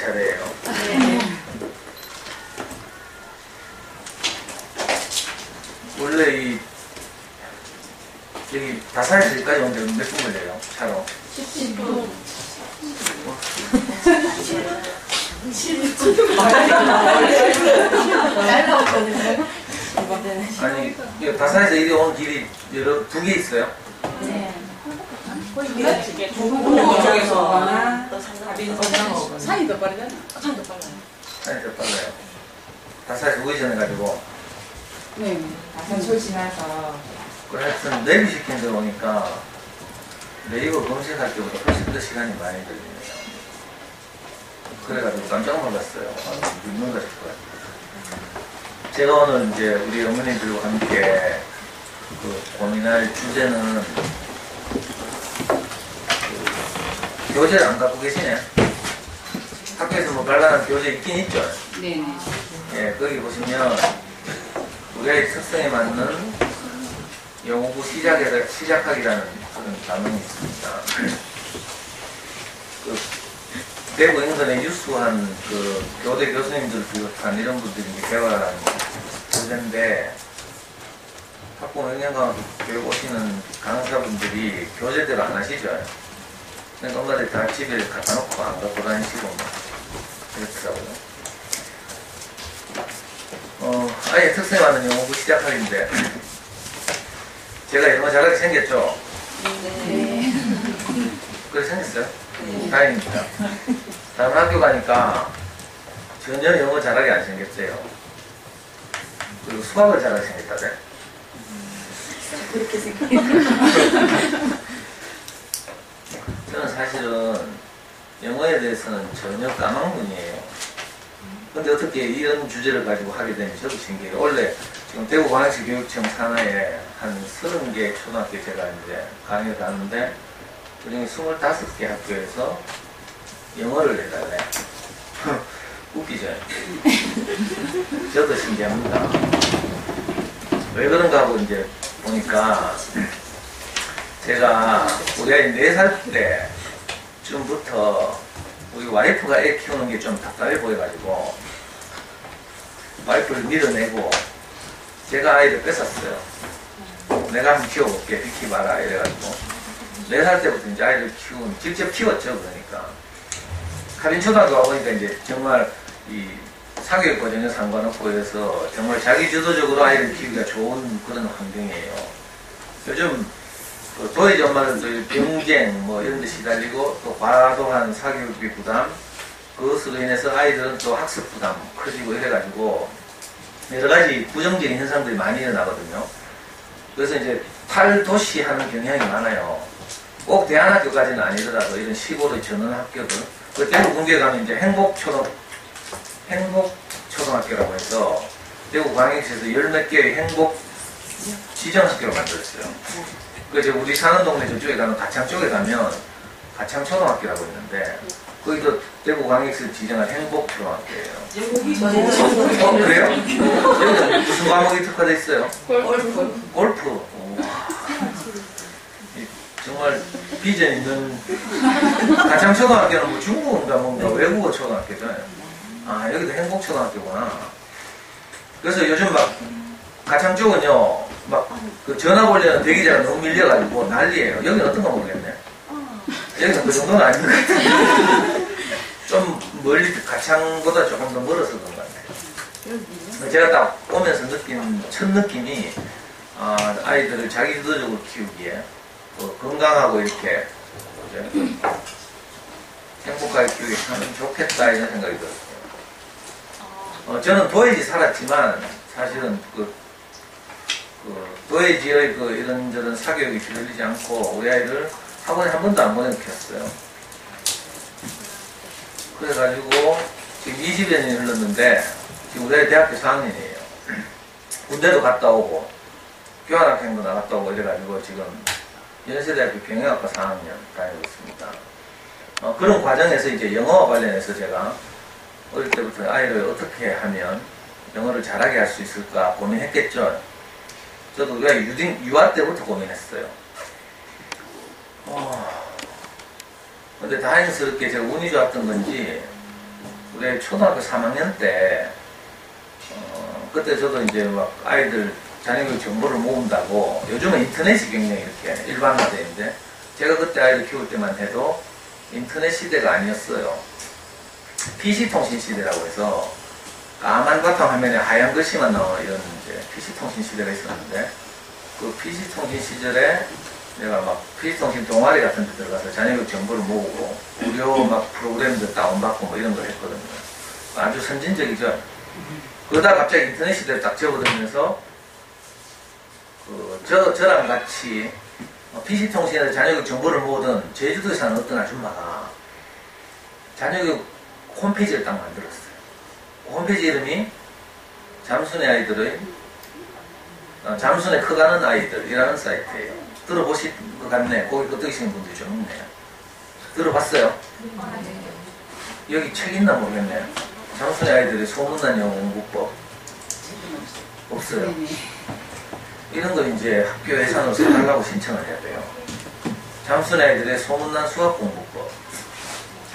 차례예요. 네. 원래 이 여기 다산에서 여기까지 오는데 몇 분 걸려요? 차로? 10분. 아니 다산에서 이리 온 길이 두 개 있어요? 네. 이쪽에서 산이 더 빠르잖아. 산이 더 빨라요. 다산에서 우회전 해가지고 네. 다산 소신해서 그 하여튼 내비시킨 데 오니까 네이버 검색할 때보다 훨씬 더 시간이 많이 걸리네요. 그래가지고 깜짝 놀랐어요. 눈물 났을 것 같아요. 제가 오늘 이제 우리 어머니들과 함께 그 고민할 주제는 교재를 안 갖고 계시네. 학교에서 뭐 발간한 교재 있긴 있죠. 네네. 예, 거기 보시면 우리의 특성에 맞는 영어부 시작하기라는 그런 단원이 있습니다. 그 대구 인근에 유수한 그 교대 교수님들 비롯한 이런 분들이 이제 개발한 교재인데 학부 영양과학 교육 오시는 강사분들이 교재대로 안 하시죠. 그러니까 엄마들이 다 집에 갖다 놓고 안 갖고 다니시고 막 그렇더라고요. 아예 특성에 맞는 영어부 시작하기인데 제가 영어 잘하게 생겼죠? 네. 그래 생겼어요? 다행입니다. 다음 학교 가니까 전혀 영어 잘하게 안 생겼어요. 그리고 수학을 잘하게 생겼다네. 그렇게 생각. 저는 사실은 영어에 대해서는 전혀 까망문이에요. 근데 어떻게 이런 주제를 가지고 하게 되는지 저도 신기해요. 원래 지금 대구광역시 교육청 산하에 한 30개 초등학교 제가 이제 강의를 하는데 그중에 25개 학교에서 영어를 해달래. 웃기죠? 저도 신기합니다. 왜 그런가 하고 이제 보니까 제가 우리 아이 4살 때쯤부터 우리 와이프가 애 키우는 게 좀 답답해 보여가지고 와이프를 밀어내고 제가 아이를 뺏었어요. 내가 한번 키워볼게, 비키 봐라 이래가지고 4살 때부터 이제 아이를 직접 키웠죠. 그러니까 카빈초등학교 와보니까 이제 정말 이 사교육 과정에 상관없고 해서 정말 자기주도적으로 아이를 키우기가 좋은 그런 환경이에요. 요즘 도예지 엄마들도 경쟁 뭐 이런 데 시달리고 또 과도한 사교육비 부담 그것으로 인해서 아이들은 또 학습 부담 커지고 이래가지고 여러 가지 부정적인 현상들이 많이 일어나거든요. 그래서 이제 탈도시 하는 경향이 많아요. 꼭 대안학교까지는 아니더라도 이런 시골의 전원 학교들 그 대구 군대에 가면 이제 행복초등학교라고 해서 대구 광역시에서 열 몇 개의 행복 지정학교를 만들었어요. 그래서 우리 사는 동네 저쪽에 가면 가창 쪽에 가면 가창초등학교라고 있는데 거기도 대구 광역시에서 지정한 행복초등학교예요. 그래요? 여기는 무슨 과목이 특화되어 있어요? 골프. 정말 비전 있는 가창초등학교는 뭐 중국어인가 뭔가 외국어 초등학교잖아요. 아 여기도 행복초등학교구나. 그래서 요즘 막 가창 쪽은요 막 그 전화 보려는 대기자가 너무 밀려가지고 난리예요. 여기는 어떤가 모르겠네. 여기는 그 정도는 아닌 것 같아요. 좀 멀리 가창보다 조금 더 멀어서 그런 것 같아요. 제가 딱 오면서 느낀 첫 느낌이 아이들을 자기주도적으로 키우기에 건강하고 이렇게 행복하게 키우기 참 좋겠다 이런 생각이 들었어요. 저는 도예지 살았지만 사실은 도예지의 이런저런 사교육이 들리지 않고 우리 아이를 학원에 한 번도 안 보내켰어요. 그래가지고 지금 20여 년이 흘렀는데 지금 우리 아이 대학교 4학년이에요. 군대도 갔다 오고 교환학생도 나갔다 오고 이래가지고 지금 연세대학교 경영학과 4학년 다니고 있습니다. 그런 과정에서 이제 영어와 관련해서 제가 어릴 때부터 아이를 어떻게 하면 영어를 잘하게 할 수 있을까 고민했겠죠. 저도 우리가 유아 때부터 고민했어요. 근데 다행스럽게 제가 운이 좋았던 건지 우리 초등학교 3학년 때, 그때 저도 이제 막 아이들 자녀교육 정보를 모은다고, 요즘은 인터넷이 굉장히 이렇게 일반화되어 있는데, 제가 그때 아이들 키울 때만 해도 인터넷 시대가 아니었어요. PC통신 시대라고 해서, 까만 바탕 화면에 하얀 글씨만 나오는 이런 이제 PC통신 시대가 있었는데, 그 PC통신 시절에 내가 막 PC통신 동아리 같은 데 들어가서 자녀교육 정보를 모으고, 무료 막 프로그램들 다운받고 뭐 이런 걸 했거든요. 아주 선진적이죠. 그러다 갑자기 인터넷 시대에 딱 접어들면서, 저랑 같이 PC통신에서 자녀교육 정보를 모으던 제주도에 사는 어떤 아줌마가 자녀교육 홈페이지를 딱 만들었어요. 홈페이지 이름이 잠순의 아이들의 잠순에 커가는 아이들이라는 사이트예요. 들어보실 것 같네. 거기 끄떡이시는 분들이 좀 있네요. 들어봤어요? 여기 책 있나 모르겠네요. 잠순의 아이들의 소문난 영어 공부법. 없어요. 이런 거 이제 학교 예산으로 사달라고 신청을 해야 돼요. 잠순의 아이들의 소문난 수학 공부법.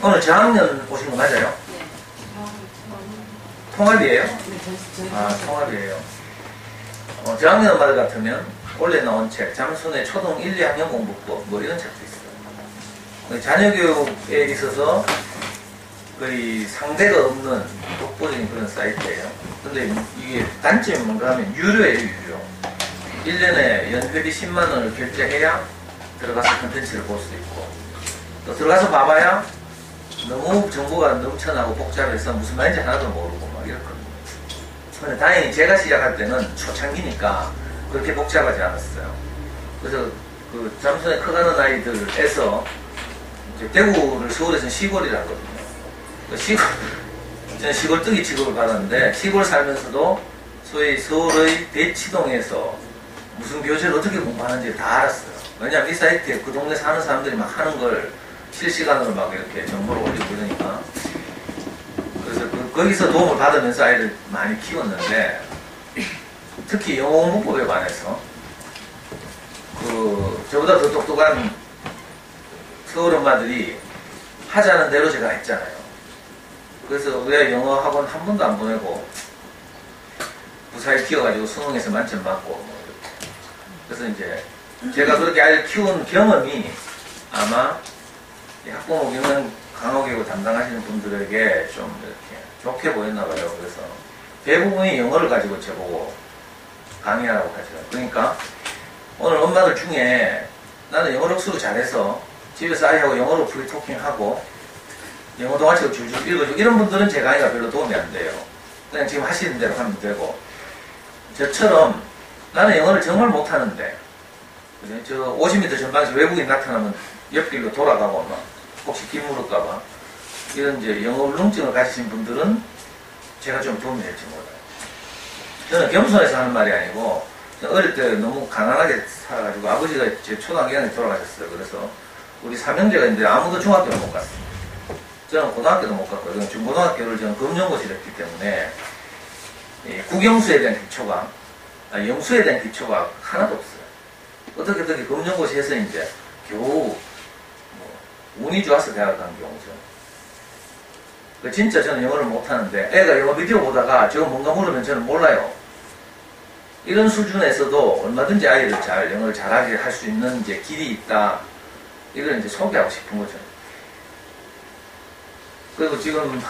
오늘 저학년 오신 거 맞아요? 네. 통합이에요? 네, 아, 통합이에요. 저학년마다 같으면 원래 나온 책, 잠순의 초등 1, 2학년 공부법, 뭐 이런 책도 있어요. 자녀교육에 있어서 거의 상대가 없는 독보적인 그런 사이트예요. 근데 이게 단점이 뭔가 하면 유료예요, 유료. 1년에 연회비 10만원을 결제해야 들어가서 컨텐츠를 볼 수 있고, 또 들어가서 봐봐야 너무 정보가 넘쳐나고 복잡해서 무슨 말인지 하나도 모르고 막 이렇거든요. 근데 다행히 제가 시작할 때는 초창기니까 그렇게 복잡하지 않았어요. 그래서 그 잠순에 커가는 아이들에서 이제 대구를 서울에서는 시골이라 하거든요. 저는 시골뜨기 취급을 받았는데, 시골 살면서도 소위 서울의 대치동에서 무슨 교재를 어떻게 공부하는지 다 알았어요. 왜냐면 이 사이트에 그 동네 사는 사람들이 막 하는 걸 실시간으로 막 이렇게 정보를 올리고 이러니까. 그래서 거기서 도움을 받으면서 아이를 많이 키웠는데, 특히 영어 공부법에 관해서 저보다 더 똑똑한 서울 엄마들이 하자는 대로 제가 했잖아요. 그래서 우리가 영어 학원 한 번도 안 보내고 무사히 키워가지고 수능에서 만점 받고 뭐 이렇게. 그래서 이제 제가 그렇게 아이를 키운 경험이 아마 학부모 경영 강화교육을 담당하시는 분들에게 좀 이렇게 좋게 보였나 봐요. 그래서 대부분이 영어를 가지고 저보고 강의하라고 하죠. 그러니까 오늘 엄마들 중에 나는 영어를 억수로 잘해서 집에서 아이하고 영어로 프리토킹하고 영어 동화책을 줄줄 읽어주고 이런 분들은 제 강의가 별로 도움이 안 돼요. 그냥 지금 하시는 대로 하면 되고, 저처럼 나는 영어를 정말 못하는데 저 50m 전방에서 외국인 나타나면 옆길로 돌아가고 막 혹시 길 물을까봐 이런 이제 영어 울렁증을 가지신 분들은 제가 좀 도움이 될지 몰라요. 저는 겸손해서 하는 말이 아니고 어릴 때 너무 가난하게 살아가지고 아버지가 제 초등학교 2학년에 돌아가셨어요. 그래서 우리 삼형제가 있는데 아무도 중학교를 못 갔어요. 저는 고등학교도 못 갔고요. 중고등학교를 저는 금연고시를 했기 때문에 국영수에 대한 기초가, 영수에 대한 기초가 하나도 없어요. 어떻게 금연고시 해서 이제 겨우 운이 좋아서 대학 간 경우죠. 진짜 저는 영어를 못하는데 애가 영어 비디오 보다가 저거 뭔가 물으면 저는 몰라요. 이런 수준에서도 얼마든지 아이를 영어를 잘하게 할 수 있는 이제 길이 있다. 이걸 이제 소개하고 싶은 거죠. 그리고 지금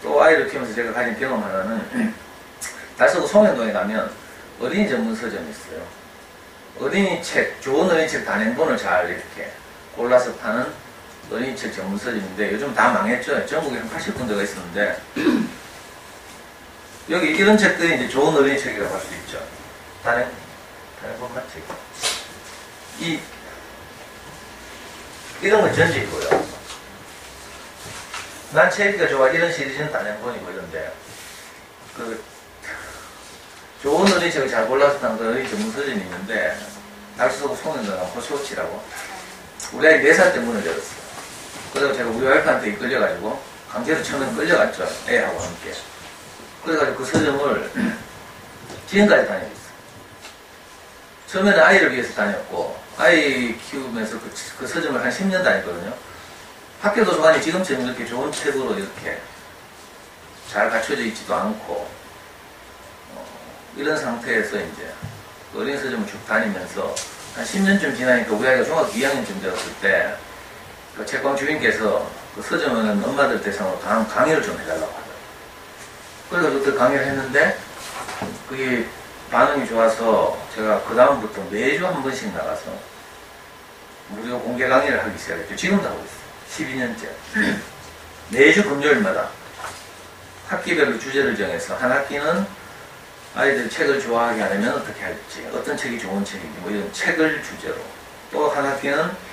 또 아이를 키우면서 제가 가진 경험 하나는 달서구 송현동에 가면 어린이 전문 서점이 있어요. 어린이 책, 좋은 어린이 책 단행본을 잘 이렇게 골라서 파는 어린이 책 전문 서점인데 요즘 다 망했죠. 전국에 한 80군데가 있었는데 여기 이런 책들이 이제 좋은 어린이 책이라고 할 수 있죠. 단행본 맞지? 이런 건 전제이고요. 난 책이가 좋아 이런 시리즈는 단행본이고 이런데 좋은 어린이 책을 잘 골라서 파는 어린이 전문 서점이 있는데 달서구 송현동에 호쇼치라고 우리 아이 4살 때 문을 열었어요. 그래서 제가 우리 와이프한테 이끌려가지고 강제로 처음에 끌려갔죠. 애하고 함께. 그래가지고 그 서점을 지금까지 다니고 있어요. 처음에는 아이를 위해서 다녔고 아이 키우면서 그 서점을 한 10년 다녔거든요. 학교 도서관이 지금처럼 이렇게 좋은 책으로 이렇게 잘 갖춰져 있지도 않고 이런 상태에서 이제 어린 서점을 쭉 다니면서 한 10년쯤 지나니까 우리 아이가 중학교 2학년쯤 되었을 때 그 책방 주인께서 그 서점에는 엄마들 대상으로 강의를 좀 해달라고 하더라고요. 그래서 그때 강의를 했는데 그게 반응이 좋아서 제가 그 다음부터 매주 한 번씩 나가서 무료 공개 강의를 하기 시작했죠. 지금도 하고 있어요. 12년째. 매주 금요일마다 학기별로 주제를 정해서 한 학기는 아이들이 책을 좋아하게 하려면 어떻게 할지, 어떤 책이 좋은 책인지 뭐 이런 책을 주제로, 또 한 학기는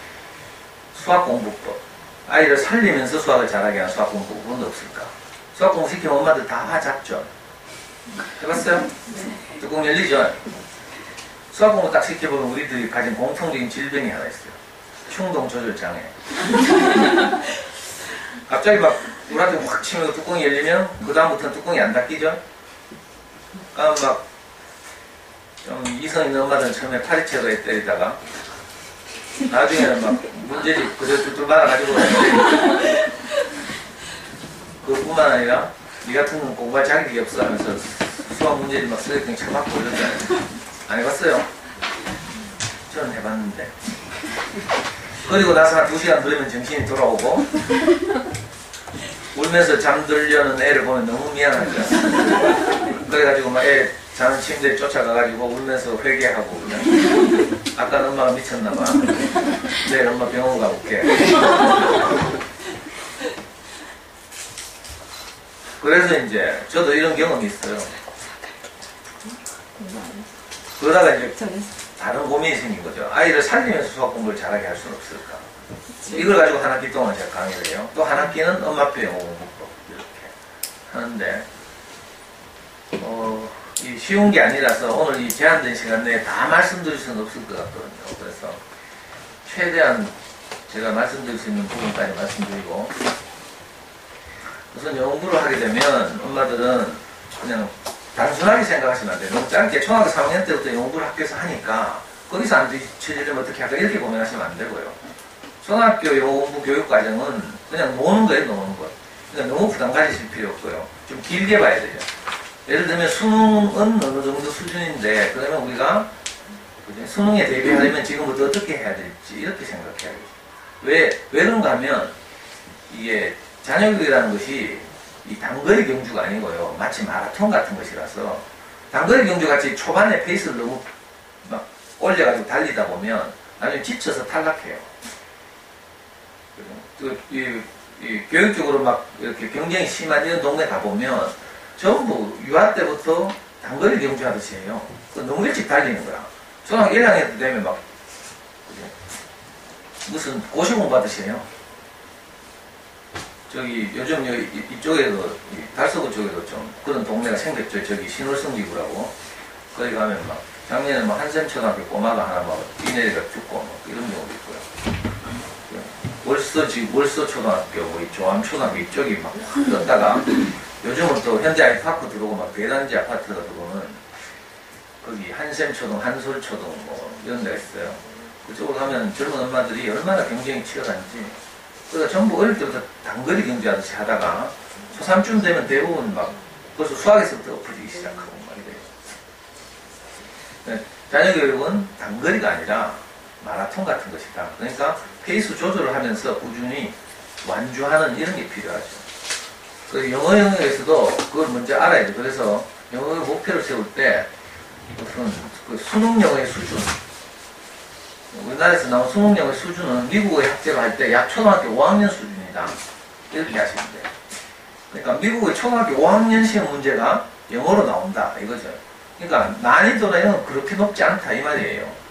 수학 공부법, 아이를 살리면서 수학을 잘하게 하는 수학 공부법은 없을까? 수학 공부 시키면 엄마들 다 잡죠. 해봤어요? 네. 뚜껑 열리죠? 수학 공부 딱 시켜보면 우리들이 가진 공통적인 질병이 하나 있어요. 충동 조절 장애. 갑자기 막 우리한테 확 치면 뚜껑이 열리면 그 다음부터는 뚜껑이 안 닫히죠? 막 좀 이성 있는 엄마들은 처음에 파리채로 때리다가 나중에는 막 문제집 그대로 뚫뚫 말아가지고 그뿐만 아니라 니 같은 건 공부할 자격이 없어 하면서 수학 문제집 막 쓰레기통 쳐맞고 이러잖아요. 안 해봤어요? 저는 해봤는데. 그리고 나서 한 2시간 들으면 정신이 돌아오고 울면서 잠들려는 애를 보면 너무 미안하죠. 그래가지고 막 애 자는 침대에 쫓아가가지고 울면서 회개하고 그냥 아까 엄마가 미쳤나봐. 내일 엄마 병원 가볼게. 그래서 이제 저도 이런 경험이 있어요. 그러다가 이제 다른 고민이 생긴 거죠. 아이를 살리면서 수학 공부를 잘하게 할 수는 없을까. 이걸 가지고 한 학기 동안 제가 강의를 해요. 또 한 학기는 엄마표 영어 공부법 이렇게 하는데 이 쉬운 게 아니라서 오늘 이 제한된 시간 내에 다 말씀드릴 수는 없을 것 같거든요. 그래서 최대한 제가 말씀드릴 수 있는 부분까지 말씀드리고, 우선 영어 공부를 하게 되면 엄마들은 그냥 단순하게 생각하시면 안 돼요. 너무 짧게 초등학교 3학년 때부터 영어 공부를 학교에서 하니까 거기서 안 뒤처지려면 어떻게 할까 이렇게 고민하시면 안 되고요. 초등학교 영어 공부 교육 과정은 그냥 노는 거예요, 노는 거. 그러니까 너무 부담 가지실 필요 없고요. 좀 길게 봐야 되죠. 예를 들면 수능은 어느 정도 수준인데, 그러면 우리가 수능에 대비하려면 지금부터 어떻게 해야 될지 이렇게 생각해야겠죠. 왜 그런가 하면 이게 자녀교육이라는 것이 이 단거리 경주가 아니고요. 마치 마라톤 같은 것이라서 단거리 경주 같이 초반에 페이스를 너무 막 올려가지고 달리다 보면 나중에 지쳐서 탈락해요. 이 교육적으로 막 이렇게 경쟁이 심한 이런 동네 가보면 전부 유아 때부터 단거리 경주하듯이 해요. 너무 일찍 달리는 거야. 초등학교 1학년 때 되면 막 무슨 고시 공부하듯이 해요. 저기 요즘 이쪽에도 달서구 쪽에도 좀 그런 동네가 생겼죠. 저기 신월성지구라고. 거기 가면 막 작년에 막 한샘 초등학교 꼬마가 하나 막 뛰내리가 죽고 막 이런 경우도 있고요. 월서 초등학교, 뭐 이 조암 초등학교 이쪽이 막 떴다가 요즘은 또 현대 아이파크 들어오고 막 대단지 아파트가 들어오면 거기 한샘초등, 한솔초등 뭐 이런 데가 있어요. 그쪽으로 가면 젊은 엄마들이 얼마나 경쟁이 치열한지. 그러니까 전부 어릴 때부터 단거리 경주하듯이 하다가 초3쯤 되면 대부분 막 벌써 수학에서부터 엎어지기 시작하고 막 이래요. 자녀교육은 단거리가 아니라 마라톤 같은 것이다. 그러니까 페이스 조절을 하면서 꾸준히 완주하는 이런 게 필요하죠. 그 영어 영역에서도 그걸 먼저 알아야 돼. 그래서 영어 목표를 세울 때 무슨 그 수능 영어의 수준, 우리나라에서 나온 수능 영어의 수준은 미국의 학제로 할 때 약 초등학교 5학년 수준이다. 이렇게 하시면 돼요. 그러니까 미국의 초등학교 5학년 시험 문제가 영어로 나온다 이거죠. 그러니까 난이도나 이런 건 그렇게 높지 않다 이 말이에요.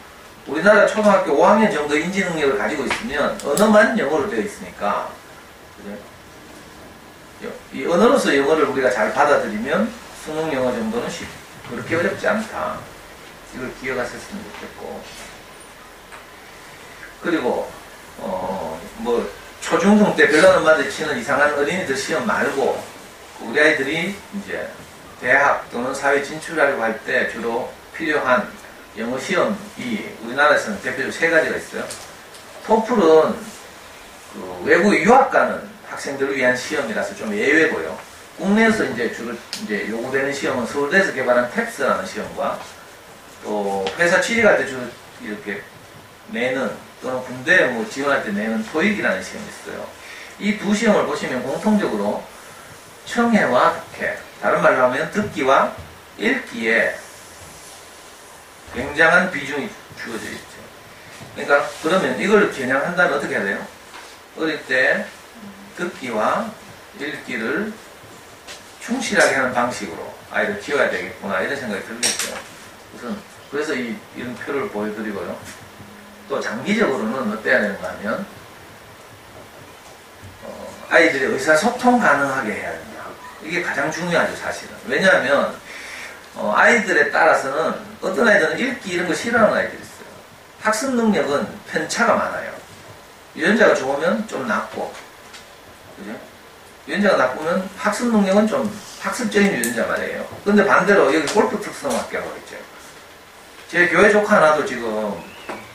우리나라 초등학교 5학년 정도 인지 능력을 가지고 있으면 언어만 영어로 되어 있으니까, 그죠? 이 언어로서 영어를 우리가 잘 받아들이면 수능 영어 정도는 그렇게 어렵지 않다. 이걸 기억하셨으면 좋겠고. 그리고 뭐 초중등 때 별난 엄마들이 치는 이상한 어린이들 시험 말고 우리 아이들이 이제 대학 또는 사회 진출하려고 할 때 주로 필요한 영어 시험이 우리나라에서는 대표적으로 3가지가 있어요. 토플은 그 외국에 유학 가는 학생들을 위한 시험이라서 좀 예외고요. 국내에서 이제 주로 이제 요구되는 시험은 서울대에서 개발한 탭스라는 시험과 또 회사 취직할 때 주로 이렇게 내는 또는 군대에 뭐 지원할 때 내는 토익이라는 시험이 있어요. 이 두 시험을 보시면 공통적으로 청해와 독해, 다른 말로 하면 듣기와 읽기에 굉장한 비중이 주어져 있죠. 그러니까 그러면 이걸 겨냥한다면 어떻게 해야 돼요? 어릴 때 듣기와 읽기를 충실하게 하는 방식으로 아이를 키워야 되겠구나 이런 생각이 들겠죠. 그래서 이런 표를 보여드리고요. 또 장기적으로는 어때야 되는가 하면 아이들이 의사소통 가능하게 해야 된다. 이게 가장 중요하죠, 사실은. 왜냐하면 아이들에 따라서는 어떤 아이들은 읽기 이런 거 싫어하는 아이들이 있어요. 학습 능력은 편차가 많아요. 유전자가 좋으면 좀 낮고, 그죠? 유전자가 나쁘면 학습 능력은 좀 학습적인 유전자 말이에요. 근데 반대로 여기 골프 특성학교라고 있죠. 제 교회 조카 하나도 지금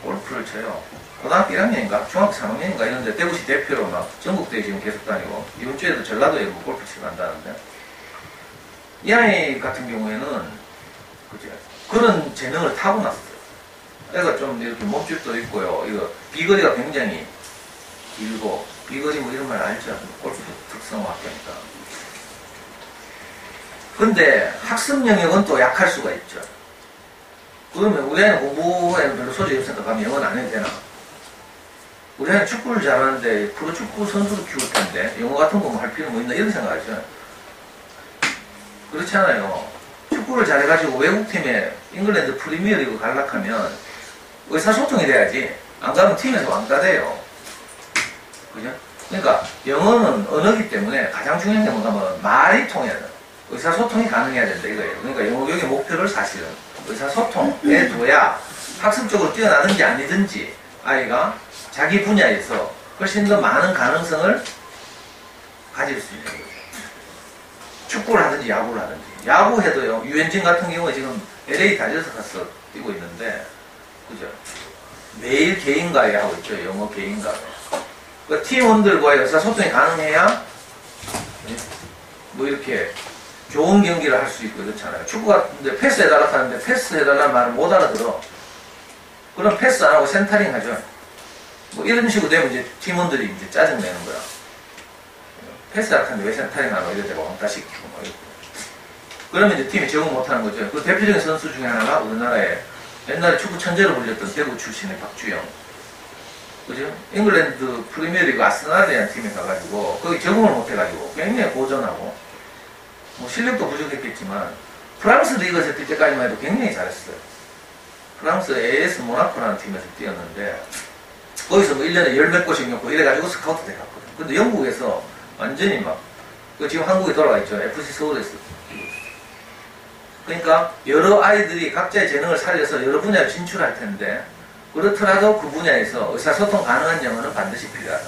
골프를 쳐요. 고등학교 1학년인가 중학교 3학년인가 이런데 대구시 대표로 막 전국대회 지금 계속 다니고 이번 주에도 전라도에 뭐 골프 치러 간다는데 이 아이 같은 경우에는 그죠? 그런 재능을 타고났어요. 애가 좀 이렇게 몸집도 있고요. 이거 비거리가 굉장히 길고 비거리 뭐 이런 말 알죠? 골프 특성학교니까. 근데 학습 영역은 또 약할 수가 있죠. 그러면 우리 아이는 공부에는 별로 소질이 없으니까 가면 영어는 안 해도 되나? 우리 아이는 축구를 잘하는데 프로축구 선수도 키울 텐데 영어 같은 거 할 필요 뭐 있나 이런 생각하죠. 그렇지 않아요. 축구를 잘해가지고 외국팀에 잉글랜드 프리미어리그 갈락하면 의사소통이 돼야지. 안 가면 팀에서 왕따 돼요. 그죠? 그러니까 영어는 언어기 때문에 가장 중요한 게 뭔가 하면 말이 통해야 돼. 의사소통이 가능해야 된다 이거예요. 그러니까 영어 교육의 목표를 사실은 의사소통에 둬야 학습적으로 뛰어나든지 아니든지 아이가 자기 분야에서 훨씬 더 많은 가능성을 가질 수 있는 거죠. 축구를 하든지 야구를 하든지. 야구해도요, 유현진 같은 경우에 지금 LA 다저스 가서 뛰고 있는데, 그죠? 매일 개인과외 하고 있죠. 영어 개인과외. 그 팀원들과의 의사소통이 가능해야 뭐 이렇게 좋은 경기를 할 수 있고 그렇잖아요. 축구 같은데 패스해달라 하는데 패스해달라는 말을 못 알아들어. 그럼 패스 안 하고 센터링 하죠. 뭐 이런 식으로 되면 이제 팀원들이 이제 짜증내는 거야. 패스하라 하는데 왜 센터링 안 하고 이러다가 왕따 시키고 막 이렇게. 그러면 이제 팀이 적응 못 하는 거죠. 그 대표적인 선수 중에 하나가 우리나라에 옛날에 축구 천재로 불렸던 대구 출신의 박주영. 그죠? 잉글랜드 프리미어리그 아스날이라는 팀에 가가지고 거기 적응을 못 해가지고 굉장히 고전하고 뭐 실력도 부족했겠지만 프랑스 리그에서 뛸 때까지만 해도 굉장히 잘했어요. 프랑스 AS 모나코라는 팀에서 뛰었는데 거기서 뭐 1년에 10몇 골씩 넣고 이래가지고 스카우트 돼갔거든. 근데 영국에서 완전히 막 지금 한국에 돌아와 있죠. FC 서울에서. 그러니까 여러 아이들이 각자의 재능을 살려서 여러 분야에 진출할 텐데 그렇더라도 그 분야에서 의사소통 가능한 영어는 반드시 필요하다.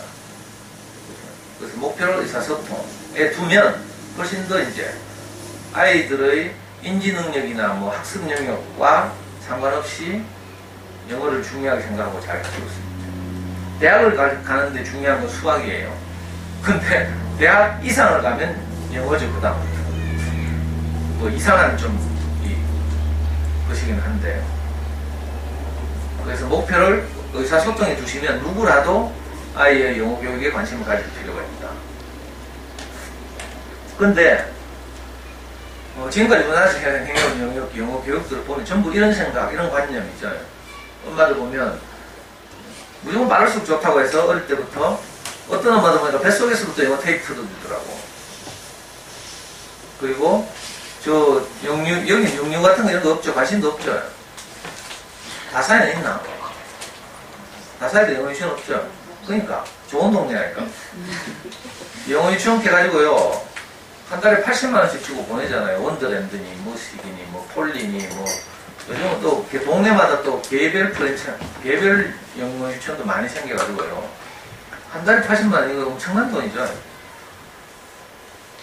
그래서 목표를 의사소통에 두면 훨씬 더 이제 아이들의 인지 능력이나 뭐 학습 영역과 상관없이 영어를 중요하게 생각하고 잘 키울 수 있죠. 대학을 가는데 중요한 건 수학이에요. 근데 대학 이상을 가면 영어죠, 그다음부터. 뭐 이상한 좀 것이긴 한데. 그래서 목표를 의사소통에 두시면 누구라도 아이의 영어 교육에 관심을 가질 필요가 있다. 근데 지금까지 우리나라에서 행해온 영어 교육들을 보면 전부 이런 생각, 이런 관념이 있잖아요. 엄마들 보면 무조건 말할수록 좋다고 해서 어릴 때부터 어떤 엄마들 보니까 뱃속에서부터 영어 테이프 듣더라고. 그리고 여기 육류 같은 거 이런 거 없죠. 관심도 없죠. 다사에는 있나? 다사에도 영어 유치원 없죠. 그러니까 좋은 동네라니까. 영어 유치원 해가지고요 한 달에 80만원씩 주고 보내잖아요. 원더랜드니 뭐 시기니 뭐 폴리니 뭐 요즘은 또 동네마다 또 개별 개별 영어 유치원도 많이 생겨가지고요 한 달에 80만원 이거 엄청난 돈이죠.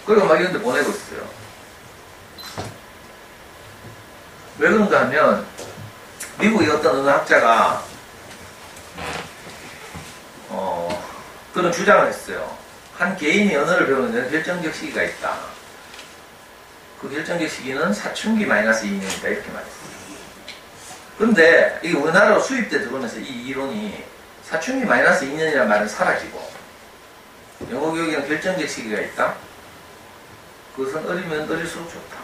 그리고 막 이런 데 보내고 있어요. 왜 그런가 하면 미국의 어떤 어느 학자가 그런 주장을 했어요. 한 개인이 언어를 배우는 데는 결정적 시기가 있다. 그 결정적 시기는 사춘기 마이너스 2년이다 이렇게 말했어요. 근데 이게 우리나라로 수입돼 들어오면서 이 이론이 사춘기 마이너스 2년이라는 말은 사라지고 영어 교육에는 결정적 시기가 있다. 그것은 어리면 어릴수록 좋다.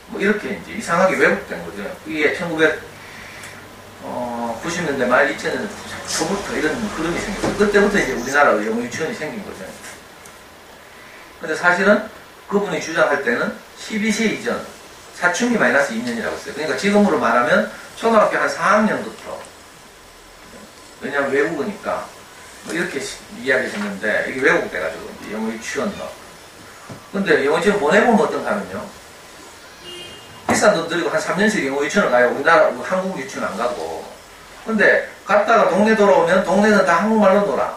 뭐 이렇게 이제 이상하게 왜곡된 거죠. 이게 1990년대 말 2000년 초부터 이런 흐름이 생겼어요. 그때부터 이제 우리나라 영어 유치원이 생긴 거죠. 근데 사실은 그분이 주장할 때는 12세 이전 사춘기 마이너스 2년이라고 했어요. 그러니까 지금으로 말하면 초등학교 한 4학년부터 왜냐하면 외국어니까 뭐 이렇게 이야기했는데 이게 왜곡돼가지고 이제 영어 유치원 뭐. 근데 영어 유치원 보내보면 어떤가 하면요. 비싼 돈 들이고 한 3년씩 영어 유치원을 가요. 우리나라 한국 유치원 안 가고. 근데 갔다가 동네 돌아오면 동네는 다 한국말로 놀아.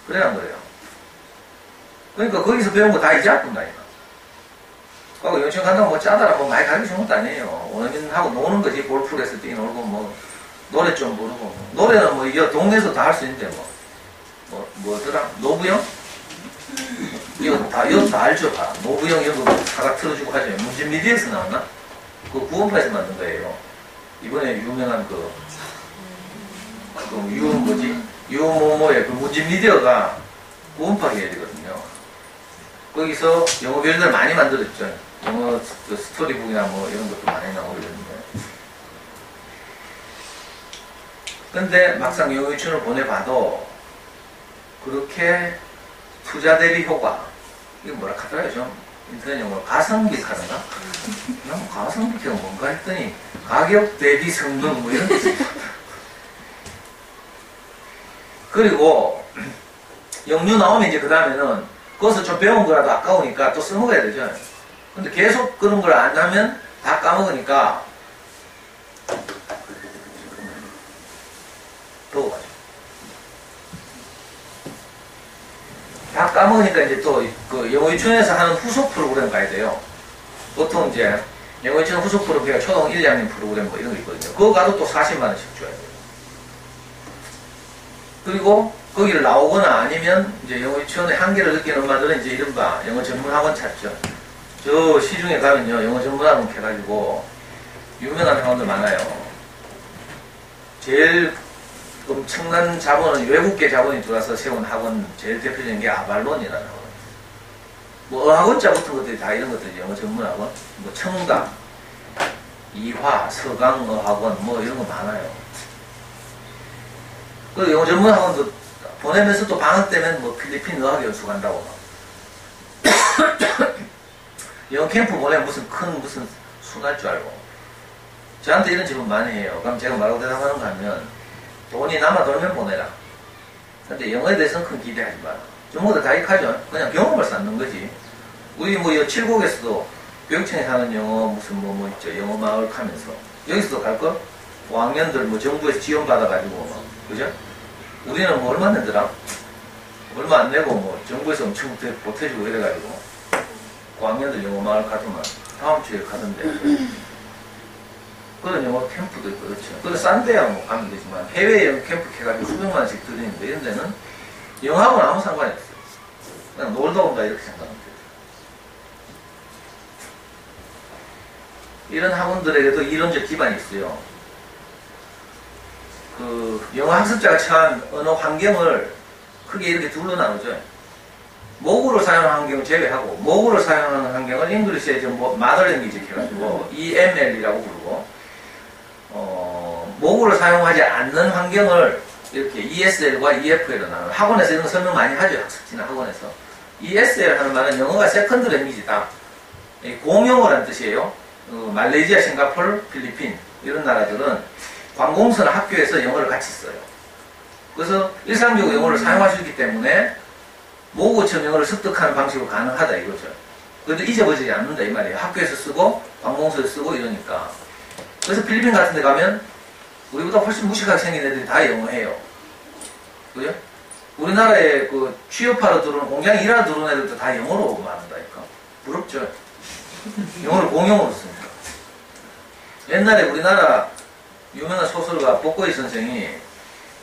그래 안 그래요? 그러니까 거기서 배운 거 다 이제 아픈다니까. 그리고 유치원 간다고 뭐 짜다라 뭐 많이 가르쳐 준 것도 아니에요. 원어민하고 노는 거지. 골프에서 뛰놀고 뭐 노래 좀 부르고 뭐. 노래는 뭐 이거 동네에서 다 할 수 있는데 뭐더라? 노부영? 이거 다 알죠, 다. 노부영 이런 거 사각 틀어주고 하죠. 문진미디어에서 나왔나? 그 구원파에서 만든 거예요. 이번에 유명한 유모모의 그 문진미디어가 구원파 계열이거든요. 거기서 영어 교재들 많이 만들었죠. 영어 스토리북이나 뭐 이런 것도 많이 나오고 이러는데. 근데 막상 영어 유치원을 보내봐도 그렇게 투자 대비 효과, 이거 뭐라 하더라고요, 좀. 인터넷 용어로 가성비 카드인가? 그냥 가성비 카드가 뭔가 했더니 가격 대비 성능 뭐 이런 게 있어요. 그리고 영유 나오면 이제 그 다음에는 거기서 좀 배운 거라도 아까우니까 또 써먹어야 되죠. 근데 계속 그런 걸 안 하면 다 까먹으니까 더워가지고 다 까먹으니까 이제 또 그 영어 유치원에서 하는 후속 프로그램 가야 돼요. 보통 이제 영어 유치원 후속 프로그램 초등 1, 2학년 프로그램 뭐 이런 거 있거든요. 그거 가도 또 40만 원씩 줘야 돼요. 그리고 거기를 나오거나 아니면 이제 영어 유치원의 한계를 느끼는 엄마들은 이제 이른바 영어 전문 학원 찾죠. 저 시중에 가면요, 영어 전문 학원 해가지고 유명한 학원들 많아요. 제일 엄청난 자본은 외국계 자본이 들어와서 세운 학원 제일 대표적인 게 아발론이라는 학원. 뭐 어학원자 같은 것들이 다 이런 것들이 영어 전문 학원, 뭐 청담, 이화, 서강 어학원 뭐 이런 거 많아요. 그 영어 전문 학원도 보내면서 또 방학 때면 뭐 필리핀 어학 연수 간다고 영어 캠프 보내면 무슨 순할 줄 알고. 저한테 이런 질문 많이 해요. 그럼 제가 뭐라고 대답하는 거 하면 돈이 남아 돌면 보내라. 근데 영어에 대해서는 큰 기대하지 마라. 전부 다 익하죠. 그냥 경험을 쌓는 거지. 우리 뭐 이 칠곡에서도 교육청에 하는 영어 무슨 뭐 있죠. 영어 마을 하면서 여기서도 갈걸? 5학년들 뭐 정부에서 지원받아가지고 뭐 그죠? 우리는 뭐 얼마 내더라? 얼마 안 내고 뭐 정부에서 엄청 보태주고 이래가지고 5학년들 영어 마을 가더만 다음 주에 가던데. 그런 영어 캠프도 있고 그렇죠. 그건 싼 데야 뭐 가면 되지만 해외 영어 캠프 해가지고 수백만 원씩 드리는데 이런 데는 영어하고는 아무 상관이 없어요. 그냥 놀다 온다 이렇게 생각하면 돼요. 이런 학원들에게도 이론적 기반이 있어요. 그 영어 학습자가 처한 언어 환경을 크게 이렇게 둘로 나누죠. 모국어를 사용하는 환경을 제외하고 모국어를 사용하는 환경을 잉글리시에 뭐 마더 랭귀지 해가지고 EML이라고 부르고 모국어를 사용하지 않는 환경을 이렇게 ESL과 EFL로 나눠요. 학원에서 이런 거 설명 많이 하죠. 학습지나 학원에서. ESL 하는 말은 영어가 세컨드 랭귀지다. 공용어라는 뜻이에요. 말레이시아, 싱가포르, 필리핀 이런 나라들은 관공서나 학교에서 영어를 같이 써요. 그래서 일상적으로 영어를 사용할 수 있기 때문에 모국어처럼 영어를 습득하는 방식으로 가능하다 이거죠. 그래도 잊어버리지 않는다 이 말이에요. 학교에서 쓰고 관공서에서 쓰고 이러니까. 그래서 필리핀 같은 데 가면 우리보다 훨씬 무식하게 생긴 애들이 다 영어해요. 그죠? 우리나라에 그 취업하러 들어오는 공장에 일하러 들어오는 애들도 다 영어로 말한다니까. 부럽죠? 영어를 공용어로 씁니다. 옛날에 우리나라 유명한 소설가 복거이 선생이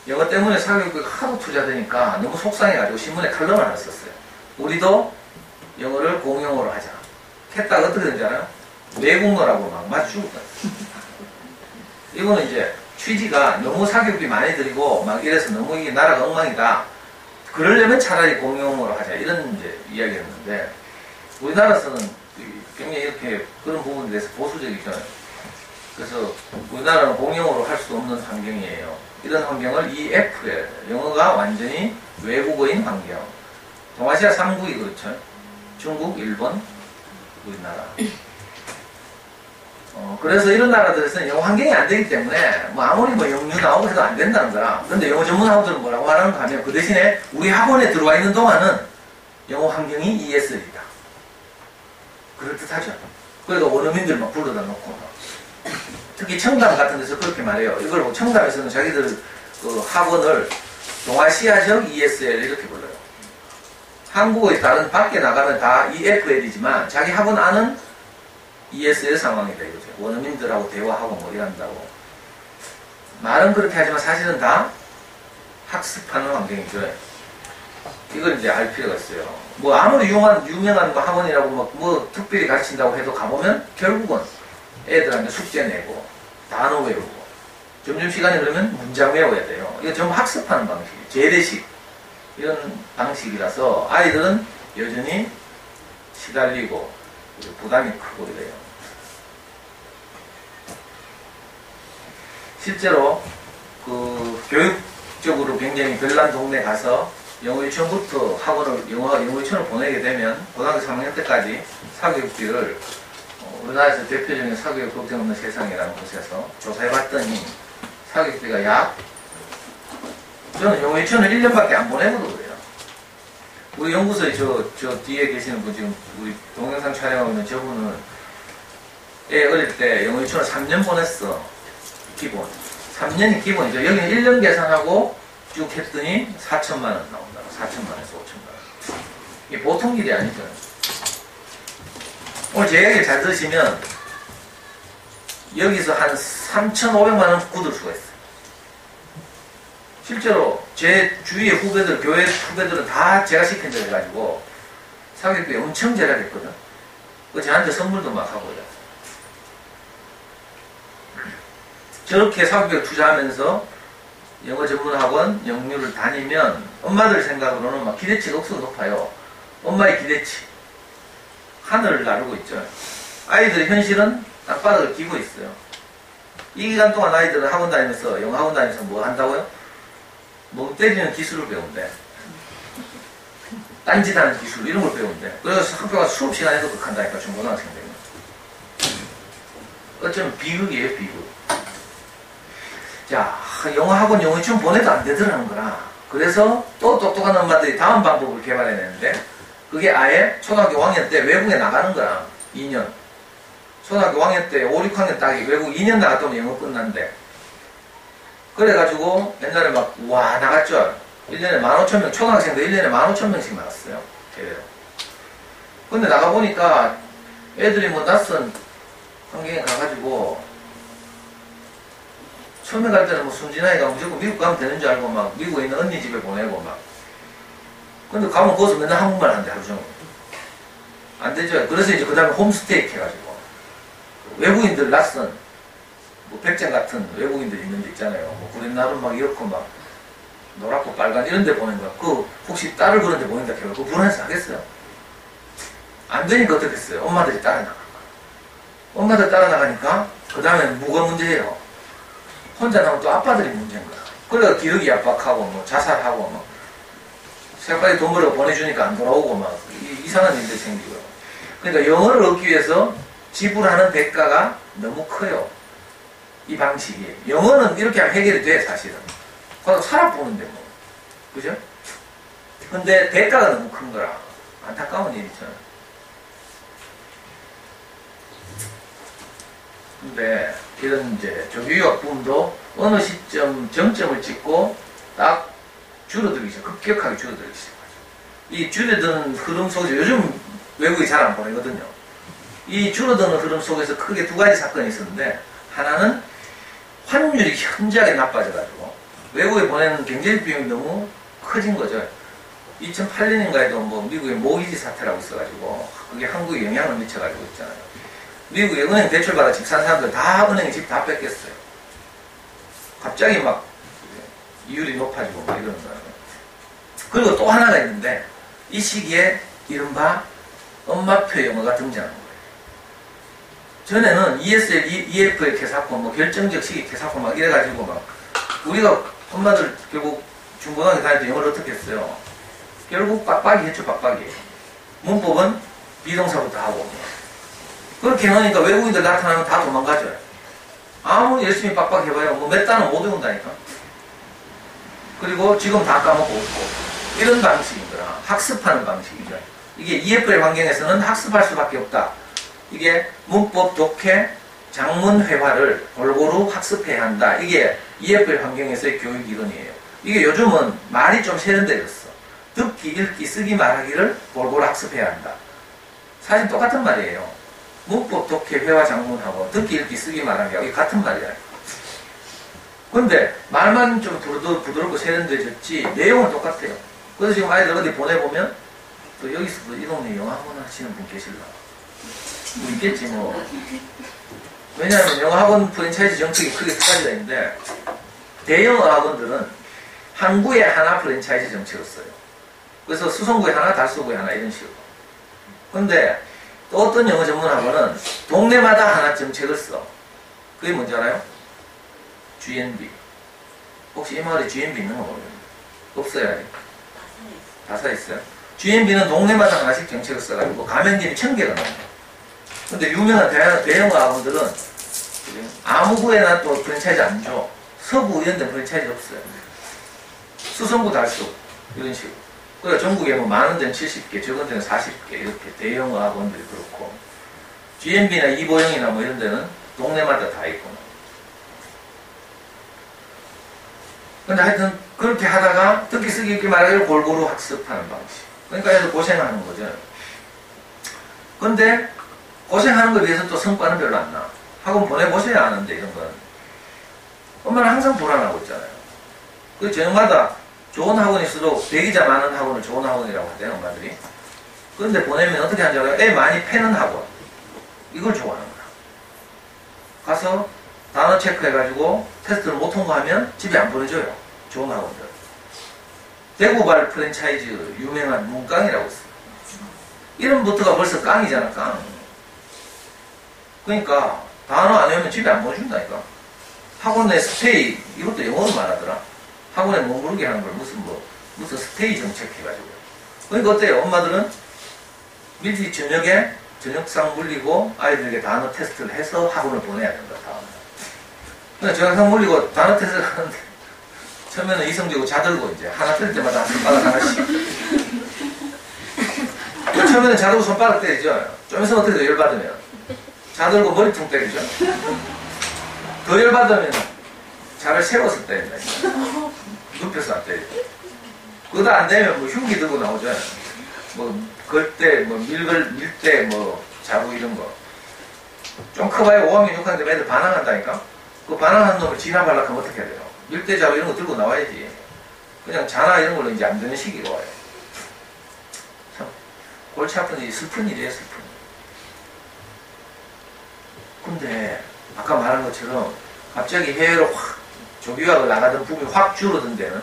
영어 때문에 사교육에 하도 투자되니까 너무 속상해가지고 신문에 칼럼을 하나 썼어요. 우리도 영어를 공용어로 하자. 했다가 어떻게 되는지 알아요? 외국어라고 막 맞추 죽었다. 이거는 이제 취지가 너무 사교육비 많이 들이고 막 이래서 너무 이게 나라가 엉망이다. 그러려면 차라리 공용어로 하자. 이런 이제 이야기였는데 우리나라에서는 굉장히 이렇게 그런 부분에 대해서 보수적이죠. 그래서 우리나라는 공용어로 할 수 없는 환경이에요. 이런 환경을 EF에 영어가 완전히 외국어인 환경. 동아시아 3국이 그렇죠. 중국, 일본, 우리나라. 그래서 이런 나라들에서는 영어 환경이 안 되기 때문에 뭐 아무리 뭐 영유 나오고 해도 안 된다는 거라. 그런데 영어 전문 학원들은 뭐라고 하는가 하면 그 대신에 우리 학원에 들어와 있는 동안은 영어 환경이 ESL이다. 그럴듯하죠. 그래도 원어민들 막 불러다 놓고 막. 특히 청담 같은 데서 그렇게 말해요. 이걸 뭐 청담에서는 자기들 그 학원을 동아시아적 ESL 이렇게 불러요. 한국의 다른 밖에 나가면 다 EFL이지만 자기 학원 안은 ESL 상황이다 이거죠. 원어민들하고 대화하고 뭐 이런다고. 말은 그렇게 하지만 사실은 다 학습하는 환경이죠. 이걸 이제 알 필요가 있어요. 뭐 아무리 유명한 학원이라고 뭐 특별히 가르친다고 해도 가보면 결국은 애들한테 숙제 내고 단어 외우고 점심 시간에 그러면 문장 외워야 돼요. 이거 전부 학습하는 방식이에요. 재래식 이런 방식이라서 아이들은 여전히 시달리고 부담이 크고 이래요. 실제로 그 교육적으로 굉장히 별난 동네 가서 영어 유치원부터 학원을 영어 유치원을 보내게 되면 고등학교 3학년 때까지 사교육비를 우리나라에서 대표적인 사교육 걱정 없는 세상이라는 곳에서 조사해봤더니 사교육비가 약 저는 영어 유치원을 1년밖에 안 보내고도 그래요. 우리 연구소에 저 뒤에 계시는 분 지금 우리 동영상 촬영하고 있는 저분은 애 어릴 때 영어 유치원을 3년 보냈어. 기본. 3년이 기본이죠. 여기는 1년 계산하고 쭉 했더니 4천만 원 나온다. 4천만 원에서 5천만 원. 이게 보통 일이 아니죠. 오늘 제 이야기를 잘 들으시면 여기서 한 3,500만 원 굳을 수가 있어요. 실제로 제 주위의 후배들, 교회 후배들은 다 제가 시킨 줄 해가지고 사교육비 엄청 절약했거든. 그 저한테 선물도 막 하고 그래. 저렇게 사교육에 투자하면서 영어 전문학원 영유를 다니면 엄마들 생각으로는 막 기대치가 억수로 높아요. 엄마의 기대치. 하늘을 나르고 있죠. 아이들의 현실은 땅바닥을 기고 있어요. 이 기간 동안 아이들은 학원 다니면서, 영어 학원 다니면서 뭐 한다고요? 뭐 때리는 기술을 배운대. 딴짓하는 기술, 이런 걸 배운대. 그래서 학교 가서 수업 시간에도 그렇게 한다니까, 중고등학생들이. 어쩌면 비극이에요, 비극. 자, 영어 학원, 영어 유치원 보내도 안 되더라는 거라. 그래서 또 똑똑한 엄마들이 다음 방법을 개발해내는데, 그게 아예 초등학교 5학년 때 외국에 나가는 거야. 2년. 초등학교 5학년 때 5, 6학년 딱이 외국 2년 나갔더니 영어 끝난대. 그래가지고 옛날에 막 와 나갔죠. 1년에 15,000명, 초등학생들 1년에 15,000명씩 나갔어요. 제대로. 근데 나가보니까 애들이 뭐 낯선 환경에 가가지고 처음에 갈 때는 뭐 순진하니까 무조건 미국 가면 되는 줄 알고 막 미국에 있는 언니 집에 보내고 막. 근데 가면 거기서 맨날 한국말 하는데 하루 종일. 안 되죠. 그래서 이제 그 다음에 홈스테이 해가지고. 외국인들 낯선, 뭐 백장 같은 외국인들 있는 데 있잖아요. 뭐 구렛나루 막 이렇고 막 노랗고 빨간 이런 데 보낸 거야. 그 혹시 딸을 그런 데 보낸다 해요. 그거 불안해서 하겠어요? 안 되니까 어떻게 했어요? 엄마들이 따라 나간 거야. 엄마들 따라 나가니까 그 다음에 뭐가 문제예요? 혼자 나면 또 아빠들이 문제인 거야. 그래서 기력이 압박하고 뭐 자살하고 뭐 새빨리 돈 벌어 보내주니까 안 돌아오고 막 이상한 일들이 생기고요. 그러니까 영어를 얻기 위해서 지불하는 대가가 너무 커요. 이 방식이. 영어는 이렇게 하면 해결이 돼 사실은. 그래서 살아보는데 뭐. 그죠? 근데 대가가 너무 큰 거라. 안타까운 일이죠. 근데 이런 이제 조교육학부문도 어느 시점 정점을 찍고 딱 줄어들기 시작, 급격하게 줄어들기 시작하죠. 이 줄어드는 흐름 속에서 요즘 외국이 잘 안 보내거든요. 이 줄어드는 흐름 속에서 크게 두 가지 사건이 있었는데 하나는 환율이 현저하게 나빠져가지고 외국에 보내는 경제 비용이 너무 커진 거죠. 2008년인가에도 뭐 미국의 모기지 사태라고 있어가지고 그게 한국에 영향을 미쳐가지고 있잖아요. 미국의 은행 대출받아 집 산 사람들 다 은행에 집 다 뺏겼어요. 갑자기 막 이율이 높아지고 막 이러는 거예요. 그리고 또 하나가 있는데 이 시기에 이른바 엄마표 영어가 등장하는 거예요. 전에는 ESL, EFL 개사코, 뭐 결정적 시기 개사코 막 이래가지고 막 우리가 엄마들 결국 중고등학교 다닐 때 영어를 어떻게 했어요? 결국 빡빡이 했죠, 빡빡이. 문법은 비동사부터 하고. 그렇게 해놓으니까 외국인들 나타나면 다 도망가죠. 아무리 열심히 빡빡 해봐요. 뭐 몇 단은 못 외운다니까. 그리고 지금 다 까먹고 없고. 이런 방식인 거라. 학습하는 방식이죠. 이게 EFL 환경에서는 학습할 수밖에 없다. 이게 문법, 독해, 장문 회화를 골고루 학습해야 한다. 이게 EFL 환경에서의 교육 이론이에요. 이게 요즘은 말이 좀 세련되었어. 듣기, 읽기, 쓰기, 말하기를 골고루 학습해야 한다. 사실 똑같은 말이에요. 문법, 독해, 회화, 장문하고 듣기, 읽기, 쓰기, 말하기하고 이게 같은 말이야. 근데 말만 좀 부드럽고 세련되졌지 내용은 똑같아요. 그래서 지금 아이들 어디 보내보면 또 여기서도 이 동네 영어학원 하시는 분 계실라. 뭐 있겠지 뭐. 왜냐하면 영어학원 프랜차이즈 정책이 크게 두 가지가 있는데 대형 어학원들은 한 구에 하나 프랜차이즈 정책을 써요. 그래서 수성구에 하나, 달서구에 하나 이런 식으로. 근데 또 어떤 영어 전문학원은 동네마다 하나 정책을 써. 그게 뭔지 알아요? GNB. 혹시 이 마을에 GNB 있는 거 모르겠는데. 없어요. 다 사있어요. GNB는 동네마다 하나씩 정책을 써가지고 가맹점이 1000개가 넘어요. 근데 유명한 대형 학원들은 아무 구에나 또 프랜차이즈 안 줘. 서구 이런 데 프랜차이즈 없어요. 수성구, 달서구 이런 식으로. 그러니까 전국에 뭐 많은 데는 70개, 적은 데는 40개 이렇게 대형 학원들이 그렇고 GNB나 이보영이나 뭐 이런 데는 동네마다 다 있고. 근데 하여튼 그렇게 하다가 듣기 쓰기 읽기 말하기를 골고루 학습하는 방식. 그러니까 얘도 고생하는 거죠. 근데 고생하는 거에 비해서 또 성과는 별로 안 나. 학원 보내보셔야 아는데 이런 건. 엄마는 항상 불안하고 있잖아요. 그 저녁마다 좋은 학원이 있어도 대기자 많은 학원을 좋은 학원이라고 하대요, 엄마들이. 그런데 보내면 어떻게 하는지 알아요? 애 많이 패는 학원. 이걸 좋아하는 거야. 가서 단어 체크해가지고 테스트를 못 통과하면 집에 안 보내줘요. 좋은 학원들. 대구발 프랜차이즈 유명한 문깡이라고 있어요. 이름부터가 벌써 깡이잖아, 깡. 그러니까 단어 안 외우면 집에 안 보내준다니까. 학원 내 스테이, 이것도 영어로 말하더라. 학원에 머무르게 하는 걸 무슨 스테이 정책 해가지고요. 그러니까 어때요? 엄마들은 미리 저녁에 저녁상 물리고 아이들에게 단어 테스트를 해서 학원을 보내야 된다, 다음날. 그러니까 저녁상 물리고 단어 테스트를 하는데 처음에는 이성적으로 자들고 이제 하나 뜰 때마다 손바닥 하나씩. 처음에는 자들고 손바닥 때리죠. 좀 있으면 어떻게 돼? 열받으면. 자들고 머리통 때리죠. 더 열받으면 자를 세워서 때린다. 눕혀서 안 때리고. 그거 안 되면 뭐 흉기 들고 나오죠. 뭐 걸때, 뭐 밀때, 뭐 자부 이런 거. 좀 커봐야 5학년, 6학년 되면 애들 반항한다니까. 그 반항한 놈을 진압하려고 하면 어떻게 해야 돼요? 밀대 자부 이런 거 들고 나와야지. 그냥 자나 이런 걸로 이제 안 되는 시기가 와요. 참 골치 아픈 일이 슬픈 일이에요, 슬픈 일. 근데 아까 말한 것처럼 갑자기 해외로 확 조교학을 나가던 붐이 확 줄어든 데는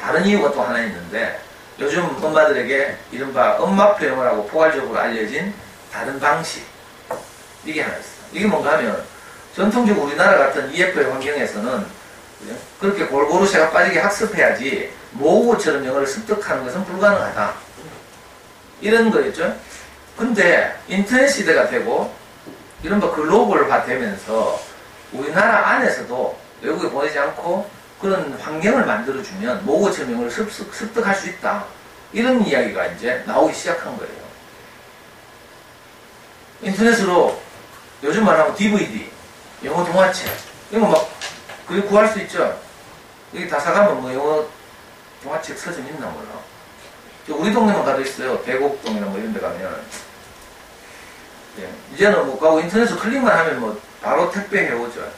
다른 이유가 또 하나 있는데 요즘 엄마들에게 이른바 엄마표 영어라고 포괄적으로 알려진 다른 방식 이게 하나 있어요. 이게 뭔가 하면 전통적으로 우리나라 같은 EFL 환경에서는 그렇게 골고루 새가 빠지게 학습해야지 모국어처럼 영어를 습득하는 것은 불가능하다. 이런 거였죠. 근데 인터넷 시대가 되고 이른바 글로벌화 되면서 우리나라 안에서도 외국에 보내지 않고 그런 환경을 만들어주면 모국어처럼 영어를 습득할 수 있다. 이런 이야기가 이제 나오기 시작한 거예요. 인터넷으로 요즘 말하면 DVD, 영어 동화책, 이런 거 막 그게 구할 수 있죠. 여기 다 사가면 뭐 영어 동화책 서점 있나 몰라. 우리 동네만 가도 있어요. 대곡동이나 뭐 이런 데 가면. 예, 이제는 못 가고 인터넷으로 클릭만 하면 뭐 바로 택배해 오죠.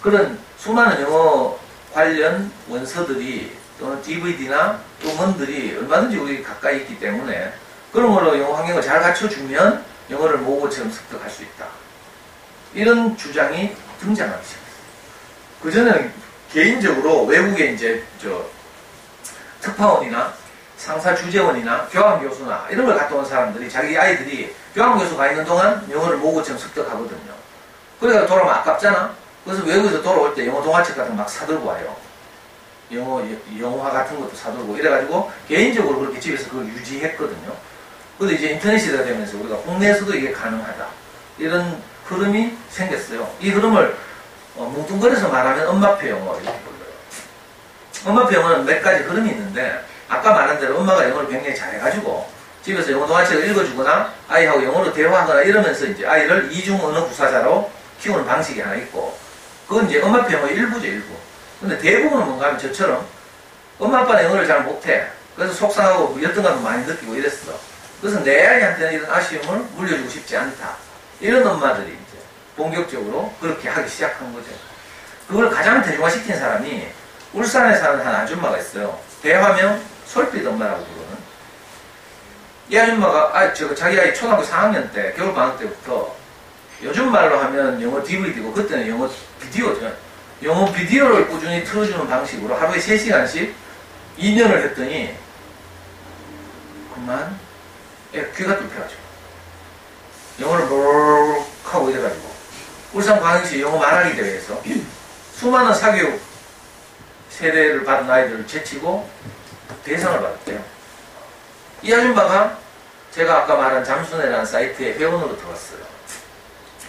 그런 수많은 영어 관련 원서들이 또는 DVD나 문들이 얼마든지 우리 가까이 있기 때문에 그런 걸로 영어 환경을 잘 갖춰주면 영어를 모국어처럼 습득할 수 있다. 이런 주장이 등장하기 시작했어요. 그전에는 개인적으로 외국에 이제 특파원이나 상사 주재원이나 교환교수나 이런 걸 갔다 온 사람들이 자기 아이들이 교환교수 가 있는 동안 영어를 모국어처럼 습득하거든요. 그래서 돌아오면 아깝잖아. 그래서 외국에서 돌아올 때 영어 동화책 같은 거 막 사들고 와요. 영화 같은 것도 사들고 이래가지고 개인적으로 그렇게 집에서 그걸 유지했거든요. 근데 이제 인터넷 시대가 되면서 우리가 국내에서도 이게 가능하다. 이런 흐름이 생겼어요. 이 흐름을 뭉뚱그려서 말하면 엄마표 영어 이렇게 불러요. 엄마표 영어는 몇 가지 흐름이 있는데 아까 말한 대로 엄마가 영어를 굉장히 잘해가지고 집에서 영어 동화책을 읽어주거나 아이하고 영어로 대화하거나 이러면서 이제 아이를 이중 언어 구사자로 키우는 방식이 하나 있고 그건 이제 엄마표 영어의 일부죠, 일부. 근데 대부분은 뭔가 하면 저처럼 엄마 아빠는 영어를 잘 못해. 그래서 속상하고 열등감도 많이 느끼고 이랬어. 그래서 내 아이한테는 이런 아쉬움을 물려주고 싶지 않다. 이런 엄마들이 이제 본격적으로 그렇게 하기 시작한 거죠. 그걸 가장 대중화시킨 사람이 울산에 사는 한 아줌마가 있어요. 대화명 솔빛 엄마라고 부르는. 이 아줌마가 자기 아이 초등학교 4학년 때 겨울방학 때부터 요즘 말로 하면 영어 DVD고 그때는 영어 비디오죠. 영어 비디오를 꾸준히 틀어주는 방식으로 하루에 3시간씩 2년을 했더니 그만 귀가 뚫혀가지고 영어를 롤 하고 이래가지고 울산광역시 영어 말하기 대회에서 수많은 사교육 세대를 받은 아이들을 제치고 대상을 받았대요. 이 아줌마가 제가 아까 말한 잠수네라는 사이트에 회원으로 들어왔어요.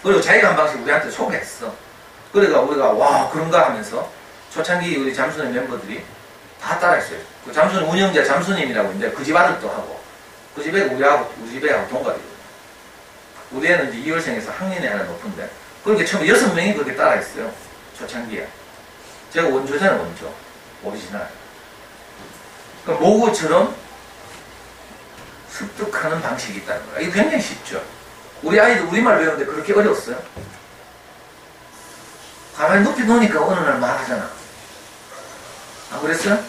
그리고 자기가 한 방식 우리한테 소개했어. 그러니까 우리가 와 그런가 하면서 초창기 우리 잠수네 멤버들이 다 따라했어요. 그 잠수네 운영자 잠수님이라고 있는데 그 집 아들도 하고 그 집에 우리 집애하고 동갑이거든요. 우리 애는 이제 2월생에서 학년이 하나 높은데 그렇게 처음 6명이 그렇게 따라했어요. 초창기에. 제가 원조잖아요, 원조. 오리지널. 그러니까 모국어처럼 습득하는 방식이 있다는 거야. 이게 굉장히 쉽죠. 우리 아이들 우리말 배우는데 그렇게 어려웠어요? 가만히 높이 놓으니까 어느 날 말하잖아. 안 그랬어요?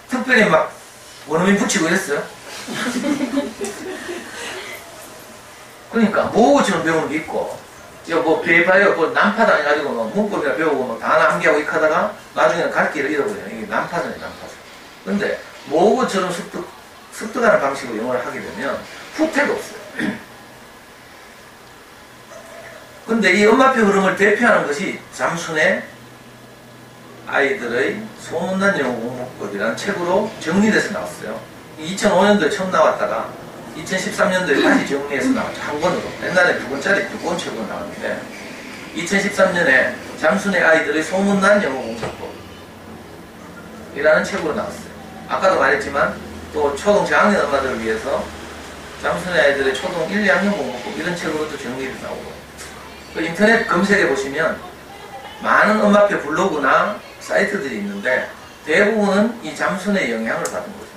특별히 막 원어민 붙이고 이랬어요? 그러니까 모국어처럼 배우는 게 있고 뭐 배파요 뭐 난파도 아니가지고 뭐 문법이나 배우고 뭐 단어 암기하고 이렇게 하다가 나중에는 갈 길을 잃어버려요. 이게 난파전이에요, 난파전. 근데 모국어처럼 습득하는 방식으로 영어를 하게 되면 후퇴가 없어요. 근데 이 엄마표 흐름을 대표하는 것이 잠순의 아이들의 소문난 영어 공부법이라는 책으로 정리돼서 나왔어요. 2005년도에 처음 나왔다가 2013년도에 다시 정리해서 나왔죠. 한 권으로. 옛날에 2권짜리 2권 책으로 나왔는데 2013년에 잠순의 아이들의 소문난 영어 공부법이라는 책으로 나왔어요. 아까도 말했지만 또 초등 저학년 엄마들을 위해서 잠순의 아이들의 초등 1, 2학년 공부법 이런 책으로도 정리해서 나오고 그 인터넷 검색해 보시면 많은 엄마표 블로그나 사이트들이 있는데 대부분은 이 잠순의 영향을 받은 거죠.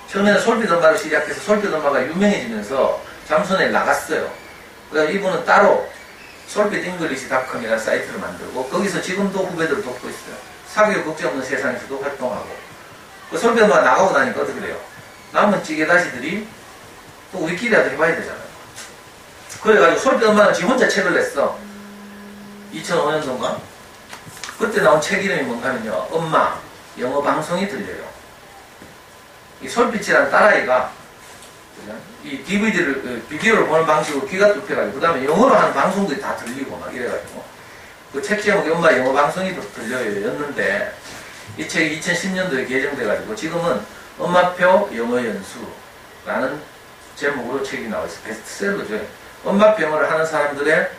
처음에는 솔빛 엄마로 시작해서 솔빛 엄마가 유명해지면서 잠순에 나갔어요. 그래서 이분은 따로 솔빛잉글리시닷컴이라는 사이트를 만들고 거기서 지금도 후배들을 돕고 있어요. 사교육 걱정 없는 세상에서도 활동하고 그 솔빛 엄마가 나가고 나니까 어떻게 돼요? 남은 찌개다시들이 또 우리끼리라도 해봐야 되잖아요. 그래가지고 솔빛 엄마는 지 혼자 책을 냈어. 2005년도인가? 그때 나온 책 이름이 뭔가 하면요. 엄마, 영어 방송이 들려요. 이 솔빛이라는 딸아이가 이 비디오를 보는 방식으로 귀가 뚫혀가지고 그 다음에 영어로 하는 방송들이 다 들리고 막 이래가지고 그 책 제목이 엄마 영어 방송이 들려요 였는데 이 책이 2010년도에 개정돼가지고 지금은 엄마표 영어 연수라는 제목으로 책이 나와있어요. 베스트셀러죠. 엄마표 영어를 하는 사람들의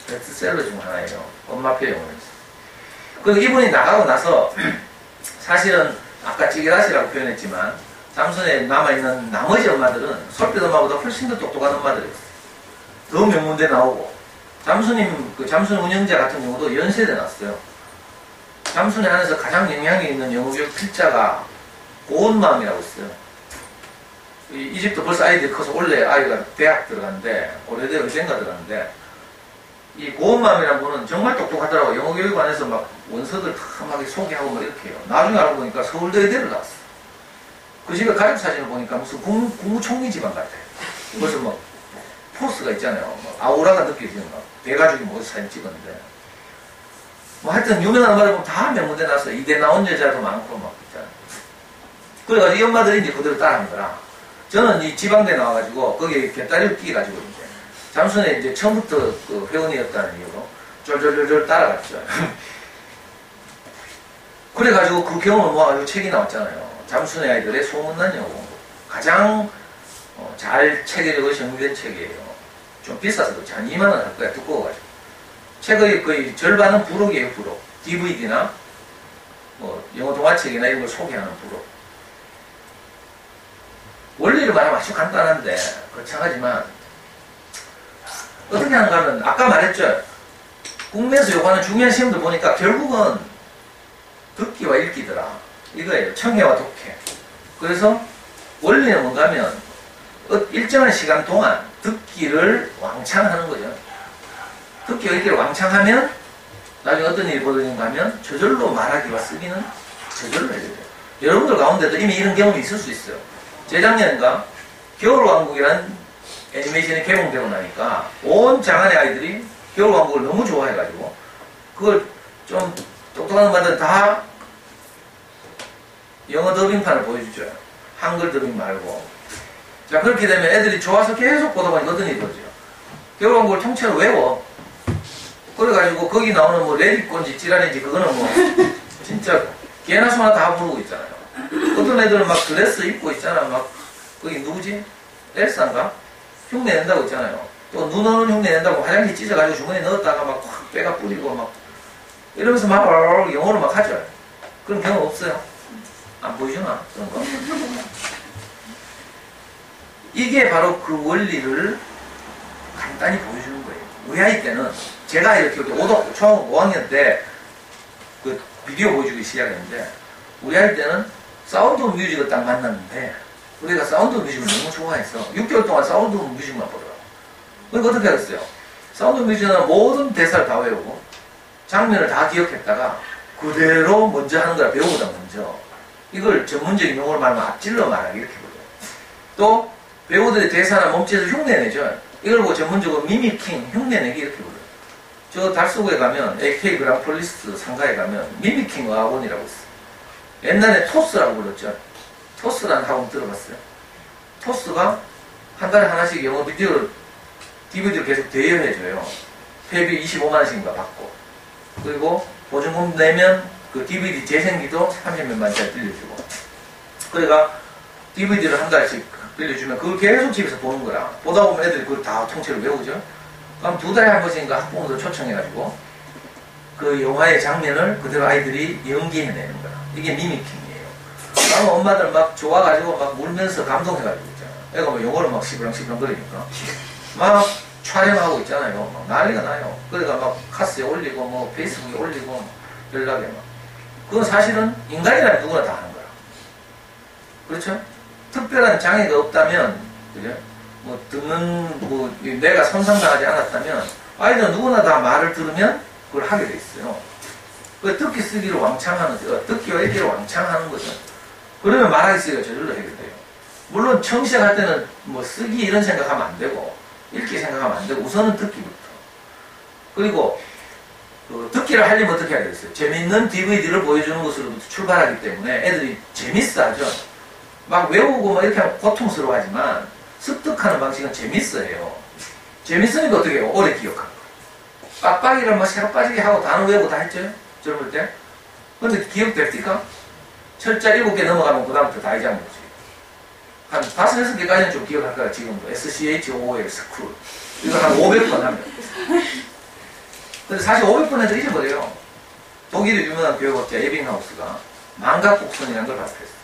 베스트셀러 중 하나예요. 엄마표 영어 연수. 그리고 이분이 나가고 나서 사실은 아까 찌개다시라고 표현했지만 잠순에 남아있는 나머지 엄마들은 솔빛 엄마보다 훨씬 더 똑똑한 엄마들이었어요. 더 명문대 나오고 잠수님, 잠순 운영자 같은 경우도 연세대 나왔어요. 잠순에 안에서 가장 영향이 있는 영어교육 필자가 고운마음이라고 있어요. 이 집도 벌써 아이들이 커서 원래 아이가 대학 들어갔는데 고려대 의대인가 들어갔는데 이 고운마음이라는 분은 정말 똑똑하더라고요. 영어교육관에서 막 원서들 막 소개하고 막 이렇게 해요. 나중에 알고 보니까 서울대 의대를 나왔어요. 그 집에 가족 사진을 보니까 무슨 국무총리 집안 같아. 무슨 뭐 포스가 있잖아요. 뭐 아우라가 느껴지는 거. 대가족이 모여서 사진 찍었는데. 뭐 하여튼 유명한 엄마들 보면 다 명문대 나서 이대 나온 여자도 많고 막 있잖아요. 그래가지고 이 엄마들이 이제 그대로 따라하는 거라. 저는 이 지방대 나와가지고 거기에 곁다리를 끼가지고 이제 잠순에 이제 처음부터 그 회원이었다는 이유로 쫄쫄쫄쫄 따라갔죠. 그래가지고 그 경험을 모아가지고 책이 나왔잖아요. 잠순의 아이들의 소문난 영어 공부. 가장 잘 체계적으로 정리된 책이에요. 좀 비싸서 그렇지. 한 2만 원 할 거야. 두꺼워가지고. 책의 거의 절반은 부록이에요. 부록. DVD나 뭐 영어 동화책이나 이런 걸 소개하는 부록. 원리를 말하면 아주 간단한데 거창하지만 어떻게 하는가 하면 아까 말했죠. 국내에서 요구하는 중요한 시험들 보니까 결국은 듣기와 읽기더라. 이거예요. 청해와 독해. 그래서 원리는 뭔가 하면 일정한 시간 동안 듣기를 왕창 하는 거죠. 듣기와 읽기를 왕창 하면 나중에 어떤 일이 벌어지는가 하면 저절로 말하기와 쓰기는 저절로 해야 돼요. 여러분들 가운데도 이미 이런 경험이 있을 수 있어요. 재작년인가 겨울왕국이라는 애니메이션이 개봉되고 나니까 온 장안의 아이들이 겨울왕국을 너무 좋아해가지고 그걸 좀 똑똑한 엄마들은 다 영어 더빙판을 보여주죠. 한글 더빙 말고. 자, 그렇게 되면 애들이 좋아서 계속 보다 보니까 어떤 일이 벌어져요. 겨울왕국을 통째로 외워. 그래가지고 거기 나오는 뭐 레디콘지 찌라니지 그거는 뭐 진짜 개나 소나 다 부르고 있잖아요. 어떤 애들은 막 드레스 입고 있잖아. 막 거기 누구지? 엘사인가? 흉내 낸다고 있잖아요. 또 눈 오는 흉내 낸다고 화장실 찢어가지고 주머니에 넣었다가 막 확 빼가 뿌리고 막 이러면서 막 영어로 막 하죠. 그런 경험 없어요? 안 보이잖아 그런 거. 이게 바로 그 원리를 간단히 보여주는 거예요. 우리 아이 때는 제가 이렇게 초등 5학년 때 그 비디오 보여주기 시작했는데 우리 아이 때는 사운드 오브 뮤직을 딱 만났는데 우리가 사운드 오브 뮤직을 너무 좋아해서 6개월 동안 사운드 오브 뮤직만 보더라고. 그러니까 어떻게 하겠어요? 사운드 오브 뮤직은 모든 대사를 다 외우고 장면을 다 기억했다가 그대로 먼저 하는 거라 배우보다 먼저 이걸 전문적인 용어로 말하면 앞질러 말하기 이렇게 보죠. 또 배우들의 대사나 몸짓을 흉내내죠. 이걸 보고 전문적으로 미미킹, 흉내내기 이렇게 보죠. 저 달서구에 가면 AK 그랑폴리스 상가에 가면 미미킹 학원이라고 있어요. 옛날에 토스라고 불렀죠. 토스라는 학원 들어봤어요. 토스가 한 달에 하나씩 영어 비디오를 DVD를 계속 대여해줘요. 회비 25만원씩인가 받고. 그리고 보증금 내면 그 DVD 재생기도 30몇만원짜리 빌려주고. 그러니까 DVD를 한 달씩 빌려주면 그걸 계속 집에서 보는 거라. 보다 보면 애들이 그걸 다 통째로 외우죠. 그럼 2달에 한 번씩인가 학부모들 초청해가지고 그 영화의 장면을 그대로 아이들이 연기해내는 거라. 이게 미미킹이에요. 그러면 엄마들 막 좋아가지고 막 울면서 감동해가지고 있잖아. 애가 뭐 영어를 막 시부렁시부렁 거리니까. 막 촬영하고 있잖아요. 막 난리가 나요. 그러니까 막 카스에 올리고 뭐 페이스북에 올리고 연락에 막. 그건 사실은 인간이라면 누구나 다 하는 거야. 그렇죠? 특별한 장애가 없다면, 그죠? 뭐 듣는 뭐 내가 손상당하지 않았다면 아이들은 누구나 다 말을 들으면 그걸 하게 돼 있어요. 그 듣기 쓰기를 왕창 하는 거죠. 듣기와 읽기를 왕창 하는 거죠. 그러면 말하기 쓰기가 저절로 해결돼요. 물론 처음 시작할 때는 뭐 쓰기 이런 생각하면 안 되고 읽기 생각하면 안 되고 우선은 듣기부터. 그리고 그 듣기를 하려면 어떻게 해야 되겠어요? 재밌는 DVD를 보여주는 것으로부터 출발하기 때문에 애들이 재밌어 하죠. 막 외우고 막 이렇게 하면 고통스러워하지만 습득하는 방식은 재밌어요. 재밌으니까 어떻게 해요? 오래 기억하는 거예요. 빡빡이를 막 새로 빠지게 하고 단어 외우고 다 했죠? 젊을 때. 근데 기억됩니까? 철자 7개 넘어가면 그 다음부터 다 잊어먹지. 한 5, 6개까지는 좀 기억할 거야, 지금도. SCHOOL, 스쿨. 이거 한 500번 하면. 근데 사실 500번 해도 잊어버려요. 독일의 유명한 교육학자 에빙하우스가 망각곡선이라는 걸 발표했어요.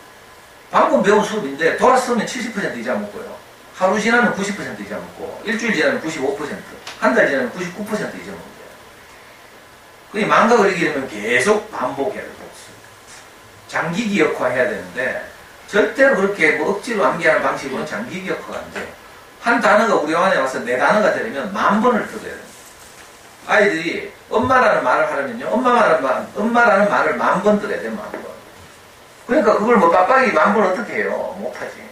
방금 배운 수업인데 돌아서면 70% 잊어먹고요. 하루 지나면 90% 잊어먹고 일주일 지나면 95%, 한 달 지나면 99% 잊어먹어요. 그게 망각을 이기려면 계속 반복해야 돼요. 장기 기억화 해야 되는데 절대로 그렇게 뭐 억지로 암기하는 방식으로는 장기 기억화가 안 돼요. 한 단어가 우리 안에 와서 4단어가 되려면 10,000번을 들어야 돼요. 아이들이 엄마라는 말을 하려면요. 엄마라는 말을 10,000번 들어야 돼요. 10,000번. 그러니까 그걸 뭐 빡빡이 만번 어떻게 해요? 못하지.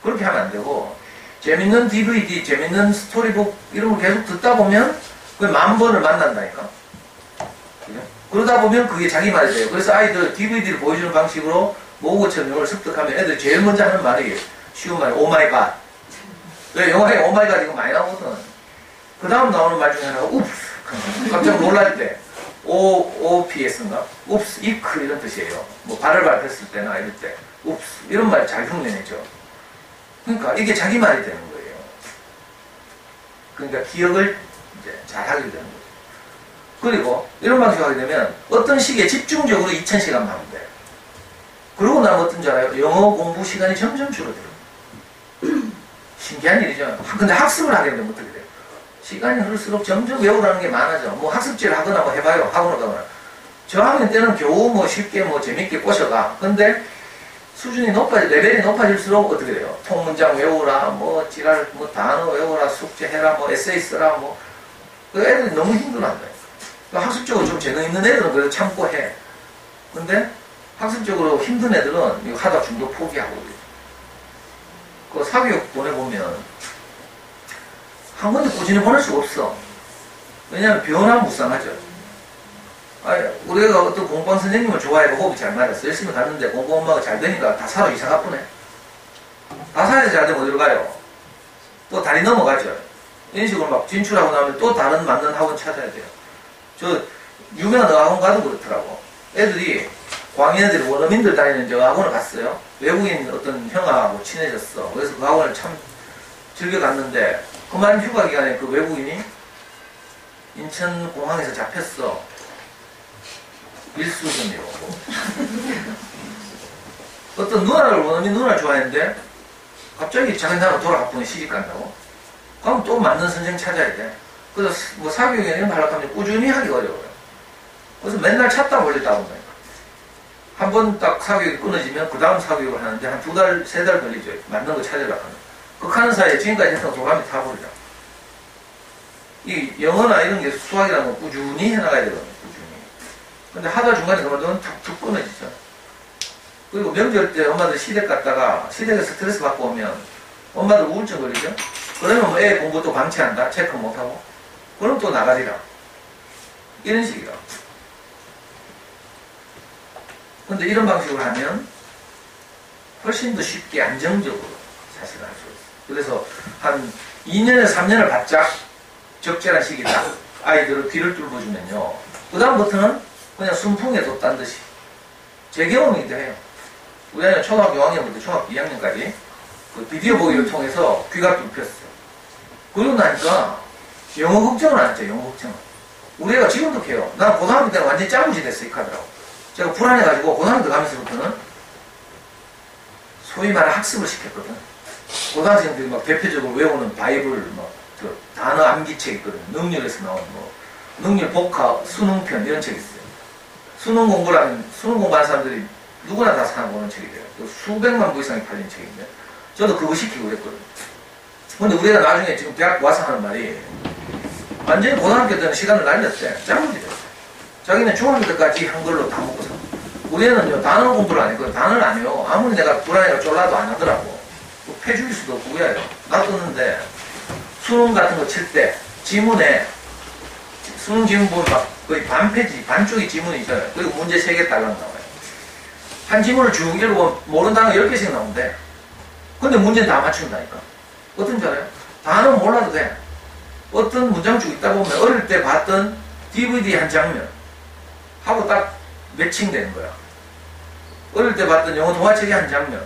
그렇게 하면 안 되고, 재밌는 DVD, 재밌는 스토리북 이런 거 계속 듣다 보면 그 만 번을 만난다니까. 그죠? 그러다 보면 그게 자기 말이 돼요. 그래서 아이들 DVD를 보여주는 방식으로 모국어처럼 영어를 습득하면 애들 제일 먼저 하는 말이 쉬운 말이 오마이갓. 왜 영화에 오마이갓 이거 많이 나오거든. 그 다음 나오는 말 중에 하나가 웁스. 깜짝 놀랄 때 OPS인가? 웁스, 이크 이런 뜻이에요. 뭐 발을 밟혔을 때나 이럴 때 웁스 이런 말 잘 흉내내죠. 그러니까 이게 자기 말이 되는 거예요. 그러니까 기억을 이제 잘 하게 되는 거죠. 그리고 이런 방식으로 하게 되면 어떤 시기에 집중적으로 2000시간만 하면 돼요. 그러고 나면 어떤 줄 알아요? 영어 공부 시간이 점점 줄어들어요. 신기한 일이죠. 근데 학습을 하게 되면 어떻게 돼요? 시간이 흐를수록 점점 외우라는 게 많아져. 뭐 학습지를 하거나 뭐 해봐요. 학원을 가거나. 저학년 때는 겨우 뭐 쉽게 뭐 재밌게 꼬셔가. 근데 수준이 레벨이 높아질수록 어떻게 돼요? 통문장 외우라, 뭐 지랄, 뭐 단어 외우라, 숙제해라, 뭐 에세이 쓰라, 뭐. 그 애들이 너무 힘들어한다. 그러니까 학습적으로 좀 재능 있는 애들은 그래도 참고 해. 근데 학습적으로 힘든 애들은 이거 하다 중도 포기하고. 그 사교육 보내보면 한 번도 꾸준히 보낼 수가 없어. 왜냐하면 변화 무쌍하죠. 우리가 어떤 공부한 선생님을 좋아해서 호흡이 잘 맞았어. 열심히 갔는데 공부 엄마가 잘 되니까 다 사로 이사 가쁘네. 다 사에서 잘 되면 어디로 가요? 또 다리 넘어가죠. 이런 식으로 막 진출하고 나면 또 다른 맞는 학원 찾아야 돼요. 저 유명한 어학원 가도 그렇더라고. 애들이 광인애들이 원어민들 다니는 저 학원을 갔어요. 외국인 어떤 형하고 친해졌어. 그래서 그 학원을 참 즐겨 갔는데 그만 휴가 기간에 그 외국인이 인천공항에서 잡혔어. 일수준이로. 어떤 누나를 원어민 누나를 좋아했는데 갑자기 자기 나라 돌아가보니 시집 간다고? 그럼 또 맞는 선생 찾아야 돼. 그래서 뭐 사교육이나 이런 거 하려고 하면 꾸준히 하기가 어려워요. 그래서 맨날 찾다 몰렸다 본다니까. 한 번 딱 사교육이 끊어지면 그 다음 사교육을 하는데 한 2달, 3달 걸리죠. 맞는 거 찾으려고 하면. 그 하는 사이에 지금까지 했던 도감이 타버리죠. 이 영어나 이런 게 수학이라는 건 꾸준히 해나가야 되거든요. 꾸준히. 근데 하다 중간에 그만두면 툭툭 끊어지죠. 그리고 명절 때 엄마들 시댁 갔다가 시댁에 스트레스 받고 오면 엄마들 우울증 걸리죠. 그러면 뭐 애 공부 또 방치한다. 체크 못하고. 그럼 또 나가리라. 이런 식이라. 근데 이런 방식으로 하면 훨씬 더 쉽게 안정적으로 사실 할 수 있어요. 그래서 한 2년에서 3년을 바짝 적절한 시기다. 아이들을 귀를 뚫어주면요. 그 다음부터는 그냥 순풍에 뒀다는 듯이. 제 경험이기도 해요. 우리 아이는 초등학교 5학년부터 초등학교 2학년까지 그 비디오 보기를 통해서 귀가 뚫혔어요. 그러고 나니까 영어 걱정은 안 했죠. 영어 걱정은. 우리 애가 지금도 해요. 난 고등학교 때는 완전히 짜부지 됐어. 이 카드라고. 제가 불안해가지고 고등학교 가면서부터는 소위 말해 학습을 시켰거든. 고등학생들이 막 대표적으로 외우는 바이블, 막 단어 암기책 있거든. 능률에서 나오는 뭐 능률 복화, 수능편 이런 책 있어요. 수능 공부하는 사람들이 누구나 다 사보는 책이래요. 수백만 부 이상이 팔린 책인데 저도 그거 시키고 그랬거든요. 근데 우리가 나중에 지금 대학 와서 하는 말이 완전히 고등학교 때는 시간을 날렸대. 짱구지 됐어요. 자기는 중학교 때까지 한글로 다 먹고 사. 우리는 단어 공부를 안 했거든. 단어를 안 해요. 아무리 내가 불안해가 쫄라도 안 하더라고. 폐주일 수도 없고 그래요. 놔뒀는데 수능 같은 거 칠 때 지문에 수능 지문 보면 막 거의 반페이지, 반쪽이 지문이 있어요. 그리고 문제 3개 딸랑 나와요. 한 지문을 쭉 읽어보면 모르는 단어가 10개씩 나오는데 근데 문제는 다 맞춘다니까. 어떤지 알아요? 단어 몰라도 돼. 어떤 문장 쭉 있다 보면 어릴 때 봤던 DVD 한 장면 하고 딱 매칭되는 거야. 어릴 때 봤던 영어 동화책의 한 장면.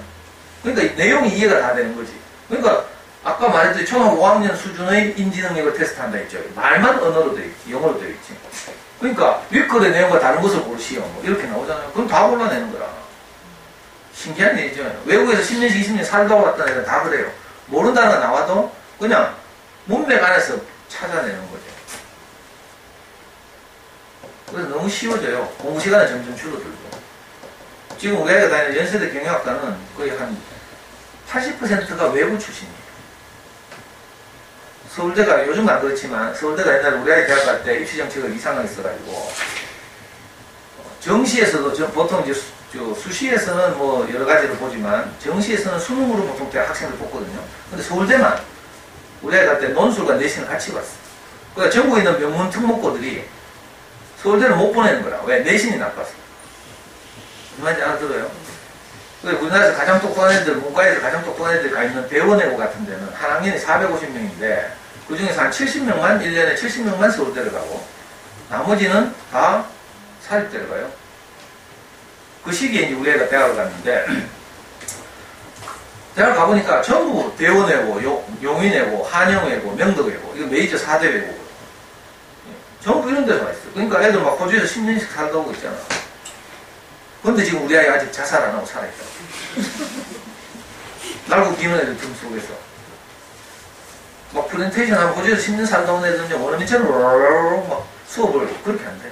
그러니까 내용이 이해가 다 되는 거지. 그러니까 아까 말했듯이 초등학교 5학년 수준의 인지능력을 테스트한다 했죠. 말만 언어로 되어 있지. 영어로 되어 있지. 그러니까 윗글의 내용과 다른 것을 고르시오. 뭐 이렇게 나오잖아요. 그럼 다 골라내는 거라. 신기한 일이죠. 외국에서 10년씩 20년 살다 왔던 애들 다 그래요. 모르는 단어가 나와도 그냥 문맥 안에서 찾아내는 거죠. 그래서 너무 쉬워져요. 공부 시간은 점점 줄어들고. 지금 우리 아이가 다니는 연세대 경영학과는 거의 한 80%가 외부 출신이에요. 서울대가 요즘은 안 그렇지만 서울대가 옛날에 우리 아이 대학 갈 때 입시 정책을 이상하게 써가지고 정시에서도 보통 이제 수시에서는 뭐 여러 가지를 보지만 정시에서는 수능으로 보통 대학 학생들 뽑거든요. 근데 서울대만 우리 아이 갈 때 논술과 내신을 같이 봤어. 그러니까 전국에 있는 명문 특목고들이 서울대를 못 보내는 거라. 왜? 내신이 나빴어. 그 말인지 알아들어요? 우리나라에서 가장 똑똑한 애들, 문과에서 가장 똑똑한 애들 가 있는 대원외고 같은 데는 한 학년이 450명인데 그 중에서 한 70명만, 1년에 70명만 서울대를 가고 나머지는 다 사립대를 가요. 그 시기에 이제 우리 애가 대학을 갔는데 대학 가보니까 전부 대원외고, 용인외고, 한영외고, 명덕외고 이거 메이저 4대 외고고 전부 이런 데서 와 있어. 그러니까 애들 막 호주에서 10년씩 살다 오고 있잖아. 근데 지금 우리 아이 아직 자살 안 하고 살아있다. 날고 기는 애들 등 속에서. 막 프렌테이션 하면 호주에서 10년 살다 온 애들은 원어민처럼 막 수업을 그렇게 한대.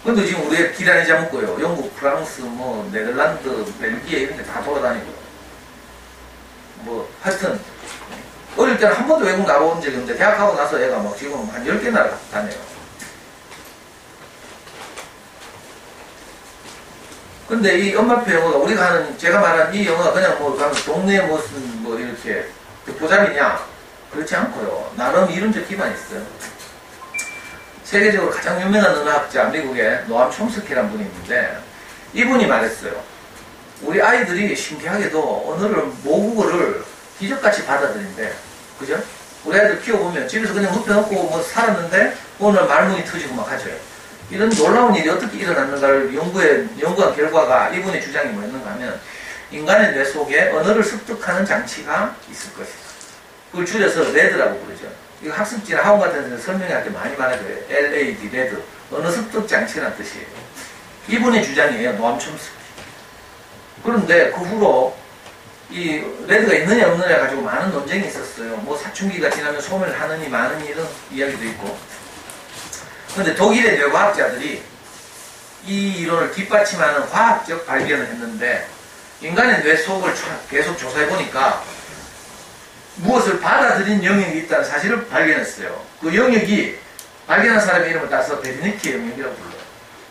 근데 지금 우리 애 기다리지 않고요. 영국, 프랑스, 뭐, 네덜란드, 벨기에 이런 데 다 돌아다니고. 뭐, 하여튼, 어릴 때는 한 번도 외국 나가본 적이 없는데, 대학 가고 나서 애가 막 지금 한 10개 나라 다녀요. 근데 이 엄마표 영어가 우리가 하는, 제가 말한 이 영어가 그냥 뭐, 동네 무슨 뭐 이렇게 보잡이냐? 그렇지 않고요. 나름 이론적 기반이 있어요. 세계적으로 가장 유명한 언어학자, 미국의 노암 촘스키라는 분이 있는데, 이분이 말했어요. 우리 아이들이 신기하게도 언어를, 모국어를 기적같이 받아들인대. 그죠? 우리 아이들 키워보면 집에서 그냥 눕혀놓고 뭐 살았는데, 오늘 말문이 터지고 막 하죠. 이런 놀라운 일이 어떻게 일어났는가를 연구한 결과가 이분의 주장이 뭐였는가 하면, 인간의 뇌 속에 언어를 습득하는 장치가 있을 것이다. 그걸 줄여서 레드라고 부르죠. 이거 학습지나 학원 같은 데서 설명할 때 많이 말해줘요. LAD, 레드. 언어 습득 장치라는 뜻이에요. 이분의 주장이에요. 노암 촘스키. 그런데 그 후로 이 레드가 있느냐 없느냐 가지고 많은 논쟁이 있었어요. 뭐 사춘기가 지나면 소멸 하느니 마느니 이런 이야기도 있고. 그런데 독일의 뇌과학자들이 이 이론을 뒷받침하는 과학적 발견을 했는데 인간의 뇌 속을 계속 조사해보니까 무엇을 받아들인 영역이 있다는 사실을 발견했어요. 그 영역이 발견한 사람의 이름을 따서 베르니키 영역이라고 불러요.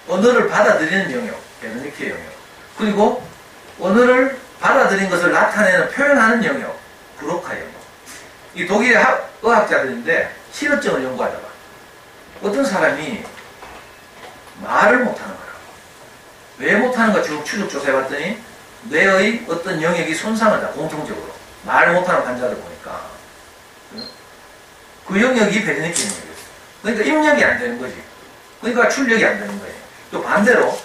언어를 받아들이는 영역, 베르니키 영역. 그리고 언어를 받아들인 것을 나타내는, 표현하는 영역, 브로카 영역. 이 독일의 의학자들인데 실어증을 연구하다가 어떤 사람이 말을 못하는 거라고. 왜 못하는가 쭉 추적 조사해봤더니 뇌의 어떤 영역이 손상을 다 공통적으로. 말 못하는 환자들 보니까 그 영역이 베르니키 영역이었어요. 그러니까 입력이 안 되는 거지. 그러니까 출력이 안 되는 거예요. 또 반대로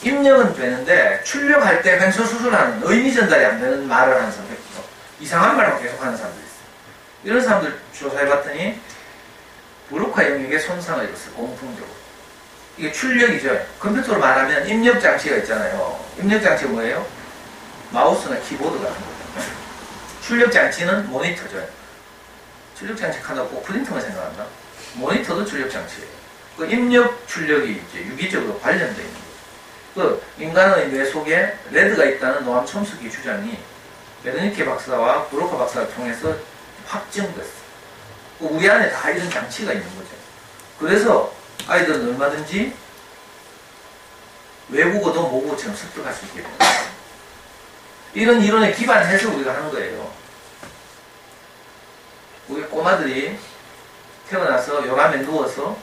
입력은 되는데 출력할 때 횡설수설하는 의미 전달이 안 되는 말을 하는 사람도 있고 이상한 말만 계속 하는 사람도 있어요. 이런 사람들 조사해봤더니 브로카 영역에 손상을 입었어요. 공통적으로. 이게 출력이죠. 컴퓨터로 말하면 입력 장치가 있잖아요. 입력 장치가 뭐예요? 마우스나 키보드 같은 거죠. 출력 장치는 모니터죠. 출력 장치 하다가 꼭 프린터만 생각한다. 모니터도 출력 장치예요. 그 입력 출력이 이제 유기적으로 관련되어 있는 거죠. 그 인간의 뇌 속에 레드가 있다는 노암 촘스키 주장이 베르니케 박사와 브로카 박사를 통해서 확정됐어요. 우리 안에 다 이런 장치가 있는 거죠. 그래서 아이들은 얼마든지 외국어도 모국어처럼 습득할 수 있게 됩니다. 이런 이론에 기반해서 우리가 하는 거예요. 우리 꼬마들이 태어나서 요람에 누워서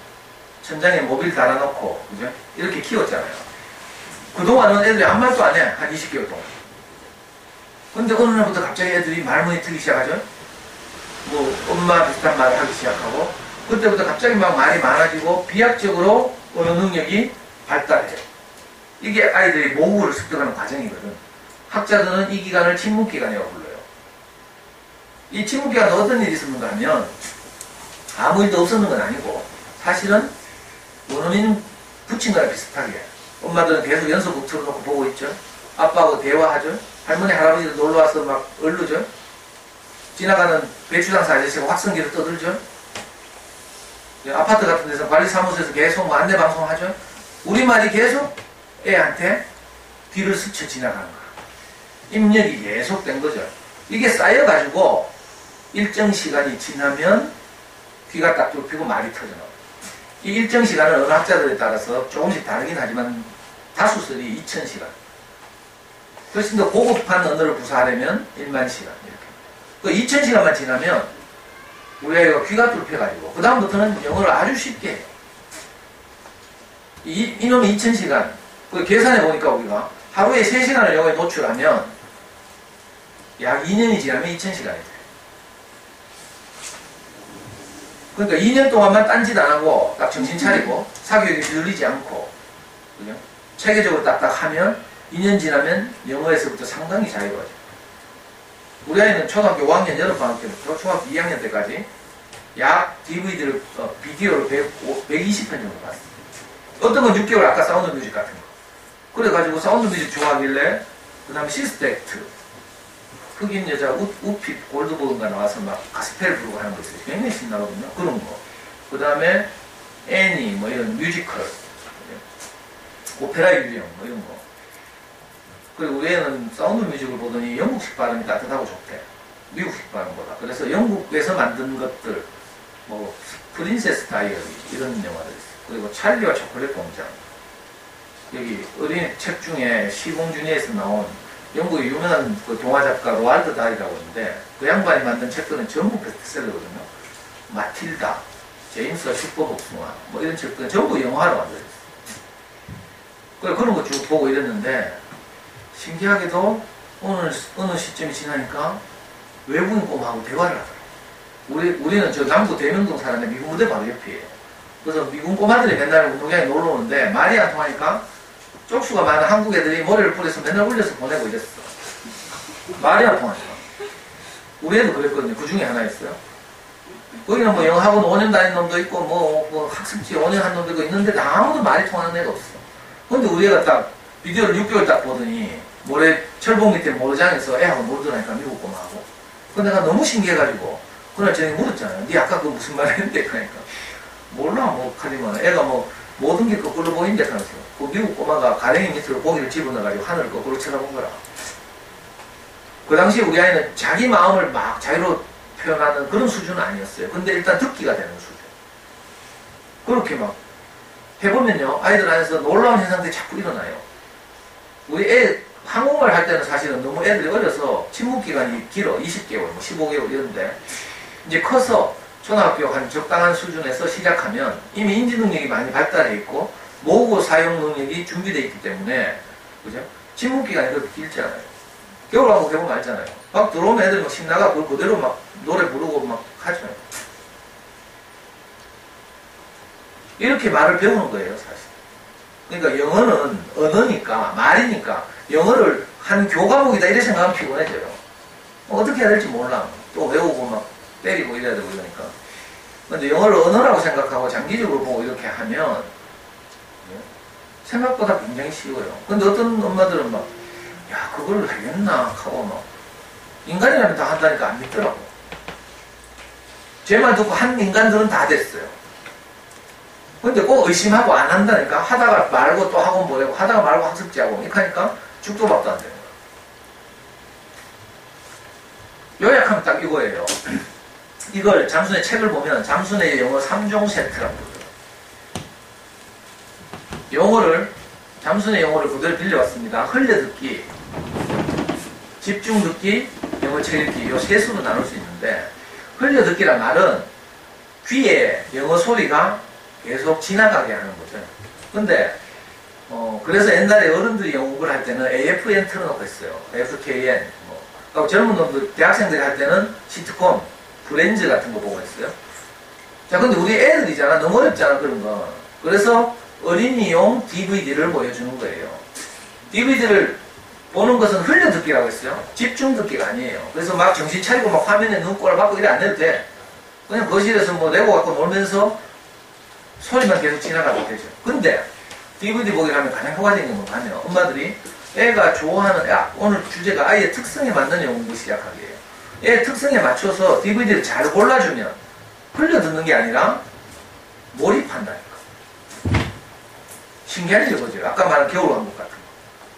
천장에 모빌 달아놓고, 그죠? 이렇게 키웠잖아요. 그동안은 애들이 아무 말도 안 해. 한 20개월 동안. 근데 어느 날부터 갑자기 애들이 말문이 트기 시작하죠? 뭐, 엄마 비슷한 말을 하기 시작하고, 그때부터 갑자기 막 말이 많아지고, 비약적으로 언어 능력이 발달해요. 이게 아이들이 모국어를 습득하는 과정이거든. 학자들은 이 기간을 침묵기간이라고 불러요. 이 침묵기간에 어떤 일이 있었는가 하면 아무 일도 없었는 건 아니고 사실은 원어민 붙인 거랑 비슷하게 엄마들은 계속 연속극 틀어놓고 보고 있죠. 아빠하고 대화하죠. 할머니 할아버지들 놀러와서 막 얼르죠. 지나가는 배추장사 아저씨가 확성기를 떠들죠. 아파트 같은 데서 관리사무소에서 계속 뭐 안내방송하죠. 우리말이 계속 애한테 귀를 스쳐 지나가는 거야. 입력이 계속된 거죠. 이게 쌓여가지고 일정 시간이 지나면 귀가 딱 뚫히고 말이 터져나와요. 이 일정 시간은 어느 학자들에 따라서 조금씩 다르긴 하지만 다수설이 2000시간. 훨씬 더 고급한 언어를 구사하려면 1만 시간. 이렇게. 그 2000시간만 지나면 우리 아이가 귀가 뚫혀가지고 그 다음부터는 영어를 아주 쉽게 해요. 이놈이 2000시간. 그 계산해 보니까 우리가 하루에 3시간을 영어에 노출하면 약 2년이 지나면 2000시간이 돼요. 그러니까 2년 동안만 딴짓 안 하고 딱 정신 차리고 사교육에 휘둘리지 않고 그죠? 체계적으로 딱딱 하면 2년 지나면 영어에서부터 상당히 자유로워져요. 우리 아이는 초등학교 5학년 여름방학 때부터 중학교 2학년 때까지 약 DVD를 비디오를 120편 정도 봤어요. 어떤 건 6개월 아까 사운드 뮤직 같은 거. 그래가지고 사운드 뮤직 좋아하길래 그 다음에 시스텍트 흑인 여자 우핏 골드버그가 나와서 막 가스펠 부르고 하는 거 있어요. 굉장히 신나거든요. 그런 거. 그 다음에 애니 뭐 이런 뮤지컬 오페라 유령 뭐 이런 거. 그리고 우리 애는 사운드 뮤직을 보더니 영국식 발음이 따뜻하고 좋대. 미국식 발음보다. 그래서 영국에서 만든 것들 뭐 프린세스 다이어리 이런 영화들 있어요. 그리고 찰리와 초콜릿 공장. 여기 어린이 책 중에 시공주니에서 나온 영국의 유명한 그 동화작가 로알드 달이라고 있는데 그 양반이 만든 책들은 전부 베스트셀러거든요. 마틸다, 제임스와 슈퍼복숭아 뭐 이런 책들은 전부 영화로 만들어졌어요. 그런 거 쭉 보고 이랬는데 신기하게도 어느 시점이 지나니까 외국인 꼬마하고 대화를 하더라고요. 우리는 저 남부 대명동 사는데 미군 무대 바로 옆이에요. 그래서 미군 꼬마들이 맨날 운동장에 놀러 오는데 말이 안 통하니까 쪽수가 많은 한국 애들이 머리를 뿌려서 맨날 올려서 보내고 이랬어. 말이 안 통하니까. 우리 애도 그랬거든요. 그 중에 하나였어요. 거기는 뭐 영어학원 5년 다닌 놈도 있고 뭐 학습지 5년 한 놈도 있고 있는데 아무도 말이 통하는 애가 없어. 근데 우리 애가 딱 비디오를 6개월 딱 보더니 모래 철봉 밑에 모래장에서 애하고 놀더라니까 미국 꼬마하고. 근데 내가 너무 신기해가지고 그날 저녁에 물었잖아요. 니 아까 그 무슨 말 했는데 그러니까 몰라 뭐 하지만 애가 뭐 모든 게 거꾸로 보인대 하면서 그 미국 꼬마가 가랭이 밑으로 고기를 집어넣어가지고 하늘을 거꾸로 쳐다본 거라. 그 당시에 우리 아이는 자기 마음을 막 자유로 표현하는 그런 수준은 아니었어요. 근데 일단 듣기가 되는 수준. 그렇게 막 해보면요 아이들 안에서 놀라운 현상들이 자꾸 일어나요. 우리 애 한국말 할 때는 사실은 너무 애들이 어려서 침묵기간이 길어 20개월 뭐 15개월 이런데 이제 커서 초등학교 한 적당한 수준에서 시작하면 이미 인지 능력이 많이 발달해 있고 모국어 사용 능력이 준비되어 있기 때문에 그죠? 침묵기간이 그렇게 길지 않아요. 겨울왕국 해보면 알잖아요. 막 들어오면 애들 막 신나가 그대로 막 노래 부르고 막 하잖아요. 이렇게 말을 배우는 거예요 사실. 그러니까 영어는 언어니까 말이니까 영어를 한 교과목이다 이래 생각하면 피곤해져요. 어떻게 해야 될지 몰라. 또 외우고 막 때리고 이래야 되고 이러니까. 근데 영어를 언어라고 생각하고 장기적으로 보고 이렇게 하면 생각보다 굉장히 쉬워요. 근데 어떤 엄마들은 막 야 그걸 하겠나 하고 막 인간이라면 다 한다니까 안 믿더라고. 제 말 듣고 한 인간들은 다 됐어요. 근데 꼭 의심하고 안 한다니까. 하다가 말고 또 학원 보내고 하다가 말고 학습지하고 이렇게 하니까 죽도 밥도 안 되는 거예요. 요약하면 딱 이거예요. 이걸 잠순의 책을 보면 잠순의 영어 3종 세트라고 그러더라고요. 잠순의 영어를 그대로 빌려왔습니다. 흘려듣기, 집중듣기, 영어 책 읽기 이 세 수로 나눌 수 있는데 흘려듣기란 말은 귀에 영어 소리가 계속 지나가게 하는 거죠. 근데 그래서 옛날에 어른들이 영국을 할 때는 AFN 틀어놓고 했어요. FKN 그러니까 젊은 놈들 대학생들이 할 때는 시트콤, 프렌즈 같은 거 보고 했어요. 자 근데 우리 애들이잖아. 너무 어렵잖아 그런 거. 그래서 어린이용 DVD를 보여주는 거예요. DVD를 보는 것은 흘려듣기라고 했어요. 집중듣기가 아니에요. 그래서 막 정신 차리고 막 화면에 눈꼴을 받고 이래 안 해도 돼. 그냥 거실에서 뭐 레고 갖고 놀면서 소리만 계속 지나가도 되죠. 근데 DVD 보기를 하면 가장 효과적인 건 하면 엄마들이 애가 좋아하는 오늘 주제가 아이의 특성에 맞는 영어 공부 시작하기예요. 애 특성에 맞춰서 DVD를 잘 골라주면 흘려듣는 게 아니라 몰입한다니까. 신기하죠, 그죠? 아까 말한 겨울왕국 같은 거.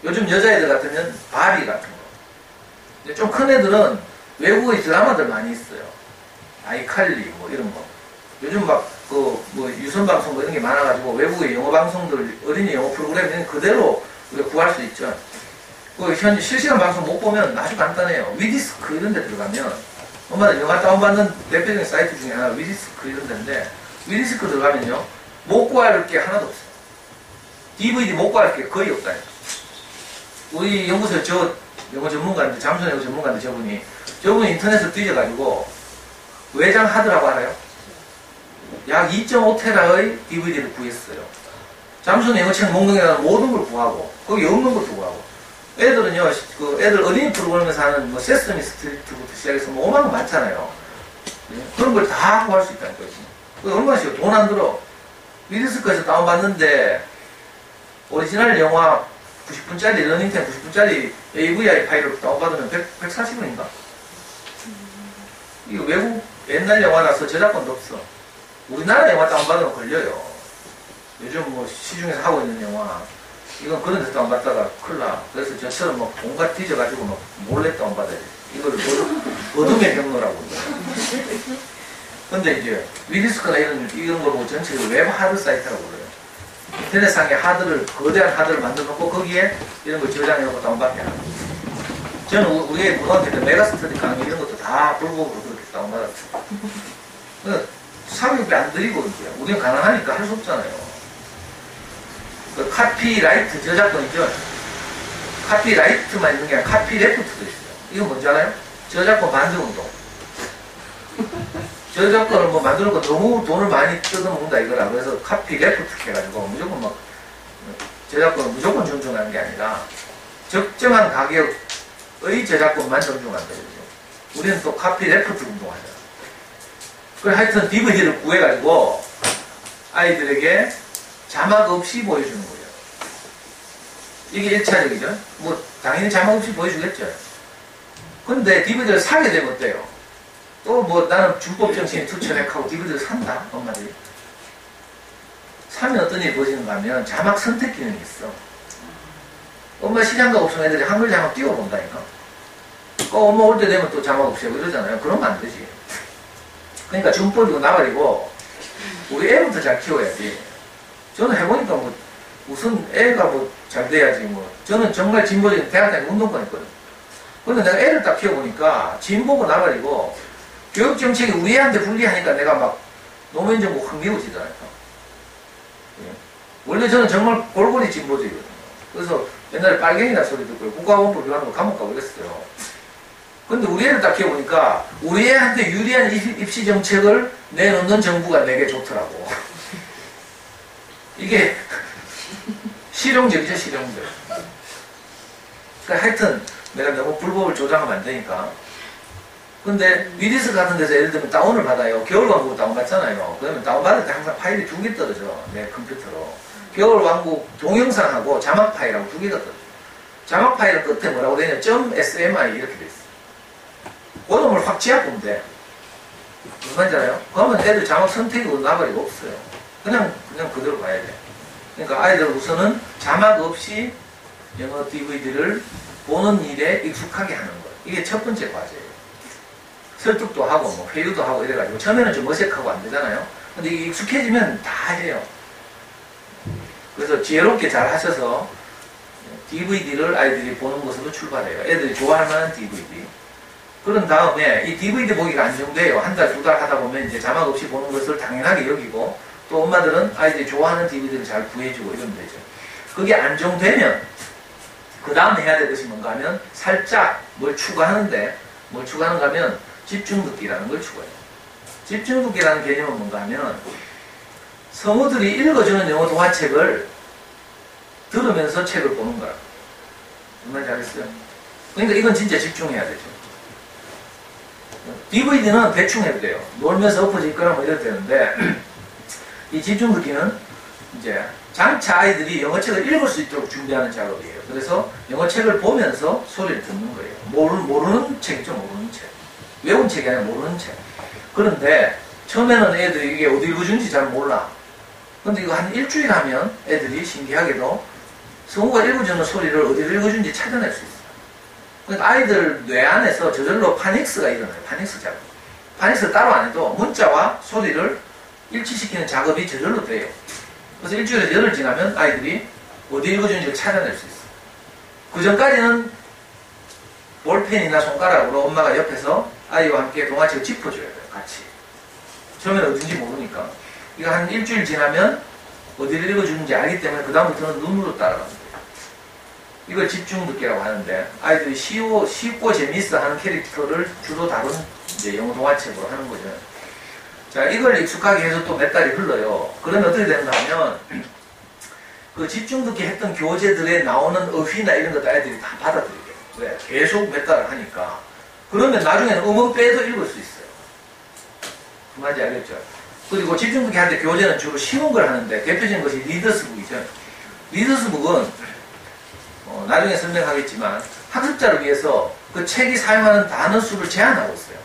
요즘 여자애들 같으면 바비 같은 거. 좀 큰 애들은 외국의 드라마들 많이 있어요. 아이칼리 뭐 이런 거. 요즘 뭐 유선방송 뭐 이런 게 많아가지고 외국의 영어 방송들, 어린이 영어 프로그램은 그대로 우리가 구할 수 있죠. 그 현재 실시간 방송 못 보면 아주 간단해요. 위디스크 이런 데 들어가면 엄마들 영화 다운받는 대표적인 사이트 중에 하나가 위디스크 이런 데인데 위디스크 들어가면요 못 구할 게 하나도 없어요. DVD 못 구할 게 거의 없다니까. 우리 연구소에 저 영어 전문가인데 잠수영 영어 전문가인데 저분이 인터넷을 뒤져가지고 외장 하드라고 알아요? 약 2.5테라의 DVD를 구했어요. 잠수는 영어책 목록에다가 모든 걸 구하고 거기 없는 것도 구하고 애들은요 그 애들 어린이 프로그램에서 하는 뭐 세스미 스트리트부터 시작해서 뭐 5만 원 많잖아요. 그런 걸 다 구할 수 있다는 거지. 그 얼마씩요? 돈 안 들어. 위디스크에서 다운받는데 오리지널 영화 90분짜리 러닝타임 90분짜리 AVI 파일을 다운받으면 140원인가? 이거 외국 옛날 영화라서 저작권도 없어. 우리나라 영화 다운받으면 걸려요. 요즘 뭐 시중에서 하고 있는 영화 이건 그런 데서 다운받다가 큰일 나. 그래서 저처럼 막 온갖 뒤져가지고 막 몰래 다운받아야 돼. 이거를 어둠의 경로라고 그래요. 근데 이제 위디스크나 이런 걸 보고 전체를 웹 하드 사이트라고 그래요. 인터넷상에 하드를 거대한 하드를 만들어 놓고 거기에 이런 걸 저장해놓고 다운받게 하는 거예요. 저는 우리 고등학교 때 메가스터디 강의 이런 것도 다 불법으로 그렇게 다운받았어요. 사교육비 안 드리고 이제 우리는 가난하니까 할 수 없잖아요. 그 카피라이트 저작권이죠. 카피라이트만 있는 게 아니라 카피레프트도 있어요. 이거 뭔지 알아요? 저작권 반대운동. 저작권을 뭐 만드는 거 너무 돈을 많이 뜯어먹는다 이거라. 그래서 카피레프트 해가지고 무조건 막 저작권을 무조건 존중하는 게 아니라 적정한 가격의 저작권만 존중한다 이거죠. 우리는 또 카피레프트 운동하잖아. 그래 하여튼 DVD를 구해가지고 아이들에게 자막 없이 보여주는 거예요. 이게 1차적이죠. 뭐 당연히 자막 없이 보여주겠죠. 근데 DVD를 사게 되면 어때요? 또 뭐 나는 준법 정신이 투철했하고 DVD를 산다 엄마들이. 사면 어떤 일이 벌어지는가 하면 자막 선택 기능이 있어. 엄마 시장가 없으면 애들이 한글 자막 띄워본다니까. 엄마 올 때 되면 또 자막 없이 하고 이러잖아요. 그러면 안 되지. 그러니까 준법이고 나발이고 우리 애부터 잘 키워야지. 저는 해보니까 뭐 우선 애가 뭐 잘 돼야지 뭐. 저는 정말 진보적인 대학 다니고 운동권 있거든. 그런데 내가 애를 딱 키워보니까 진보고 나발이고 교육정책이 우리 애한테 불리하니까 내가 막 노무현 정부 확 미워지더라니까. 예. 원래 저는 정말 골고리 진보적이거든요. 그래서 옛날에 빨갱이다 소리 듣고 국가원법 위반으로 감옥 가고 그랬어요. 근데 우리 애를 딱 키워보니까 우리 애한테 유리한 입시 정책을 내놓는 정부가 내게 좋더라고. 이게 실용적이죠, 실용적. 그러니까 하여튼 내가 너무 불법을 조장하면 안 되니까. 근데 위디스 같은 데서 예를 들면 다운을 받아요. 겨울왕국 다운받잖아요. 그러면 다운받을 때 항상 파일이 2개 떨어져. 내 컴퓨터로. 겨울왕국 동영상하고 자막 파일하고 2개가 떨어져. 자막 파일은 끝에 뭐라고 되냐? .smi 이렇게 돼 있어. 그놈을 확 지압보면 돼. 무슨 말인지 알아요? 그러면 애들 자막 선택이 나발이가 없어요. 그냥 그대로 가야 돼. 그러니까 아이들 우선은 자막 없이 영어 DVD를 보는 일에 익숙하게 하는 거. 이게 첫 번째 과제예요. 설득도 하고 뭐 회유도 하고 이래가지고 처음에는 좀 어색하고 안 되잖아요. 근데 이게 익숙해지면 다 해요. 그래서 지혜롭게 잘 하셔서 DVD를 아이들이 보는 것으로 출발해요. 애들이 좋아할 만한 DVD. 그런 다음에 이 DVD 보기가 안정돼요. 한 달, 2달 하다 보면 이제 자막 없이 보는 것을 당연하게 여기고 또 엄마들은 아이들이 좋아하는 DVD를 잘 구해주고 이러면 되죠. 그게 안정되면 그 다음 해야 될 것이 뭔가 하면 살짝 뭘 추가하는데 뭘 추가하는가 하면 집중듣기라는 걸 추가해요. 집중듣기라는 개념은 뭔가 하면 성우들이 읽어주는 영어 동화책을 들으면서 책을 보는 거야. 정말 잘했어요. 그러니까 이건 진짜 집중해야 되죠. DVD는 대충 해도 돼요. 놀면서 엎어져 있거나 뭐 이래도 되는데 이 집중듣기는 이제 장차 아이들이 영어책을 읽을 수 있도록 준비하는 작업이에요. 그래서 영어책을 보면서 소리를 듣는 거예요. 모르는 책이죠. 모르는 책. 외운 책이 아니라 모르는 책. 그런데 처음에는 애들이 이게 어디 읽어준지 잘 몰라. 근데 이거 한 일주일 하면 애들이 신기하게도 성우가 읽어주는 소리를 어디를 읽어준지 찾아낼 수 있어요. 그러니까 아이들 뇌 안에서 저절로 파닉스가 일어나요. 파닉스 작업. 파닉스 따로 안 해도 문자와 소리를 일치시키는 작업이 저절로 돼요. 그래서 일주일에서 열흘 지나면 아이들이 어디 읽어주는지를 찾아낼 수 있어요. 그 전까지는 볼펜이나 손가락으로 엄마가 옆에서 아이와 함께 동화책을 짚어줘야 돼요. 같이. 처음에는 어딘지 모르니까. 이거 한 일주일 지나면 어디를 읽어주는지 알기 때문에 그 다음부터는 눈으로 따라갑니다. 이걸 집중 듣기라고 하는데 아이들이 쉽고 재미있어 하는 캐릭터를 주로 다룬 이제 영어 동화책으로 하는 거죠. 자, 이걸 익숙하게 해서 또 몇 달이 흘러요. 그러면 어떻게 되는가 하면 그 집중 듣기 했던 교재들에 나오는 어휘나 이런 것도 아이들이 다 받아들이게. 왜? 계속 몇 달을 하니까. 그러면 나중에는 음원 빼도 읽을 수 있어요. 그 말인지 알겠죠? 그리고 집중 듣기 할 때 교재는 주로 쉬운 걸 하는데 대표적인 것이 리더스북이죠. 리더스북은 나중에 설명하겠지만 학습자를 위해서 그 책이 사용하는 단어 수를 제한하고 있어요.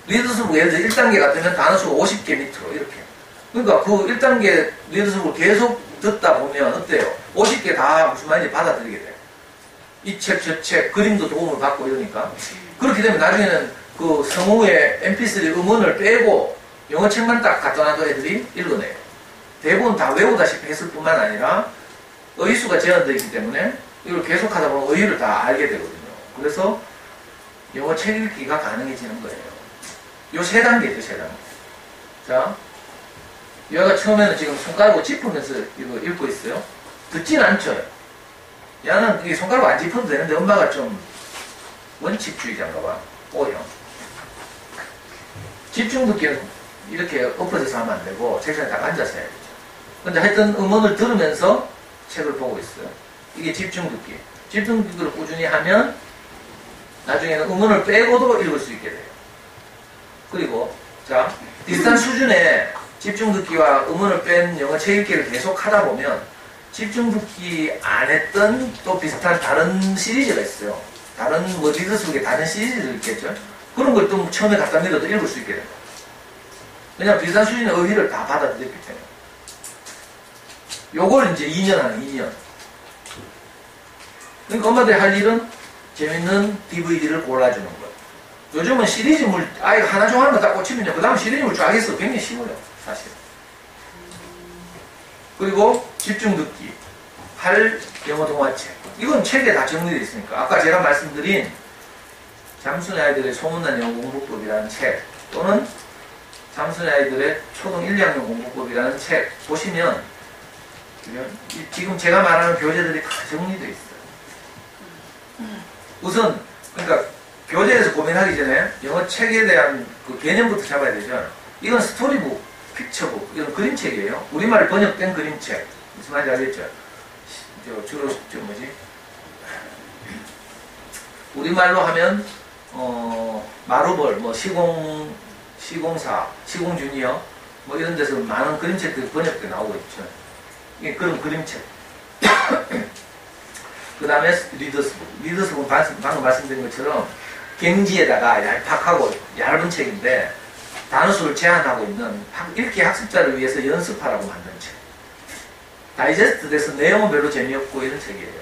리더스북 예를 들어 1단계 같으면 단어 수가 50개 밑으로 이렇게. 그러니까 그 1단계 리더스북을 계속 듣다 보면 어때요? 50개 다 무슨 말인지 받아들이게 돼요. 이 책, 저 책, 그림도 도움을 받고 이러니까. 그렇게 되면 나중에는 그 성우의 mp3 음원을 빼고 영어책만 딱 갖다 놔도 애들이 읽어내요. 대부분 다 외우다시피 했을 뿐만 아니라 어휘수가 제한되어 있기 때문에 이걸 계속 하다 보면 어휘를 다 알게 되거든요. 그래서 영어 책 읽기가 가능해지는 거예요. 요 세 단계죠, 세 단계. 자, 얘가 처음에는 지금 손가락으로 짚으면서 이거 읽고 있어요. 듣진 않죠. 얘는 이 손가락 안 짚어도 되는데 엄마가 좀 원칙주의자인가 봐. O형. 집중 듣기는 이렇게 엎어져서 하면 안 되고 책상에 딱 앉아서 해야 되죠. 근데 하여튼 음원을 들으면서 책을 보고 있어요. 이게 집중 듣기. 집중 듣기를 꾸준히 하면 나중에는 음원을 빼고도 읽을 수 있게 돼요. 그리고 자, 비슷한 수준의 집중 듣기와 음원을 뺀 영어 책 읽기를 계속 하다 보면 집중 듣기 안 했던 또 비슷한 다른 시리즈가 있어요. 다른 뭐 리더스북에 다른 시리즈도 있겠죠. 그런 걸 또 처음에 갖다 밀어도 읽을 수 있게 됩니다. 왜냐하면 비슷한 수준의 어휘를 다 받아들였기 때문에. 요걸 이제 2년 하는 2년. 그러니까 엄마들이 할 일은 재밌는 DVD를 골라주는 거예요. 요즘은 시리즈물, 아이가 하나 좋아하는 거 딱 꽂히면요. 그 다음 시리즈물 쫙 해서 굉장히 쉬워요. 사실. 그리고 집중 듣기. 할 영어 동화책. 이건 책에 다 정리되어 있으니까. 아까 제가 말씀드린 잠수의 아이들의 소문난 영어 공부법이라는 책 또는 잠수의 아이들의 초등 1, 2학년 공부법이라는 책 보시면 지금 제가 말하는 교재들이 다 정리되어 있어요. 우선 그러니까 교재에서 고민하기 전에 영어 책에 대한 그 개념부터 잡아야 되죠. 이건 스토리북, 픽처북, 이건 그림책이에요. 우리말에 번역된 그림책. 무슨 말인지 알겠죠? 주로 뭐지? 우리말로 하면 마루볼, 뭐 시공사, 시공주니어 뭐 이런 데서 많은 그림책들이 번역돼 나오고 있죠. 이게 그런 그림책. 그 다음에 리더스북. 리더스북은 방금 말씀드린 것처럼 경지에다가 얄팍하고 얇은 책인데 단어수를 제한하고 있는 읽기 학습자를 위해서 연습하라고 만든 책. 다이제스트 돼서 내용은 별로 재미없고 이런 책이에요.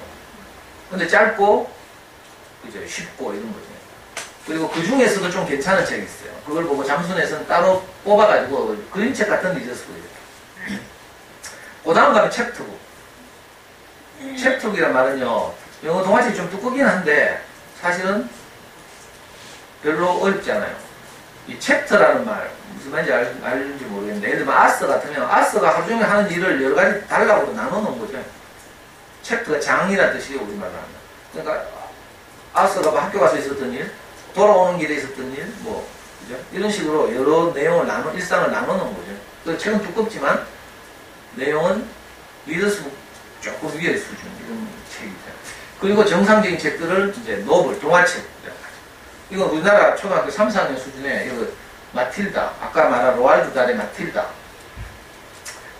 근데 짧고 그죠? 쉽고 이런 거죠. 그리고 그 중에서도 좀 괜찮은 책이 있어요. 그걸 보고 잠수내에서는 따로 뽑아가지고 그림책 같은 리더스북이에요. 그 다음 가면 챕터북. 챕터북이란 말은요, 영어 동화책이 좀 두껍긴 한데 사실은 별로 어렵지 않아요. 이 챕터라는 말, 무슨 말인지 알는지 모르겠는데, 예를 들면 아서 같으면 아서가 하루 종일 하는 일을 여러 가지 달라고 나눠놓은 거죠. 챕터가 장이라는 뜻이에요, 우리말로 하면. 그러니까 아서가 뭐 학교 가서 있었던 일, 돌아오는 길에 있었던 일, 뭐 그죠? 이런 식으로 여러 내용을 일상을 나눠놓은 거죠. 그래서 책은 두껍지만 내용은 리더스북 조금 위의 수준 이런 책이죠. 그리고 정상적인 책들을 이제 노블, 동화책. 이건 우리나라 초등학교 3, 4학년 수준의 이거 마틸다, 아까 말한 로알드 달의 마틸다.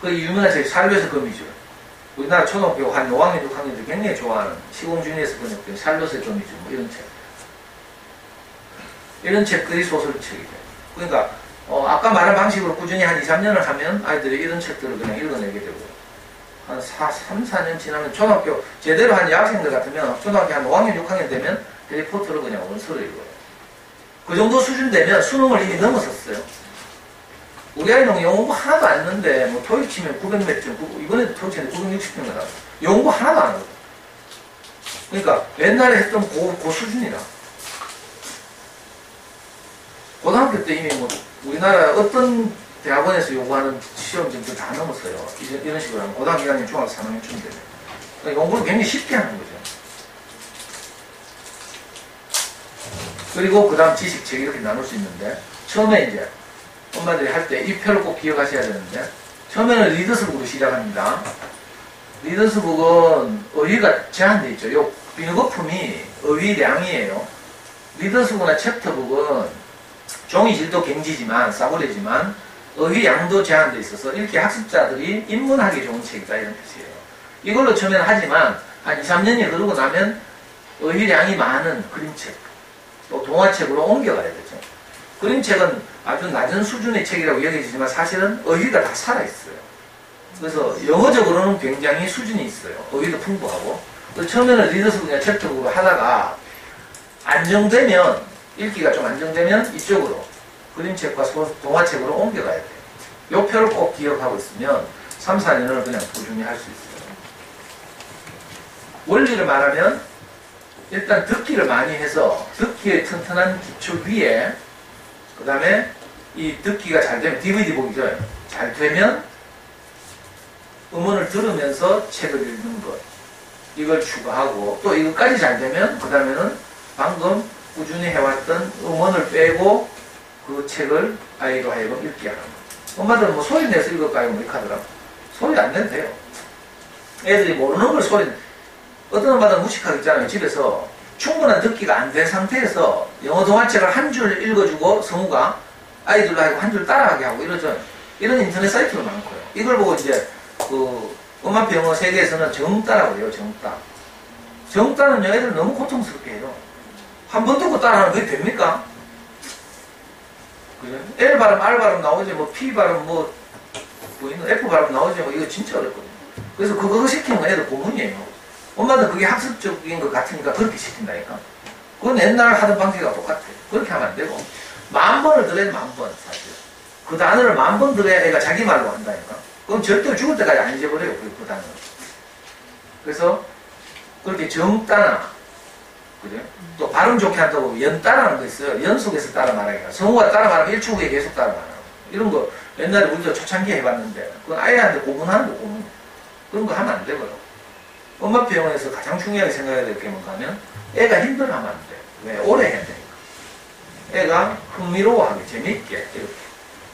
그 유명한 책 샬롯의 거미줄. 우리나라 초등학교 한 5학년, 6학년들이 굉장히 좋아하는 시공주니에서 번역된 샬롯의 거미줄 뭐 이런 책. 이런 책들이 소설책이죠. 그러니까 아까 말한 방식으로 꾸준히 한 2, 3년을 하면 아이들이 이런 책들을 그냥 읽어내게 되고 한 3, 4년 지나면 초등학교 제대로 한 여학생들 같으면 초등학교 한 5학년, 6학년 되면 해리포터를 그냥 원서로 읽어요. 그 정도 수준 되면 수능을 이미 넘어섰어요. 우리 아이는 영어 공부 하나도 안 했는데 뭐 토익 치면 900몇 점, 이번에도 토익 치면 960점 나왔어요. 영어 공부 하나도 안 하거든. 그러니까 옛날에 했던 그 수준이라. 고등학교 때 이미 뭐 우리나라 어떤 대학원에서 요구하는 시험점들 다 넘었어요. 이런 식으로 하면 고등학교 1학년, 중학교 3학년쯤 되면. 그러니까 연구를 굉장히 쉽게 하는 거죠. 그리고 그 다음 지식책 이렇게 나눌 수 있는데, 처음에 이제 엄마들이 할 때 이 표를 꼭 기억하셔야 되는데, 처음에는 리더스북으로 시작합니다. 리더스북은 어휘가 제한되어 있죠. 요 비거품이 어휘량이에요. 리더스북이나 챕터북은 종이 질도 갱지지만, 싸구려지만, 어휘량도 제한되어 있어서 이렇게 학습자들이 입문하기 좋은 책이다 이런 뜻이에요. 이걸로 처음에는 하지만 한 2, 3년이 흐르고 나면 어휘량이 많은 그림책, 또 동화책으로 옮겨가야 되죠. 그림책은 아주 낮은 수준의 책이라고 여겨지지만 사실은 어휘가 다 살아있어요. 그래서 영어적으로는 굉장히 수준이 있어요. 어휘도 풍부하고. 그래서 처음에는 리더스북이나 챕터북으로 하다가 안정되면, 읽기가 좀 안정되면 이쪽으로 그림책과 동화책으로 옮겨가야 돼요. 요 표를 꼭 기억하고 있으면 3, 4년을 그냥 꾸준히 할 수 있어요. 원리를 말하면 일단 듣기를 많이 해서 듣기의 튼튼한 기초 위에 그 다음에 이 듣기가 잘 되면 DVD 보기죠. 잘 되면 음원을 들으면서 책을 읽는 것 이걸 추가하고 또 이것까지 잘 되면 그 다음에는 방금 꾸준히 해왔던 음원을 빼고 그 책을 아이로 하여금 읽게 하는 거. 엄마들은 뭐 소리 내서 읽을까요? 뭐 이렇게 하더라고. 소리 안 내도 돼요. 애들이 모르는 걸 소리 어떤 엄마들은 무식하게 있잖아요. 집에서 충분한 듣기가 안 된 상태에서 영어 동화책을 한 줄 읽어주고 성우가 아이들로 하여금 한 줄 따라하게 하고 이러죠. 이런 인터넷 사이트가 많고요. 이걸 보고 이제 그 엄마표 영어 세계에서는 정따라고 해요. 정따. 정따는요 애들 너무 고통스럽게 해요. 한 번 듣고 따라하는 그게 됩니까? 그죠? L 발음, R 발음 나오지, 뭐 P 발음, 뭐 있는 F 발음 나오지, 뭐 이거 진짜 어렵거든요. 그래서 그거 시키는 건 애들 고문이에요. 엄마도 그게 학습적인 것 같으니까 그렇게 시킨다니까. 그건 옛날 하던 방식과 똑같아요. 그렇게 하면 안 되고. 10,000번을 들어야 10,000번, 사실. 그 단어를 10,000번 들어야 애가 자기 말로 한다니까. 그럼 절대로 죽을 때까지 안 잊어버려요, 그 단어를. 그래서 그렇게 정따나, 그죠? 또 발음 좋게 한다고 연따라는 거 있어요. 연속해서 따라 말하기가. 성우가 따라 말하면 1초 후에 계속 따라 말하고. 이런 거 옛날에 우리도 초창기에 해봤는데, 그건 아이한테 고문하는 거, 고문. 그런 거 하면 안 되고요. 엄마표 영어에서 가장 중요하게 생각해야 될 게 뭔가면, 애가 힘들어하면 안 돼. 왜? 오래 해야 되니까. 애가 흥미로워하게, 재밌게, 이렇게.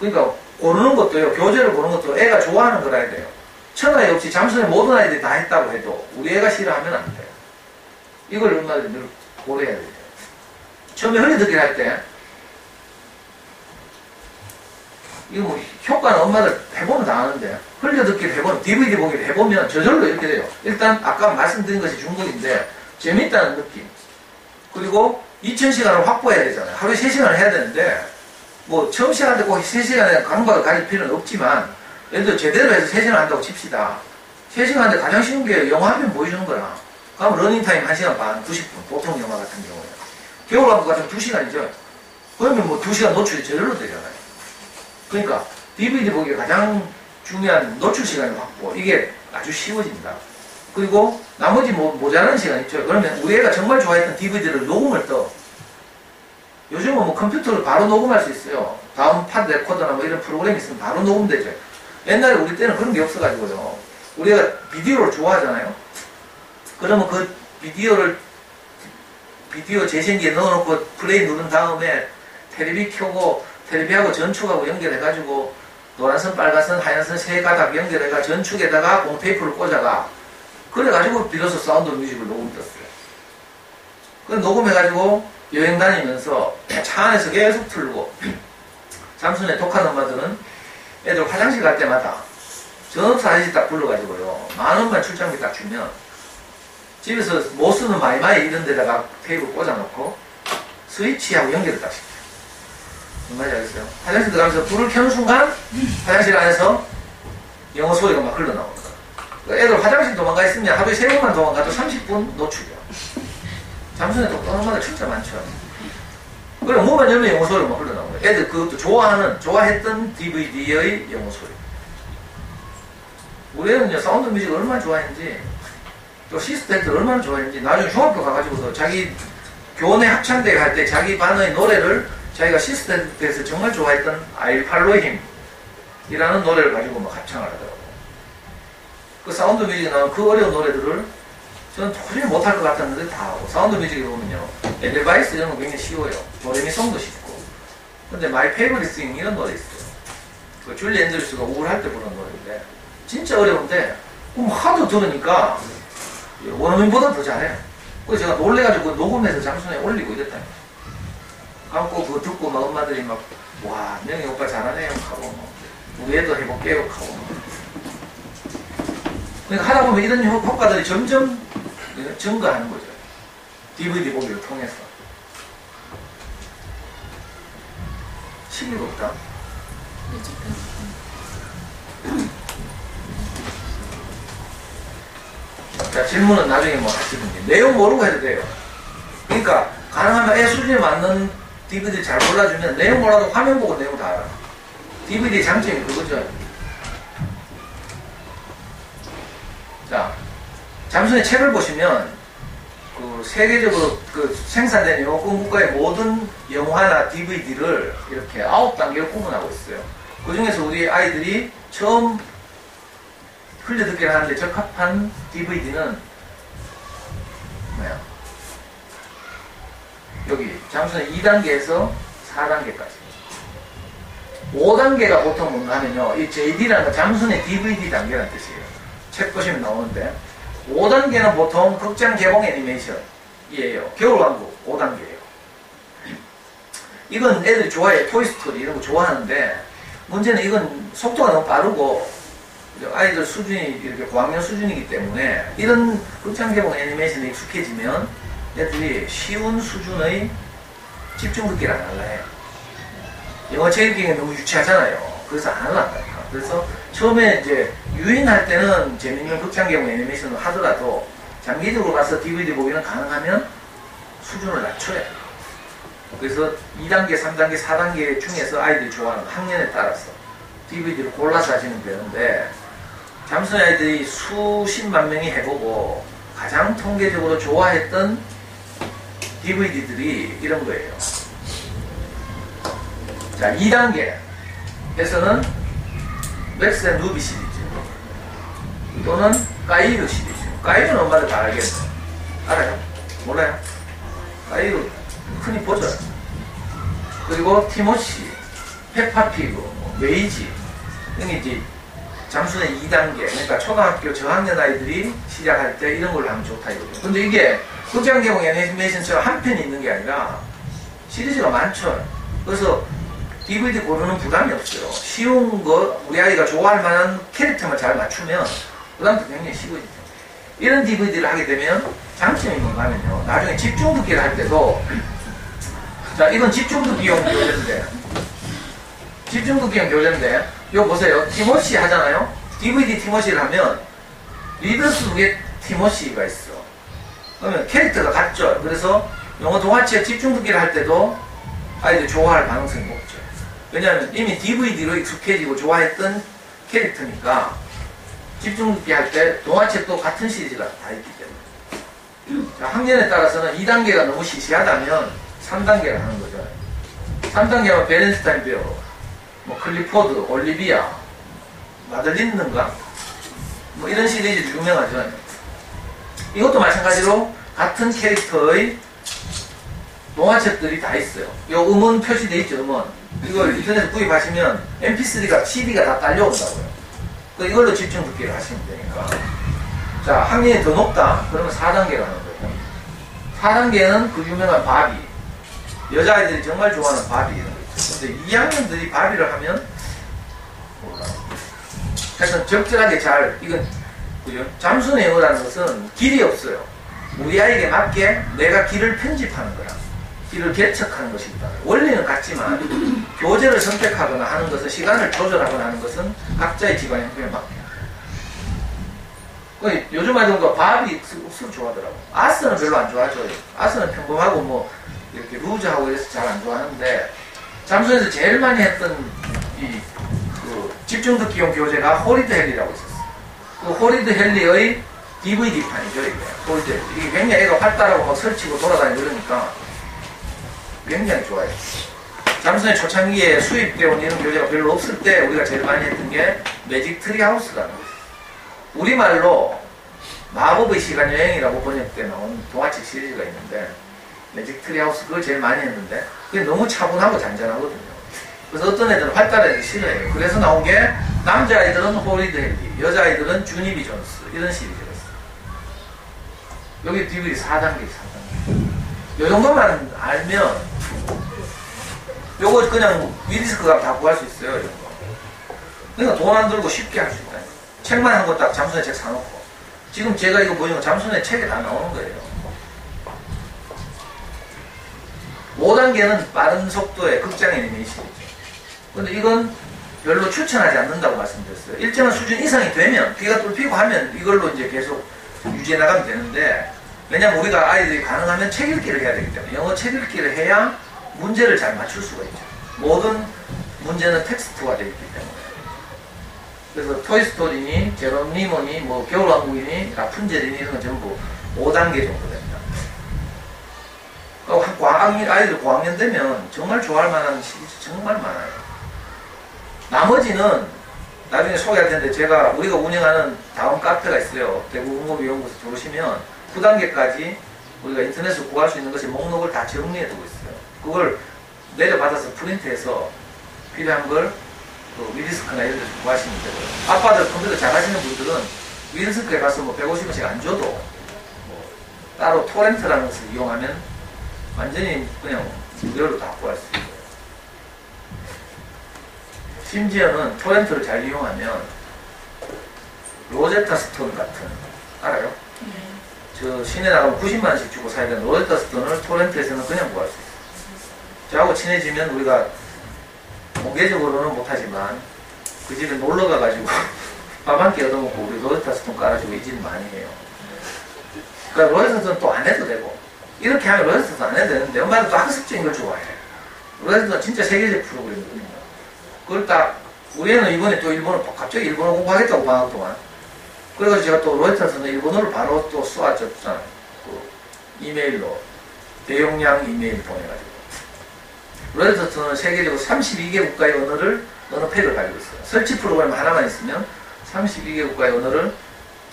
그러니까, 고르는 것도요, 교재를 고르는 것도 애가 좋아하는 걸 해야 돼요. 천하에 없이 잠수에 모든 아이들이 다 했다고 해도, 우리 애가 싫어하면 안 돼요. 이걸 엄마들이 늘 고려해야 돼요. 처음에 흘려듣기를 할 때, 이거 뭐, 효과는 엄마들 해보면 다 아는데, 흘려듣기를 해보면, DVD 보기를 해보면 저절로 이렇게 돼요. 일단, 아까 말씀드린 것이 중국인데, 재밌다는 느낌. 그리고 2,000시간을 확보해야 되잖아요. 하루에 3시간을 해야 되는데, 뭐, 처음 시간한테 꼭 3시간에 강박을 가질 필요는 없지만, 예를 들어 제대로 해서 3시간 한다고 칩시다. 3시간 하는데 가장 쉬운 게 영화 한 편 보여주는 거라. 그럼 러닝타임 1시간 반, 90분. 보통 영화 같은 경우에. 겨울왕국 같은 2시간이죠. 그러면 뭐 2시간 노출이 저절로 되잖아요. 그러니까 DVD 보기에 가장 중요한 노출 시간의 확보. 이게 아주 쉬워진다. 그리고 나머지 뭐 모자란 시간 있죠. 그러면 우리 애가 정말 좋아했던 DVD를 녹음을 떠. 요즘은 뭐 컴퓨터로 바로 녹음할 수 있어요. 다음 팟 레코더나 뭐 이런 프로그램이 있으면 바로 녹음되죠. 옛날에 우리 때는 그런 게 없어가지고요. 우리 애가 비디오를 좋아하잖아요. 그러면 그 비디오 재생기에 넣어놓고 플레이 누른 다음에 테레비 켜고 테레비하고 전축하고 연결해가지고 노란선, 빨간선, 하얀선 세 가닥 연결해가 전축에다가 공테이프를 꽂아가 그래가지고 비로소 사운드 뮤직을 녹음 떴어요. 그 녹음해가지고 여행 다니면서 차 안에서 계속 틀고 잠순에 독한 엄마들은 애들 화장실 갈 때마다 전업사 아저씨 딱 불러가지고요 10,000원만 출장비 딱 주면 집에서 못 쓰는 마이마이 이런 데다가 테이프 꽂아놓고 스위치하고 연결을 딱 시켜요. 정말 잘했어요. 화장실 들어가면서 불을 켜는 순간 화장실 안에서 영어 소리가 막 흘러나오는 거야. 애들 화장실 도망가 있으면 하루에 3번만 도망가도 30분 노출이야. 잠순에 독한 엄마들 진짜 많죠. 그래 뭐만 열면 영어 소리가 막 흘러나오는 거야. 애들 그것도 좋아했던 DVD의 영어 소리. 우리 애는요 사운드 뮤직을 얼마나 좋아했는지 또 시스템들 얼마나 좋아했는지 나중에 중학교 가가지고도 자기 교내 합창대회 할 때 자기 반의 노래를 자기가 시스템에서 정말 좋아했던 아일팔로의 힘이라는 노래를 가지고 막 합창을 하더라고. 그 사운드 뮤직에 나온 그 어려운 노래들을 저는 도저히 못할 것 같았는데 다 하고, 사운드 뮤직에 보면요 엘레바이스 이런 거 굉장히 쉬워요. 도레미송도 쉽고. 근데 마이 페이버릿 싱 이런 노래 있어요. 그 줄리 앤드루스가 우울할 때 부른 노래인데 진짜 어려운데 하도 들으니까 원어민보다 더 잘해. 그래서 제가 놀래가지고 녹음해서 장순에 올리고 이랬다니까. 하고 그거 듣고 막 엄마들이 막 와 명희 오빠 잘하네요 하고 우리 애도 해볼게요 하고. 그러니까 하다 보면 이런 효과들이 점점 증가하는 거죠. DVD 보기를 통해서. 시기가 없다. 자, 질문은 나중에 뭐 하시든지. 내용 모르고 해도 돼요. 그러니까 가능하면 애 수준에 맞는 DVD 잘 골라주면 내용 몰라도 화면 보고 내용 다 알아. DVD 장점이 그거죠. 자, 잠순의 책을 보시면 그 세계적으로 그 생산된 영어권 국가의 모든 영화나 DVD를 이렇게 9단계로 구분하고 있어요. 그 중에서 우리 아이들이 처음 흘려듣기를 하는데 적합한 DVD는 뭐야? 여기 잠수는 2단계에서 4단계까지. 5단계가 보통 뭔가 하면요, 이 JD라는 거 잠수의 DVD 단계라는 뜻이에요. 책 보시면 나오는데 5단계는 보통 극장 개봉 애니메이션이에요. 겨울왕국 5단계예요. 이건 애들이 좋아해. 토이스토리 이런 거 좋아하는데 문제는 이건 속도가 너무 빠르고 아이들 수준이 이렇게 고학년 수준이기 때문에 이런 극장 개봉 애니메이션에 익숙해지면 애들이 쉬운 수준의 집중 듣기를 안 할라 해요. 영어 책 읽기가 너무 유치하잖아요. 그래서 안 할란다니까. 그래서 처음에 이제 유인할 때는 재밌는 극장 개봉 애니메이션을 하더라도 장기적으로 봐서 DVD 보기는 가능하면 수준을 낮춰야 돼요. 그래서 2단계, 3단계, 4단계 중에서 아이들이 좋아하는 학년에 따라서 DVD를 골라서 하시면 되는데 잠수의 아이들이 수십만 명이 해보고 가장 통계적으로 좋아했던 DVD들이 이런 거예요. 자, 2단계에서는 맥스 앤 루비 시리즈 또는 까이루 시리즈. 까이루는 엄마들 다 알겠네. 알아요? 몰라요? 까이루 흔히 보죠. 그리고 티모시, 페파피그, 메이지 등이 이제 잠수는 2단계. 그러니까 초등학교 저학년 아이들이 시작할 때 이런 걸로 하면 좋다 이거죠. 근데 이게 극장 개봉 애니메이션처럼 한 편이 있는 게 아니라 시리즈가 많죠. 그래서 DVD 고르는 부담이 없어요. 쉬운 거, 우리 아이가 좋아할 만한 캐릭터만 잘 맞추면 부담도 굉장히 쉬워지죠. 이런 DVD를 하게 되면 장점이 뭔가 하면요, 나중에 집중 듣기를 할 때도, 자, 이건 집중 듣기용 교재인데, 집중 듣기용 교재인데, 이거 보세요. 티모시 하잖아요? DVD 티모시를 하면 리더스 속에 티모시가 있어. 그러면 캐릭터가 같죠. 그래서 영어 동화책 집중 듣기를 할 때도 아이들이 좋아할 가능성이 높죠. 왜냐하면 이미 DVD로 익숙해지고 좋아했던 캐릭터니까 집중 듣기 할 때 동화책도 같은 시리즈가 다 있기 때문에. 자, 학년에 따라서는 2단계가 너무 시시하다면 3단계를 하는 거죠. 3단계면 베렌스타인 베어, 뭐 클리포드, 올리비아, 마들린는가? 뭐 이런 시리즈 유명하죠. 이것도 마찬가지로 같은 캐릭터의 동화책들이 다 있어요. 요 음원 표시되어 있죠, 음원. 이걸 인터넷에 구입하시면 mp3가, CD가 다 딸려온다고요. 이걸로 집중 듣기를 하시면 되니까. 자, 학년이 더 높다. 그러면 4단계를 하는 거예요. 4단계는 그 유명한 바비. 여자아이들이 정말 좋아하는 바비 이런 거 있죠. 근데 2학년들이 바비를 하면 몰라. 하여튼 적절하게 잘, 이건, 그죠? 잠수의 영어라는 것은 길이 없어요. 우리 아이에게 맞게 내가 길을 편집하는 거라. 길을 개척하는 것입니다. 원리는 같지만 교재를 선택하거나 하는 것은, 시간을 조절하거나 하는 것은 각자의 기반 형편에 맡겨요. 요즘 아이들도 바비 술 좋아하더라고. 아스는 별로 안 좋아하죠. 아스는 평범하고 뭐 이렇게 루즈하고 이래서 잘 안 좋아하는데, 잠수에서 제일 많이 했던 그 집중 듣기용 교재가 호리드 헨리라고 있었어요. 그 호리드 헨리의 DVD판이죠, 이게. 폴드. 이게 굉장히 애가 활달하고 막 설치고 돌아다니고 그러니까 굉장히 좋아요. 잠수의 초창기에 수입되어 온 이런 교재가 별로 없을 때 우리가 제일 많이 했던 게 매직 트리 하우스라는 거예요. 우리말로 마법의 시간 여행이라고 번역돼 나온 동화책 시리즈가 있는데 매직 트리 하우스 그걸 제일 많이 했는데 그게 너무 차분하고 잔잔하거든요. 그래서 어떤 애들은 활달한 애들 싫어해요. 그래서 나온 게 남자아이들은 호리드 헨리, 여자아이들은 주니비 존스 이런 시리즈가 있어요. 여기 DVD 4단계, 4단계. 요 정도만 알면 요거 그냥 위디스크가 다 구할 수 있어요. 이런 거. 그러니까 돈 안 들고 쉽게 할 수 있다. 책만 한 거 딱 잠수의 책 사놓고. 지금 제가 이거 보이는 거 잠수의 책에 다 나오는 거예요. 5단계는 빠른 속도의 극장 애니메이션이죠. 근데 이건 별로 추천하지 않는다고 말씀드렸어요. 일정한 수준 이상이 되면, 귀가 뚫히고 하면 이걸로 이제 계속 유지해 나가면 되는데, 왜냐면 우리가 아이들이 가능하면 책 읽기를 해야 되기 때문에, 영어 책 읽기를 해야 문제를 잘 맞출 수가 있죠. 모든 문제는 텍스트화 되어 있기 때문에. 그래서 토이스토리니, 제로니모니, 뭐 겨울왕국이니, 라푼젤이니 이런 건 전부 5단계 정도 됩니다. 아이들 고학년 되면 정말 좋아할 만한 시리즈 정말 많아요. 나머지는 나중에 소개할 텐데 우리가 운영하는 다음 카페가 있어요. 대구문고비연구소 들어오시면 9단계까지 우리가 인터넷으로 구할 수 있는 것의 목록을 다 정리해 두고 있어요. 그걸 내려받아서 프린트해서 필요한 걸 위디스크나 이런 데서 구하시면 되고요. 아빠들 컴퓨터 잘하시는 분들은 위디스크에 가서 뭐 150원씩 안 줘도 뭐 따로 토렌트라는 것을 이용하면 완전히 그냥 무료로 다 구할 수 있어요. 심지어는 토렌트를 잘 이용하면 로제타 스톤 같은 알아요? 저 시내 나가면 90만원씩 주고 사야 되는 로제타 스톤을 토렌트에서는 그냥 구할 수 있어요. 저하고 친해지면 우리가 공개적으로는 못하지만 그 집에 놀러 가가지고 밥 한 끼 얻어먹고 우리 로제타 스톤 깔아주고 이 집 많이 해요. 그러니까 로제타 스톤 또 안 해도 되고 이렇게 하면 로제타 스톤 안 해도 되는데 엄마는 또 학습적인 걸 좋아해. 로제타 스톤 진짜 세계적 프로그램이거든요. 그걸 딱 우리 애는 이번에 또 일본어 갑자기 일본어 공부하겠다고 방학 동안 그래가지고 제가 또 로제타 스톤 일본어를 바로 또 쏘아줬잖아요. 그 이메일로 대용량 이메일 보내가지고 로제타 스톤은 세계적으로 32개 국가의 언어팩을 가지고 있어요. 설치 프로그램 하나만 있으면 32개 국가의 언어를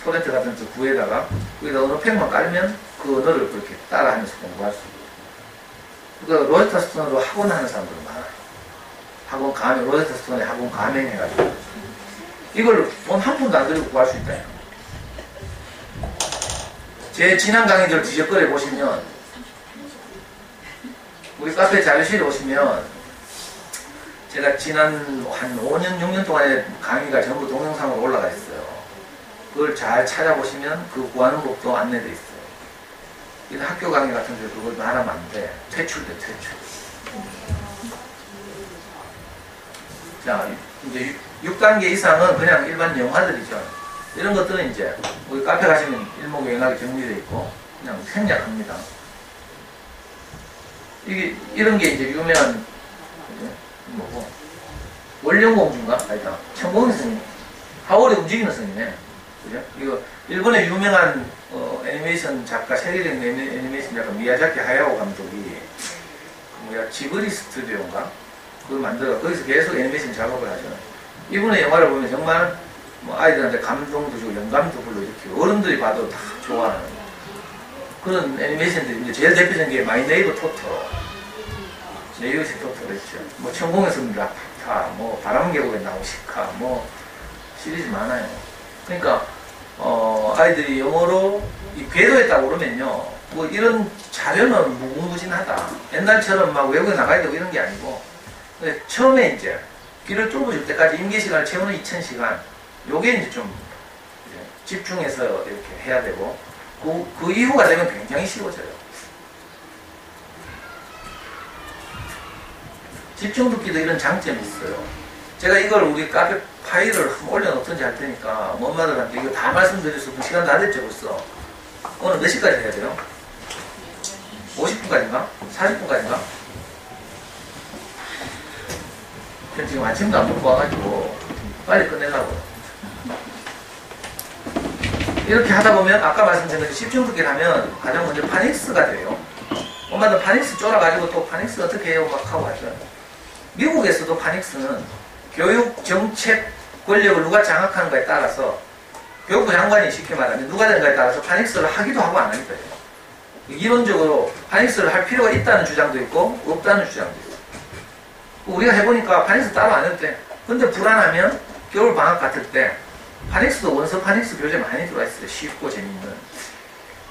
토렌트 같은 데 구에다가 거기다 언어팩만 깔면 그 언어를 그렇게 따라하면서 공부할 수 있고 그러니까 로제타 스톤으로 학원 하는 사람들은 많아요. 학원 가맹, 로제타 스톤에 학원 가맹해가지고 이걸 돈 한 푼도 안 들이고 구할 수 있다. 제 지난 강의들 뒤적거려 보시면 우리 카페 자료실에 오시면 제가 지난 한 5년, 6년 동안의 강의가 전부 동영상으로 올라가 있어요. 그걸 잘 찾아보시면 그 구하는 법도 안내되어 있어요. 이런 학교 강의 같은 데 그걸 말하면 안 돼. 퇴출돼, 퇴출. 자, 이제 6단계 이상은 그냥 일반 영화들이죠. 이런 것들은 이제 우리 카페 가시면 일목요연하게 정리되어 있고 그냥 생략합니다. 이런 게 이제 유명한 뭐고 원령공주인가? 아니다. 천공의 스님. 하월이 움직이는 스님이네. 그죠? 이거 일본의 유명한 애니메이션 작가, 세계적인 애니메이션 작가 미야자키 하야오 감독이 지브리 스튜디오인가? 그걸 만들어 거기서 계속 애니메이션 작업을 하죠. 이분의 영화를 보면 정말 뭐 아이들한테 감동도 주고 영감도 불러일으키고 어른들이 봐도 다 좋아하는 그런 애니메이션들이 이제 제일 대표적인 게 마이 네이버 토토로, 네이버시 토토로 있죠. 뭐 천공의 스님 라퓨타, 뭐 바람계곡에 나오시카, 뭐 시리즈 많아요. 그러니까 아이들이 영어로 이 궤도에 딱 오르면요, 뭐 이런 자료는 무궁무진하다. 옛날처럼 막 외국에 나가야 되고 이런 게 아니고, 근데 처음에 이제 귀를 뚫어줄 때까지 임계시간을 채우는 2000시간, 요게 이제 좀 집중해서 이렇게 해야 되고, 그 이후가 되면 굉장히 쉬워져요. 집중 듣기도 이런 장점이 있어요. 제가 이걸 우리 카페 파일을 한번 올려놓든지 할 테니까 엄마들한테 이거 다 말씀드릴 수 없는 시간 다 됐죠 벌써. 오늘 몇 시까지 해야 돼요? 50분까지인가? 40분까지인가? 전 지금 아침도 안 먹고 와가지고 빨리 끝내려고. 이렇게 하다 보면 아까 말씀드린 것처럼 집중듣기를 하면 가장 먼저 파닉스가 돼요. 엄마도 파닉스 쫄아가지고 또 파닉스 어떻게 해요? 막 하고 하죠. 미국에서도 파닉스는 교육 정책 권력을 누가 장악하는가에 따라서 교육부 장관이 쉽게 말하면 누가 되는가에 따라서 파닉스를 하기도 하고 안 하기도 해요. 이론적으로 파닉스를 할 필요가 있다는 주장도 있고 없다는 주장도 있고 우리가 해보니까 파닉스 따로 안 해도 돼. 근데 불안하면 겨울 방학 같을 때 파닉스도 원서 파닉스 교재 많이 들어와 있어요. 쉽고 재밌는.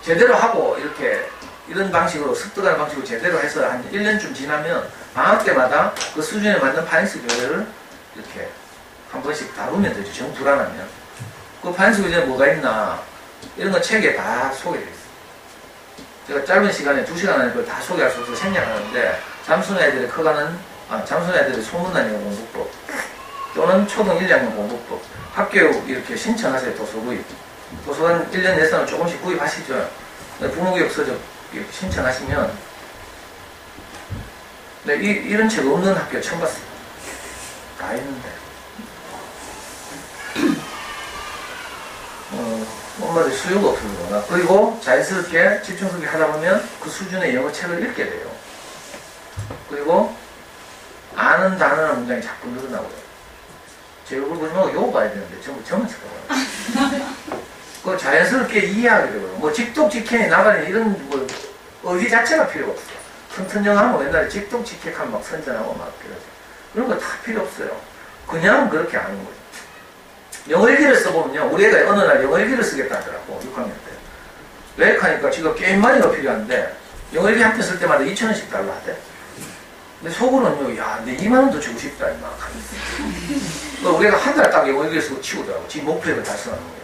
제대로 하고 이렇게 이런 방식으로 습득하는 방식으로 제대로 해서 한 1년쯤 지나면 방학 때마다 그 수준에 맞는 파닉스 교재를 이렇게 한 번씩 다루면 되죠. 정 불안하면. 그 파닉스 교재에 뭐가 있나 이런 거 책에 다 소개되어 있어요. 제가 짧은 시간에 2시간 안에 그걸 다 소개할 수 없어서 생략하는데 잠수는 애들이 잠수는 애들이 소문난 영어 공부법 또는 초등 1학년 공부법 학교에 이렇게 신청하세요. 도서구입. 도서관 1년 예산을 조금씩 구입하시죠. 부모교육 서적 이렇게 신청하시면 네, 이런 책 없는 학교 처음 봤어요. 다 있는데 엄마들 수요가 없어서 그러나. 그리고 자연스럽게 집중하기 하다 보면 그 수준의 영어 책을 읽게 돼요. 그리고 아는 단어나 문장이 자꾸 늘어나고요. 제 얼굴 보시면 요거 봐야 되는데 전부 정을 쳐다봐요. 그 자연스럽게 이해하게 되고요. 뭐 직독직행이 나가는 이런 뭐 의지 자체가 필요가 없어요. 튼튼영하면 옛날에 직독직행하면 막 선전하고 막 그러죠. 그런 거 다 필요 없어요. 그냥 그렇게 하는 거죠. 영어일기를 써보면요. 우리 애가 어느 날 영어일기를 쓰겠다 하더라고. 6학년 때. 왜 하니까 지금 게임마니가 필요한데 영어일기 한 편 쓸 때마다 2,000원씩 달라 하대. 근데 속으로는요. 야, 내 2만 원도 주고 싶다. 막 하면서. 우리가 한 달 딱 영어일기를 쓰고 치우더라고. 지 목표를 달성하는 거예요.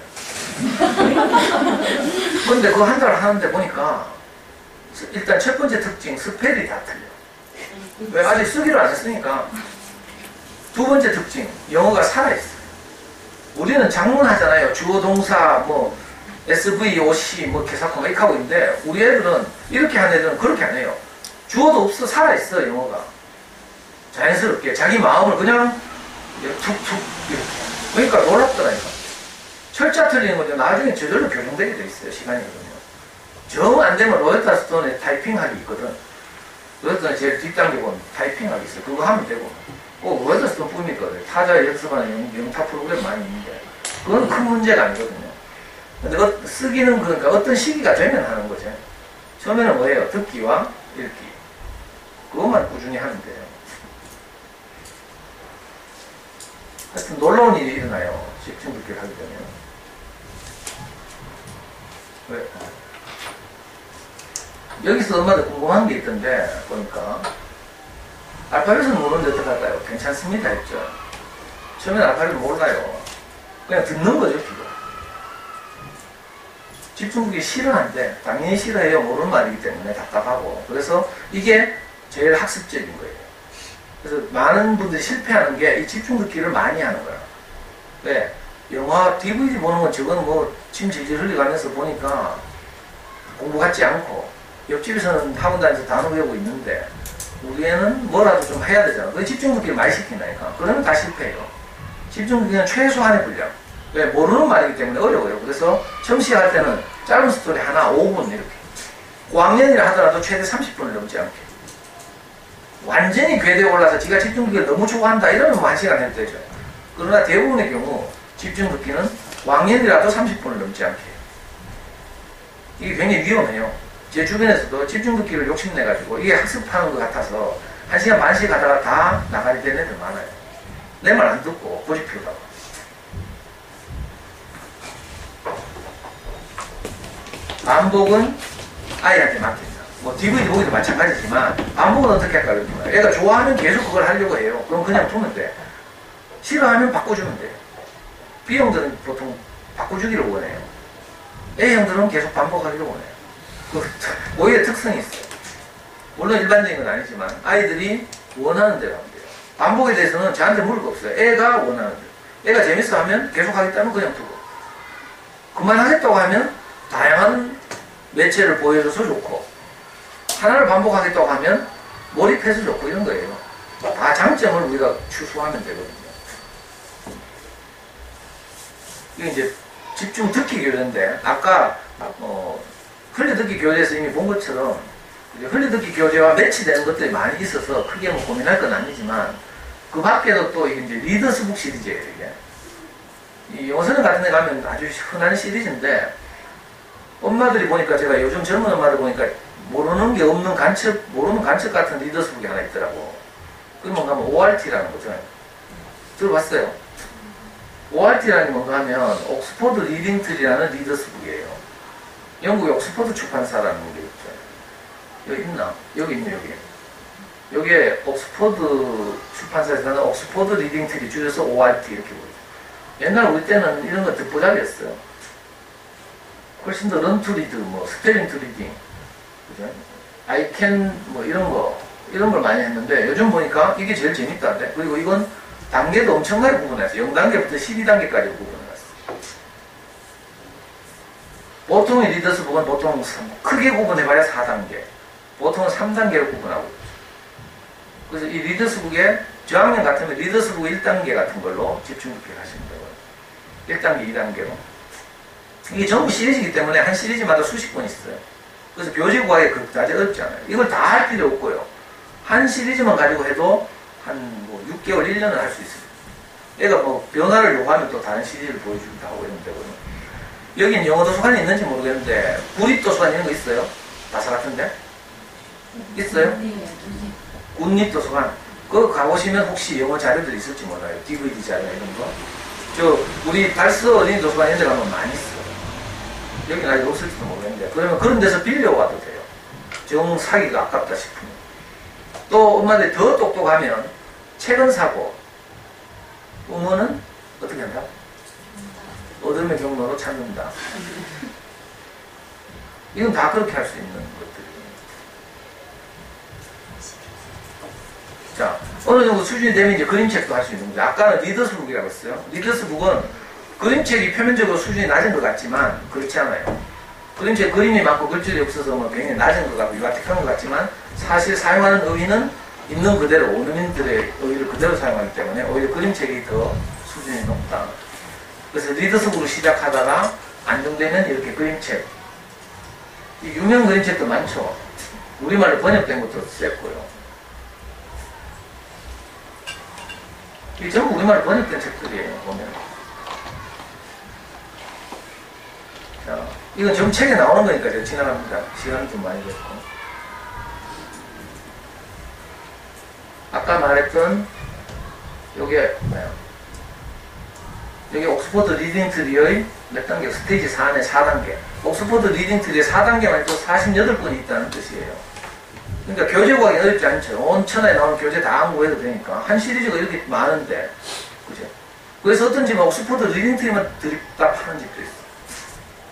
근데 그 한 달 하는데 보니까 일단 첫 번째 특징 스펠이 다 틀려. 왜? 아직 쓰기를 안 했으니까. 두 번째 특징 영어가 살아있어. 우리는 작문 하잖아요. 주어, 동사, 뭐, SV, OC, 뭐, 개사코, 막 이렇게 하고 있는데, 우리 애들은, 이렇게 하는 애들은 그렇게 안 해요. 주어도 없어, 살아있어, 영어가. 자연스럽게. 자기 마음을 그냥, 툭툭, 이렇게. 그러니까 놀랍더라니까. 철자 틀리는 거죠. 나중에 저절로 교정되게 돼 있어요, 시간이 흐르면. 정 안 되면 로제타 스톤에 타이핑하기 있거든. 로제타 제일 뒷단계 보면 타이핑하기 있어요. 그거 하면 되고. 꼭 로제타 스톤 뿐이거든요. 타자 연습하는 영타 프로그램 많이 있는데. 그건 큰 문제가 아니거든요. 근데 쓰기는 그러니까 어떤 시기가 되면 하는 거죠. 처음에는 뭐예요? 듣기와 읽기. 그것만 꾸준히 하면 돼요. 하여튼 놀라운 일이 일어나요. 집중 듣기를 하게 되면. 왜? 여기서 엄마도 궁금한 게 있던데, 보니까. 알파벳은 모르는데 어떡할까요? 괜찮습니다 했죠. 처음에는 알파벳을 몰라요. 그냥 듣는 거죠, 귀로. 집중하기 싫어하는데, 당연히 싫어해요. 모르는 말이기 때문에 답답하고. 그래서 이게 제일 학습적인 거예요. 그래서 많은 분들이 실패하는 게 이 집중 듣기를 많이 하는 거야. 왜? 영화, DVD 보는 건 저건 뭐, 침 질질 흘려가면서 보니까 공부 같지 않고, 옆집에서는 학원 다니면서 단어 배우고 있는데, 우리 애는 뭐라도 좀 해야 되잖아. 그 집중 듣기를 많이 시킨다니까. 그러면 다 실패해요. 집중 듣기는 최소한의 분량. 왜? 모르는 말이기 때문에 어려워요. 그래서 처음 시작할 때는 짧은 스토리 하나 5분 이렇게. 고학년이라 하더라도 최대 30분을 넘지 않게. 완전히 궤도에 올라서 지가 집중 듣기를 너무 좋아한다 이러면 뭐 1시간 해도 되죠. 그러나 대부분의 경우 집중 듣기는 고학년이라도 30분을 넘지 않게. 이게 굉장히 위험해요. 제 주변에서도 집중 듣기를 욕심내가지고 이게 학습하는 것 같아서 1시간 반씩 하다가 다 나가게 되는 애들 많아요. 내 말 안 듣고 고집 피우다가. 반복은 아이한테 맡깁니다. 뭐 DVD 보기도 마찬가지지만 반복은 어떻게 할까요? 애가 좋아하면 계속 그걸 하려고 해요. 그럼 그냥 두면 돼. 싫어하면 바꿔주면 돼요. B형들은 보통 바꿔주기를 원해요. A형들은 계속 반복하기를 원해요. 오히려 특성이 있어요. 물론 일반적인 건 아니지만 아이들이 원하는 대로 하면 돼요. 반복에 대해서는 저한테 물을 거 없어요. 애가 원하는 대로. 애가 재밌어 하면 계속 하겠다면 그냥 두고. 그만하겠다고 하면 다양한 매체를 보여줘서 좋고 하나를 반복하겠다고 하면 몰입해서 좋고 이런 거예요. 다 장점을 우리가 추수하면 되거든요. 이게 이제 집중 듣기 교재인데 아까 흘려듣기 교재에서 이미 본 것처럼 흘려듣기 교재와 매치되는 것들이 많이 있어서 크게 뭐 고민할 건 아니지만 그 밖에도 또 이게 이제 리더스북 시리즈예요. 이게 이 영어서는 같은 데 가면 아주 흔한 시리즈인데 엄마들이 보니까 제가 요즘 젊은 엄마들 보니까 모르는 게 없는 모르는 간첩 같은 리더스북이 하나 있더라고. 그게 뭔가 하면 ORT라는 거죠. 들어봤어요? ORT라는 게 뭔가 하면 옥스퍼드 리딩트리라는 리더스북이에요. 영국의 옥스퍼드 출판사라는 게 있죠. 여기 있나? 여기 있네, 여기. 여기에 옥스퍼드 출판사에서 하는 옥스퍼드 리딩트리 줄여서 ORT 이렇게 보여요. 옛날 우리 때는 이런 거 듣보잡이었어요. 훨씬 더 런 투 리드, 뭐 스펠링 투 리딩, 그죠? I can 뭐 이런 걸 많이 했는데 요즘 보니까 이게 제일 재밌다는데. 그리고 이건 단계도 엄청나게 구분했어요. 0단계부터 12단계까지 구분해놨어요. 보통의 리더스북은 보통 크게 구분해봐야 4단계, 보통은 3단계로 구분하고 있죠. 그래서 이 리더스북에 저학년 같으면 리더스북 1단계 같은 걸로 집중 깊게 하시면 되고요. 1단계, 2단계로. 이게 전부 시리즈이기 때문에 한 시리즈마다 수십 권 있어요. 그래서 교재 구하기 그렇게 어렵지 않아요. 이걸 다 할 필요 없고요. 한 시리즈만 가지고 해도 한 뭐 6개월, 1년을 할 수 있어요. 얘가 뭐 변화를 요구하면 또 다른 시리즈를 보여주기도 하고 이러면 되거든요. 여긴 영어 도서관이 있는지 모르겠는데 구립도서관 이런 거 있어요? 다사 같은데? 있어요? 국립도서관. 그거 가보시면 혹시 영어 자료들이 있을지 몰라요. DVD 자료 이런 거. 우리 달스 어린이 도서관 이런 데 가면 많이 있어요. 여기는 아직 없을지도 모르겠는데 그러면 그런 데서 빌려와도 돼요. 정 사기가 아깝다 싶으면. 또 엄마들이 더 똑똑하면 책은 사고 부모는 어떻게 한다? 어둠의 경로로 찾는다. 이건 다 그렇게 할 수 있는 것들이에요. 자, 어느 정도 수준이 되면 이제 그림책도 할 수 있는 거죠. 아까는 리더스북이라고 했어요. 리더스북은 그림책이 표면적으로 수준이 낮은 것 같지만 그렇지 않아요. 그림책 그림이 많고 글줄이 없어서 뭐 굉장히 낮은 것 같고 유아틱한 것 같지만 사실 사용하는 의의는 있는 그대로 원어민들의 의의를 그대로 사용하기 때문에 오히려 그림책이 더 수준이 높다. 그래서 리더스북으로 시작하다가 안정되면 이렇게 그림책, 유명 그림책도 많죠. 우리말로 번역된 것도 셌고요. 이게 전부 우리말로 번역된 책들이에요, 보면. 자, 이건 좀 책에 나오는 거니까 제가 지나갑니다. 시간은 좀 많이 됐고. 아까 말했던 요게 뭐야? 여기 옥스퍼드 리딩 트리의 몇 단계? 스테이지 4네, 4단계. 옥스퍼드 리딩 트리의 4단계만 해도 48권이 있다는 뜻이에요. 그러니까 교재 구하기 어렵지 않죠. 온 천하에 나오는 교재 다 공부해도 되니까. 한 시리즈가 이렇게 많은데. 그죠? 그래서 어떤 집은 옥스퍼드 리딩 트리만 드립다 파는 집도 있어.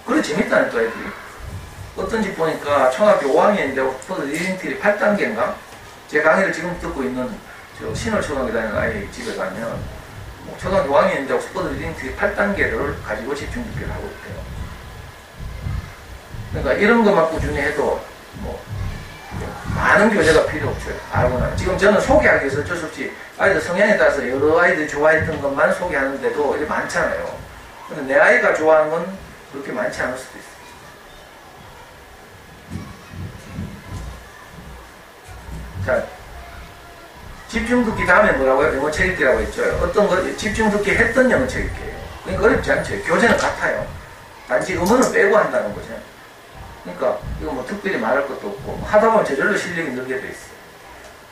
그래 재밌다네 또 애들이. 어떤 집 보니까 초등학교 5학년인데 옥스퍼드 리딩 트리 8단계인가? 제 강의를 지금 듣고 있는 저 신월초등학교 다니는 아이 집에 가면 뭐 초등학교 5학년인데 옥스퍼드 리딩 트리 8단계를 가지고 집중 듣기를 하고 있대요. 그러니까 이런 것만 꾸준히 해도 뭐 많은 교재가 필요 없죠. 알고나. 지금 저는 소개하기 위해서 어쩔 수 없이 아이들 성향에 따라서 여러 아이들이 좋아했던 것만 소개하는데도 이게 많잖아요. 근데 내 아이가 좋아하는 건 그렇게 많지 않을 수도 있어요. 자, 집중 듣기 다음에 뭐라고요? 영어 책 읽기라고 했죠. 어떤 거 집중 듣기 했던 영어 책 읽기예요. 그러니까 어렵지 않죠. 교재는 같아요. 단지 음원을 빼고 한다는 거죠. 그러니까 이거 뭐 특별히 말할 것도 없고 하다 보면 저절로 실력이 늘게 돼 있어요.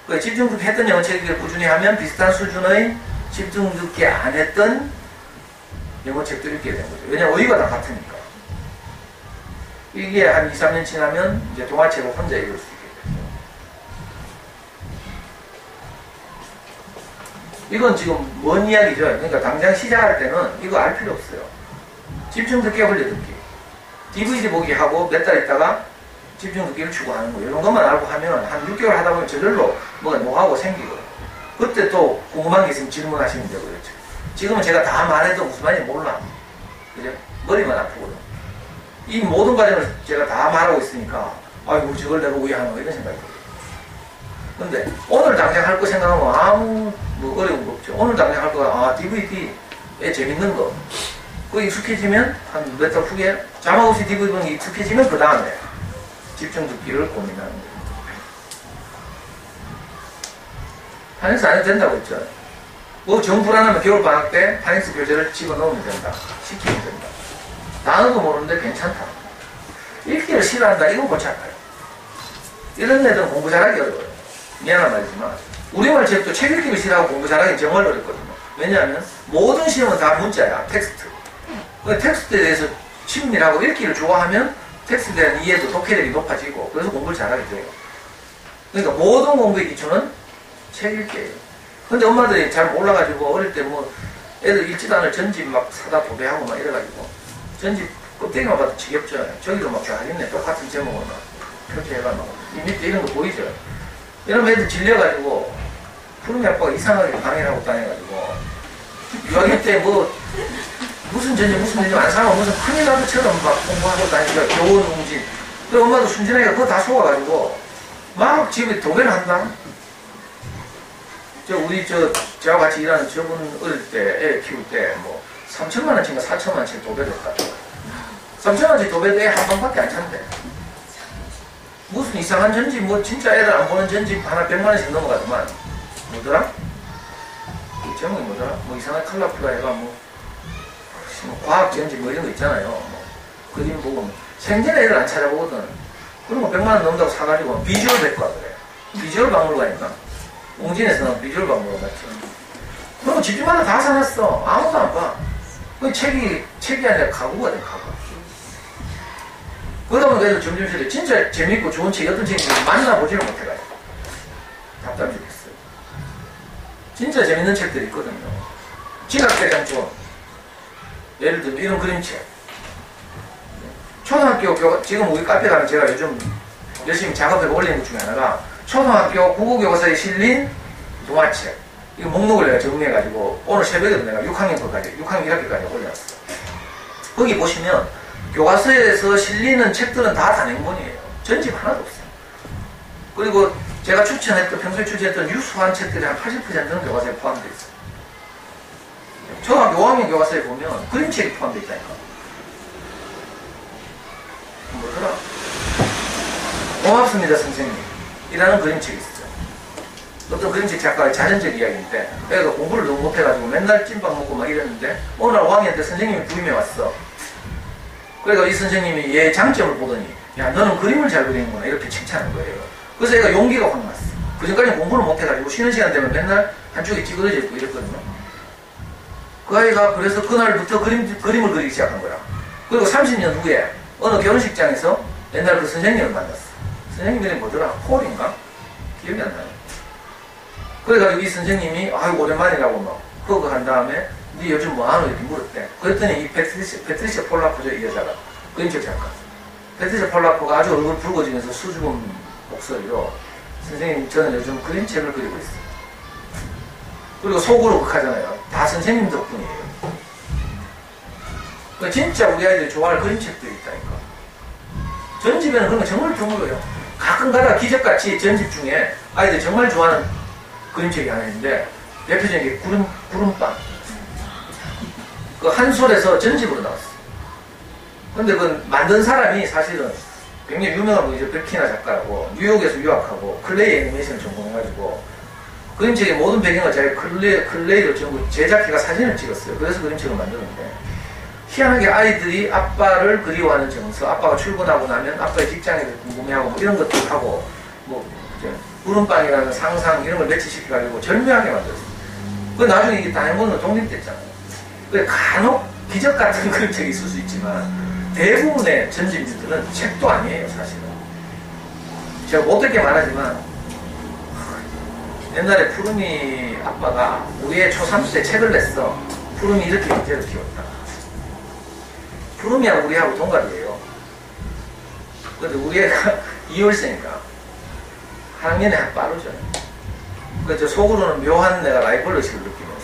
그러니까 집중 듣기 했던 영어 책 읽기를 꾸준히 하면 비슷한 수준의 집중 듣기 안 했던 영어 책도 읽게 되는 거죠. 왜냐면 의의가 다 같으니까. 이게 한 2, 3년 지나면 이제 동화책을 혼자 읽을 수 있게 되죠. 이건 지금 뭔 이야기죠? 그러니까 당장 시작할 때는 이거 알 필요 없어요. 집중 듣기, 흘려 듣기. DVD 보기 하고 몇 달 있다가 집중 듣기를 추구하는 거예요. 이런 것만 알고 하면 한 6개월 하다 보면 저절로 뭐가 노하우가 생기고 그때 또 궁금한 게 있으면 질문하시면 되고 그렇죠. 지금은 제가 다 말해도 무슨 말인지 몰라. 그죠? 머리만 아프거든. 이 모든 과정을 제가 다 말하고 있으니까 아이고 저걸 내가 왜 하는 거 이런 생각이 들어요. 근데 오늘 당장 할 거 생각하면 아무 뭐 어려운 거 없죠. 오늘 당장 할 거가 DVD에 재밌는 거 그 익숙해지면 한 몇 달 후에 자막 없이 DVD 보는 게 익숙해지면 그 다음에 집중 듣기를 고민하는 거예요. 파닉스 안 해도 된다고 했죠. 뭐 정 불안하면 겨울방학 때 파닉스 교재를 집어넣으면 된다. 시키면 된다. 단어도 모르는데 괜찮다. 읽기를 싫어한다. 이건 골치 아파요. 이런 애들은 공부 잘하기 어려워요. 미안한 말이지만 우리말 책도 책 읽기를 싫어하고 공부 잘하기 정말 어렵거든요. 왜냐하면 모든 시험은 다 문자야. 텍스트. 그 텍스트에 대해서 친밀하고 읽기를 좋아하면 텍스트에 대한 이해도 독해력이 높아지고 그래서 공부를 잘하게 돼요. 그러니까 모든 공부의 기초는 책 읽기예요. 근데 엄마들이 잘 몰라가지고 어릴 때 뭐 애들 읽지도 않을 전집 막 사다 도배하고 막 이래가지고 전집 껍데기만 봐도 지겹죠. 저기도 막 잘 있네. 똑같은 제목을 막 표지해가 막 이 밑에 이런 거 보이죠. 이러면 애들 질려가지고 푸른이 아빠가 이상하게 방해를 하고 다녀가지고 유학일 때 뭐 무슨 전집 안 사면 무슨 큰일 나도처럼 막 공부하고 다니니까 교원 웅진. 그래 엄마도 순진하게 그거 다 속아가지고 막 집에 도배를 한다. 우리 저하고 같이 일하는 저분 어릴 때 애 키울 때 뭐 3천만 원치인가 4천만 원치 도배를 했다. 3천만 원치 도배도 애 한 방밖에 안 찬대. 무슨 이상한 전집 뭐 진짜 애들 안 보는 전집 하나 100만 원씩 넘어가더만. 뭐더라? 그 제목이 뭐더라? 뭐 이상한 컬러풀라 해가 뭐 과학 전집 뭐 이런 거 있잖아요. 뭐 그림 보고 뭐 생전에 애들 안 찾아보거든. 그런 거 100만 원 넘는다고 사가지고 비주얼 백과 그래. 비주얼 박물관인가? 웅진에서는 비주얼 박물관 맞죠. 그럼 집집마다 다 사놨어. 아무도 안 봐. 그 책이 아니라 가구가 돼, 가구. 그러다 보니까 애들 점점 진짜 재밌고 좋은 책이 어떤 책인지 만나보지를 못해가지고. 답답해 죽겠어요. 진짜 재밌는 책들이 있거든요. 지각대장촌. 예를 들면 이런 그림책. 초등학교 지금 우리 카페 가면 제가 요즘 열심히 작업해서 올리는 것 중에 하나가 초등학교 국어교과서에 실린 동화책. 이거 목록을 내가 정리해가지고 오늘 새벽에도 내가 6학년 1학기까지 올려놨어. 거기 보시면 교과서에서 실리는 책들은 다 단행본이에요. 전집 하나도 없어요. 그리고 제가 평소에 추천했던 유수한 책들이 한 80%는 교과서에 포함되어 있어요. 초등학교 5학년 교과서에 보면 그림책이 포함되어 있다니까. 뭐더라? 고맙습니다 선생님 이라는 그림책이 있어요. 어떤 그림책 작가의 자전적 이야기인데 애가 공부를 너무 못해가지고 맨날 찐밥 먹고 막 이랬는데 어느 날 5학년 때 선생님이 부임해 왔어. 그래서 이 선생님이 얘의 장점을 보더니 야 너는 그림을 잘 그리는구나 이렇게 칭찬하는 거예요. 그래서 애가 용기가 확 났어. 그전까지 공부를 못해가지고 쉬는 시간 되면 맨날 한쪽에 찌그러져 있고 이랬거든요. 그 아이가 그래서 그날부터 그림을 그리기 시작한 거야. 그리고 30년 후에 어느 결혼식장에서 옛날 그 선생님을 만났어. 선생님 이름이 뭐더라? 홀인가? 기억이 안 나요. 그래가지고 이 선생님이 아이고 오랜만이라고 막 그거 한 다음에 네 요즘 뭐하노 이렇게 물었대. 그랬더니 이 패트리시아 폴라코죠 이 여자가 그림책 작가. 패트리시아 폴라코가 아주 얼굴 붉어지면서 수줍은 목소리로 선생님 저는 요즘 그림책을 그리고 있어요. 그리고 속으로 극하잖아요. 다 선생님 덕분이에요. 그러니까 진짜 우리 아이들이 좋아할 그림책들이 있다니까. 전집에는 그런 거 정말 드물어요. 가끔 가다 기적같이 전집 중에 아이들이 정말 좋아하는 그림책이 하나 있는데 대표적인 게 구름빵. 그 한솔에서 전집으로 나왔어. 근데 그 만든 사람이 사실은 굉장히 유명한 분이죠. 베키나 작가라고 뉴욕에서 유학하고 클레이 애니메이션을 전공해가지고 그림책의 모든 배경을 자기 클레이를 전부 제작해가 사진을 찍었어요. 그래서 그림책을 만드는데 희한하게 아이들이 아빠를 그리워하는 정서, 아빠가 출근하고 나면 아빠의 직장에 대해서 궁금해하고 뭐 이런 것들 하고 뭐 구름빵이라는 상상 이런 걸 매치시켜가지고 절묘하게 만들었어요. 그 나중에 이게 다이몬드 독립됐잖아요. 그 간혹 기적 같은 그림책이 있을 수 있지만 대부분의 전집들은 책도 아니에요 사실은. 제가 못되게 말하지만 옛날에 푸름이 아빠가 우리 애 초3 때 책을 냈어. 푸름이 이렇게 형제를 키웠다. 푸름이하고 우리하고 동갑이에요. 근데 우리 애가 2월생이니까 한 학년에 한 빠르죠. 그래서 속으로는 묘한 내가 라이벌러식을 느끼면서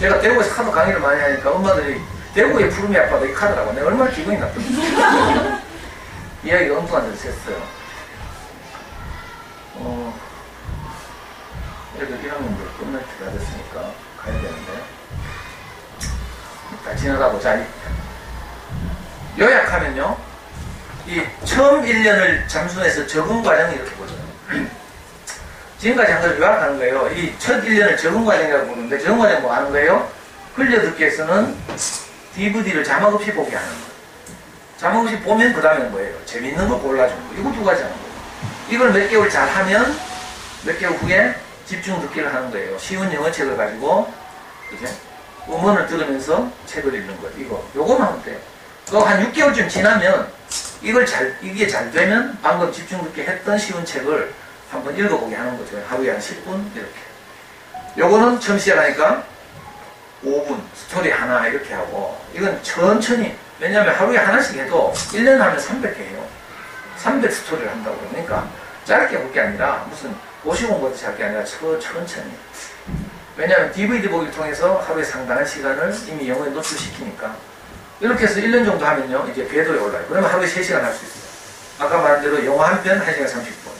제가 대구에서 하도 강의를 많이 하니까 엄마들이 대구의 푸름이 아빠가 이렇게 하더라고. 내가 얼마나 기분이 나쁘겠어. 이야기가 엉뚱한 데서 했어요. 애들 1학년도 끝날 때가 됐으니까 가야 되는데 다 지나가고. 자, 요약하면요, 이 처음 1년을 잠수해서 적응 과정을 이렇게 보잖아요. 지금까지 한 걸 요약하는 거예요. 이 첫 1년을 적응 과정이라고 부르는데, 적응 과정 뭐 하는 거예요? 흘려듣기에서는 DVD를 자막 없이 보게 하는 거예요. 자막 없이 보면 그 다음에 뭐예요? 재밌는 거 골라주는 거. 이거 두 가지 하는 거예요. 이걸 몇 개월 잘 하면 몇 개월 후에 집중 듣기를 하는 거예요. 쉬운 영어책을 가지고, 이제 음원을 들으면서 책을 읽는 거예요. 이거. 요거만 하면 돼요. 그거 한 6개월쯤 지나면 이게 잘 되면 방금 집중 듣기 했던 쉬운 책을 한번 읽어보게 하는 거죠. 하루에 한 10분 이렇게. 요거는 처음 시작하니까 5분 스토리 하나 이렇게 하고, 이건 천천히, 왜냐하면 하루에 하나씩 해도 1년 하면 300개 해요. 300 스토리를 한다고. 그러니까 짧게 볼 게 아니라 무슨 50원보다 짧게 아니라 천천히. 왜냐하면 DVD 보기를 통해서 하루에 상당한 시간을 이미 영어에 노출시키니까. 이렇게 해서 1년 정도 하면요, 이제 궤도에 올라요. 그러면 하루에 3시간 할 수 있어요. 아까 말한 대로 영어 한 편 1시간 30분.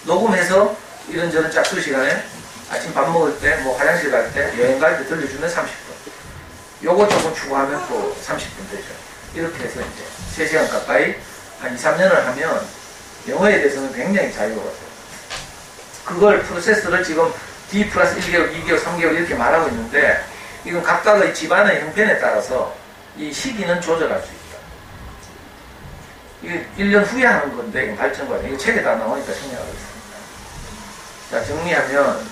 녹음해서 이런저런 짝수 시간에 아침 밥 먹을 때, 뭐 화장실 갈 때, 여행 갈 때 들려주면 30분. 요거 조금 추가하면 또 30분 되죠. 이렇게 해서 이제 3시간 가까이 한 2, 3년을 하면 영어에 대해서는 굉장히 자유로워져요. 그걸 프로세스를 지금 D 플러스 1개월, 2개월, 3개월 이렇게 말하고 있는데, 이건 각각의 집안의 형편에 따라서 이 시기는 조절할 수 있다. 이게 1년 후에 하는 건데, 이건 발전 과정. 이거 책에 다 나오니까 생략하고 있습니다. 자, 정리하면,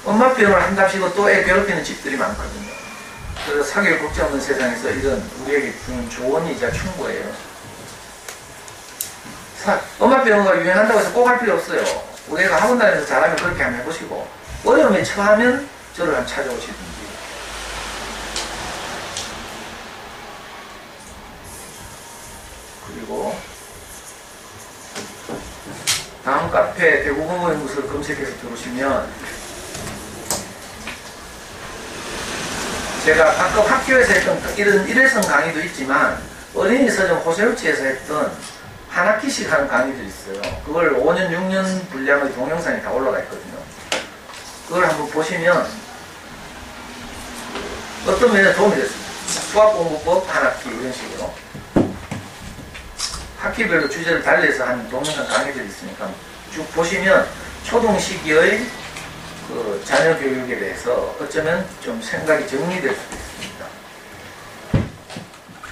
엄마 병을 한답시고 또 애 괴롭히는 집들이 많거든요. 그래서 사교육 걱정 없는 세상에서 이런 우리에게 주는 조언이자 충고예요. 엄마 병어가 유행한다고 해서 꼭 할 필요 없어요. 우리 애가 학원 다니면서 잘하면 그렇게 한번 해보시고, 어려움에 처하면 저를 한번 찾아오시든지. 그리고 다음 카페 대구공무연구소를 검색해서 들어오시면 제가 가끔 학교에서 했던 이런 일회성 강의도 있지만 어린이 서점 호세우치에서 했던 한 학기씩 하는 강의들이 있어요. 그걸 5년, 6년 분량의 동영상이 다 올라가 있거든요. 그걸 한번 보시면 어떤 면에 도움이 됐습니다. 수학공부법 한 학기 이런 식으로 학기별로 주제를 달리해서 하는 동영상 강의들이 있으니까 쭉 보시면 초동 시기의 그 자녀 교육에 대해서 어쩌면 좀 생각이 정리될 수도 있습니다.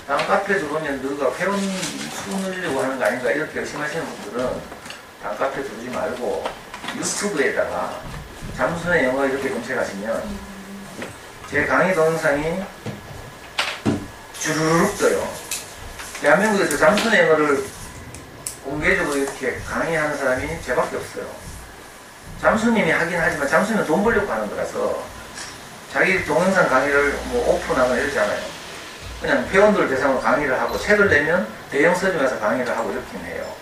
다음 카페 들어오면 너가 회원 수 늘려고 하는 거 아닌가 이렇게 의심하시는 분들은 다음 카페 들어오지 말고 유튜브에다가 잠수의 영어 이렇게 검색하시면 제 강의 동영상이 주르륵 떠요. 대한민국에서 잠수의 영어를 공개적으로 이렇게 강의하는 사람이 제밖에 없어요. 잠수님이 하긴 하지만 잠수님은 돈 벌려고 하는 거라서 자기 동영상 강의를 뭐 오픈하거나 이러지 않아요. 그냥 회원들 대상으로 강의를 하고 책을 내면 대형 서점에서 강의를 하고 이렇게 해요.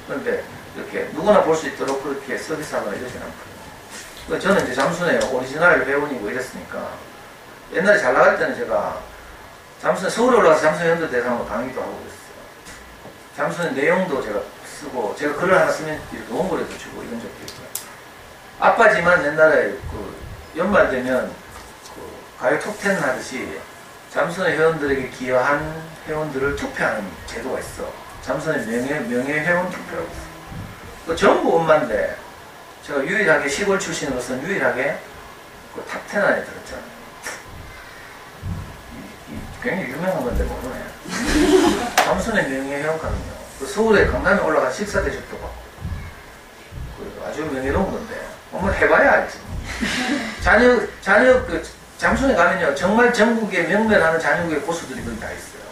그런데 이렇게 누구나 볼 수 있도록 그렇게 서비스하거나 이러진 않거든요. 저는 이제 잠수네 오리지널 회원이고 이랬으니까 옛날에 잘 나갈 때는 제가 잠수네 서울에 올라가서 잠수네 회원들 대상으로 강의도 하고 그랬어요. 잠수네 내용도 제가 쓰고 제가 글을 하나 쓰면 이렇게 원고료도 주고 이런 적도 있고요. 아빠지만 옛날에 그 연말 되면 그 가요 톱10 하듯이 잠수네 회원들에게 기여한 회원들을 투표하는 제도가 있어. 잠수네 명예회원 투표라고 있어. 그 전부 엄마인데 제가 유일하게 시골 출신으로서는 유일하게 그 탑10 안에 들었잖아요. 굉장히 유명한 건데 모르네. 잠수네 명예회원가는요. 그 서울에 강남에 올라간 식사 대접도 받고 그 아주 명예로운 건데 한번 해봐야 알지. 자녀 그 잠수에 가면요 정말 전국에 명멸하는 자녀교회 고수들이 거기 다 있어요.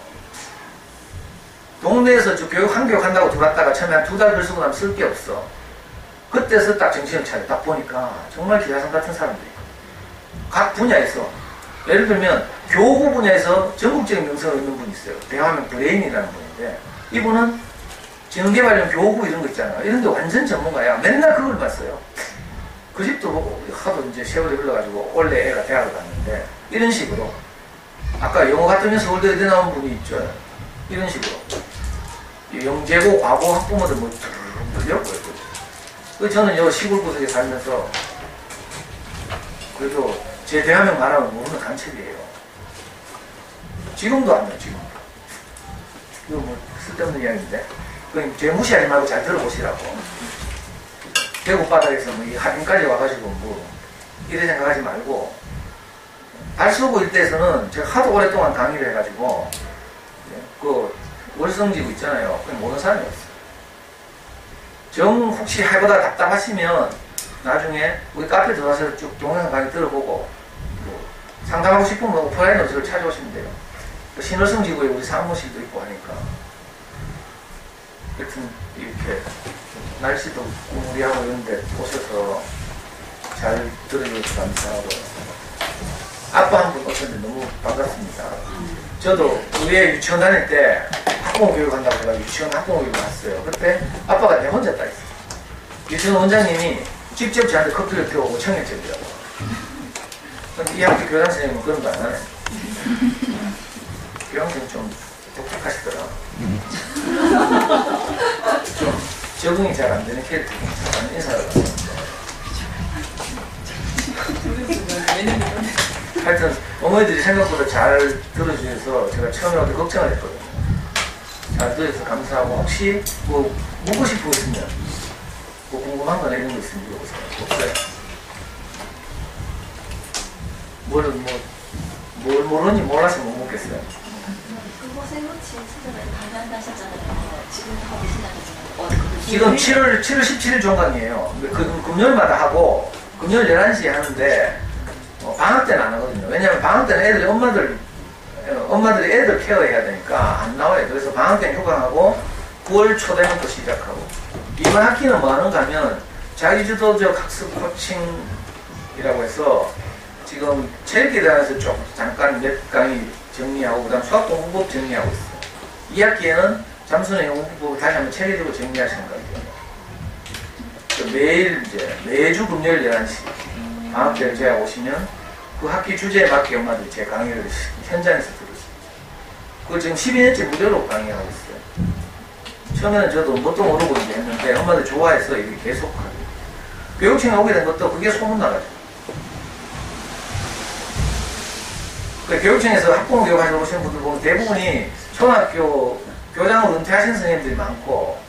동네에서 저 교육 한 교육 한다고 들어왔다가 처음에 한 2달 글 쓰고 나면 쓸 게 없어. 그때서 딱 정신을 차려. 딱 보니까 정말 기사상 같은 사람들이 있거든요. 각 분야에서 예를 들면 교구 분야에서 전국적인 명성을 얻는 분이 있어요. 대화명 브레인이라는 분인데 이분은 지능개발용 교구 이런 거 있잖아요. 이런 데 완전 전문가야. 맨날 그걸 봤어요. 그 집도 보고 하도 이제 세월이 흘러가지고 원래 애가 대학을 갔는데 이런 식으로 아까 영어 같으면 서울대 의대 나온 분이 있죠. 이런 식으로 영재고 과고 학부모들 뭐 들려고 했거든요. 저는 요 시골 구석에 살면서 그래도 제 대화명 말하면 모르는 간첩이에요. 지금도 안 돼요, 지금. 이거 뭐 쓸데없는 이야기인데. 그럼 제 무시하지 말고 잘 들어보시라고. 대구 바닥에서 뭐 이 하빈까지 와가지고 뭐 이래 생각하지 말고, 달서구 일대에서는 제가 하도 오랫동안 강의를 해가지고 그 월성지구 있잖아요. 그냥 모르는 사람이 없어요. 정 혹시 해보다 답답하시면 나중에 우리 카페 들어가서 쭉 동영상 강의 들어보고 뭐 상담하고 싶으면 오프라인으로 저를 찾아오시면 돼요. 신월성지구에 우리 사무실도 있고 하니까. 하여튼 이렇게 날씨도 꾸무리하고 이런데 오셔서 잘 들어주셔서 감사하고요. 아빠 한 분 오셨는데 너무 반갑습니다. 저도 우리의 유치원 다닐 때 학부모 교육한다고 해가지고 유치원 학부모 교육을 갔어요. 그때 아빠가 내 혼자 따 있어요. 유치원 원장님이 직접 저한테 커피를 태우고 청약적이라고. 이 학교 교장 선생님은 그런 거 안 하네. 교장 선생님 좀 독특하시더라. 좀 적응이 잘 안 되는 캐릭터가 인사를 하고. 하여튼 어머니들이 생각보다 잘 들어주셔서 제가 처음에 와서 걱정을 했거든요. 잘 들어줘서 감사하고 혹시 뭐 묻고 싶은 거 있으면 뭐 궁금한 거나 이런 거 있으면 물어보세요. 없어요? 뭘 모르는지 몰라서 못 묻겠어요. 그거 생고치 수술을 강의한다 하셨잖아요. 지금 하고 계시나요? 지금 7월 17일 종강이에요. 그 금요일마다 하고 금요일 11시에 하는데 방학 때는 안 하거든요. 왜냐하면 방학 때는 애들이 엄마들이 애들 케어해야 되니까 안 나와요. 그래서 방학 때는 휴강하고 9월 초되면 또 시작하고. 이번 학기는 뭐 하는가 하면 자기주도적 학습 코칭이라고 해서 지금 체육에 대해서 좀 잠깐 몇 강의 정리하고 그다음 수학 공부법 정리하고 있어요. 이 학기에는 잠수의 공부법을 다시 한번 체계적으로 정리할 생각이에요. 매일 이제 매주 금요일 11시 방학 때 제가 오시면 그 학기 주제에 맞게 엄마들 제 강의를 현장에서 들으세요. 그걸 지금 12년째 무료로 강의하고 있어요. 처음에는 저도 뭣도 모르고 이제 했는데 엄마들 좋아해서 이렇게 계속 하고 교육청에 오게 된 것도 그게 소문나가지고 교육청에서 학부모 교육하시러 오시는 분들 보면 대부분이 초등학교 교장으로 은퇴하신 선생님들이 많고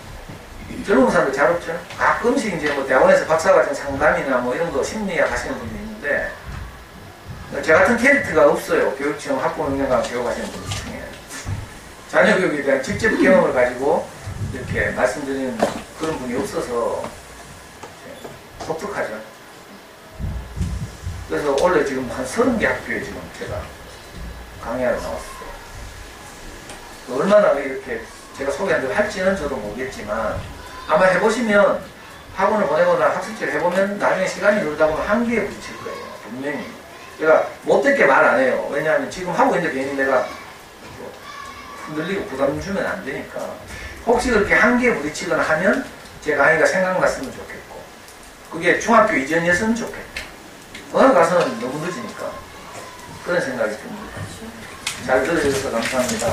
젊은 사람들 잘 없죠. 가끔씩 이제 뭐 대학원에서 박사과정 상담이나 뭐 이런 거 심리학 하시는 분들이 있는데 저 같은 캐릭터가 없어요. 교육청 학부모 영양학 교육하시는 분들 중에 자녀 교육에 대한 직접 경험을 가지고 이렇게 말씀드리는 그런 분이 없어서 독특하죠. 그래서 원래 지금 한 30개 학교에 지금 제가 강의하러 나왔어요. 얼마나 이렇게 제가 소개한다고 할지는 저도 모르겠지만 아마 해보시면 학원을 보내거나 학습지를 해보면 나중에 시간이 흐르다 보면 한계에 부딪힐 거예요. 분명히. 제가 못되게 말 안 해요. 왜냐하면 지금 하고 있는데 괜히 내가 흔들리고 부담 주면 안 되니까. 혹시 그렇게 한계에 부딪히거나 하면 제 강의가 생각났으면 좋겠고 그게 중학교 이전이었으면 좋겠고 어느 가서는 너무 늦으니까 그런 생각이 듭니다. 잘 들어주셔서 감사합니다.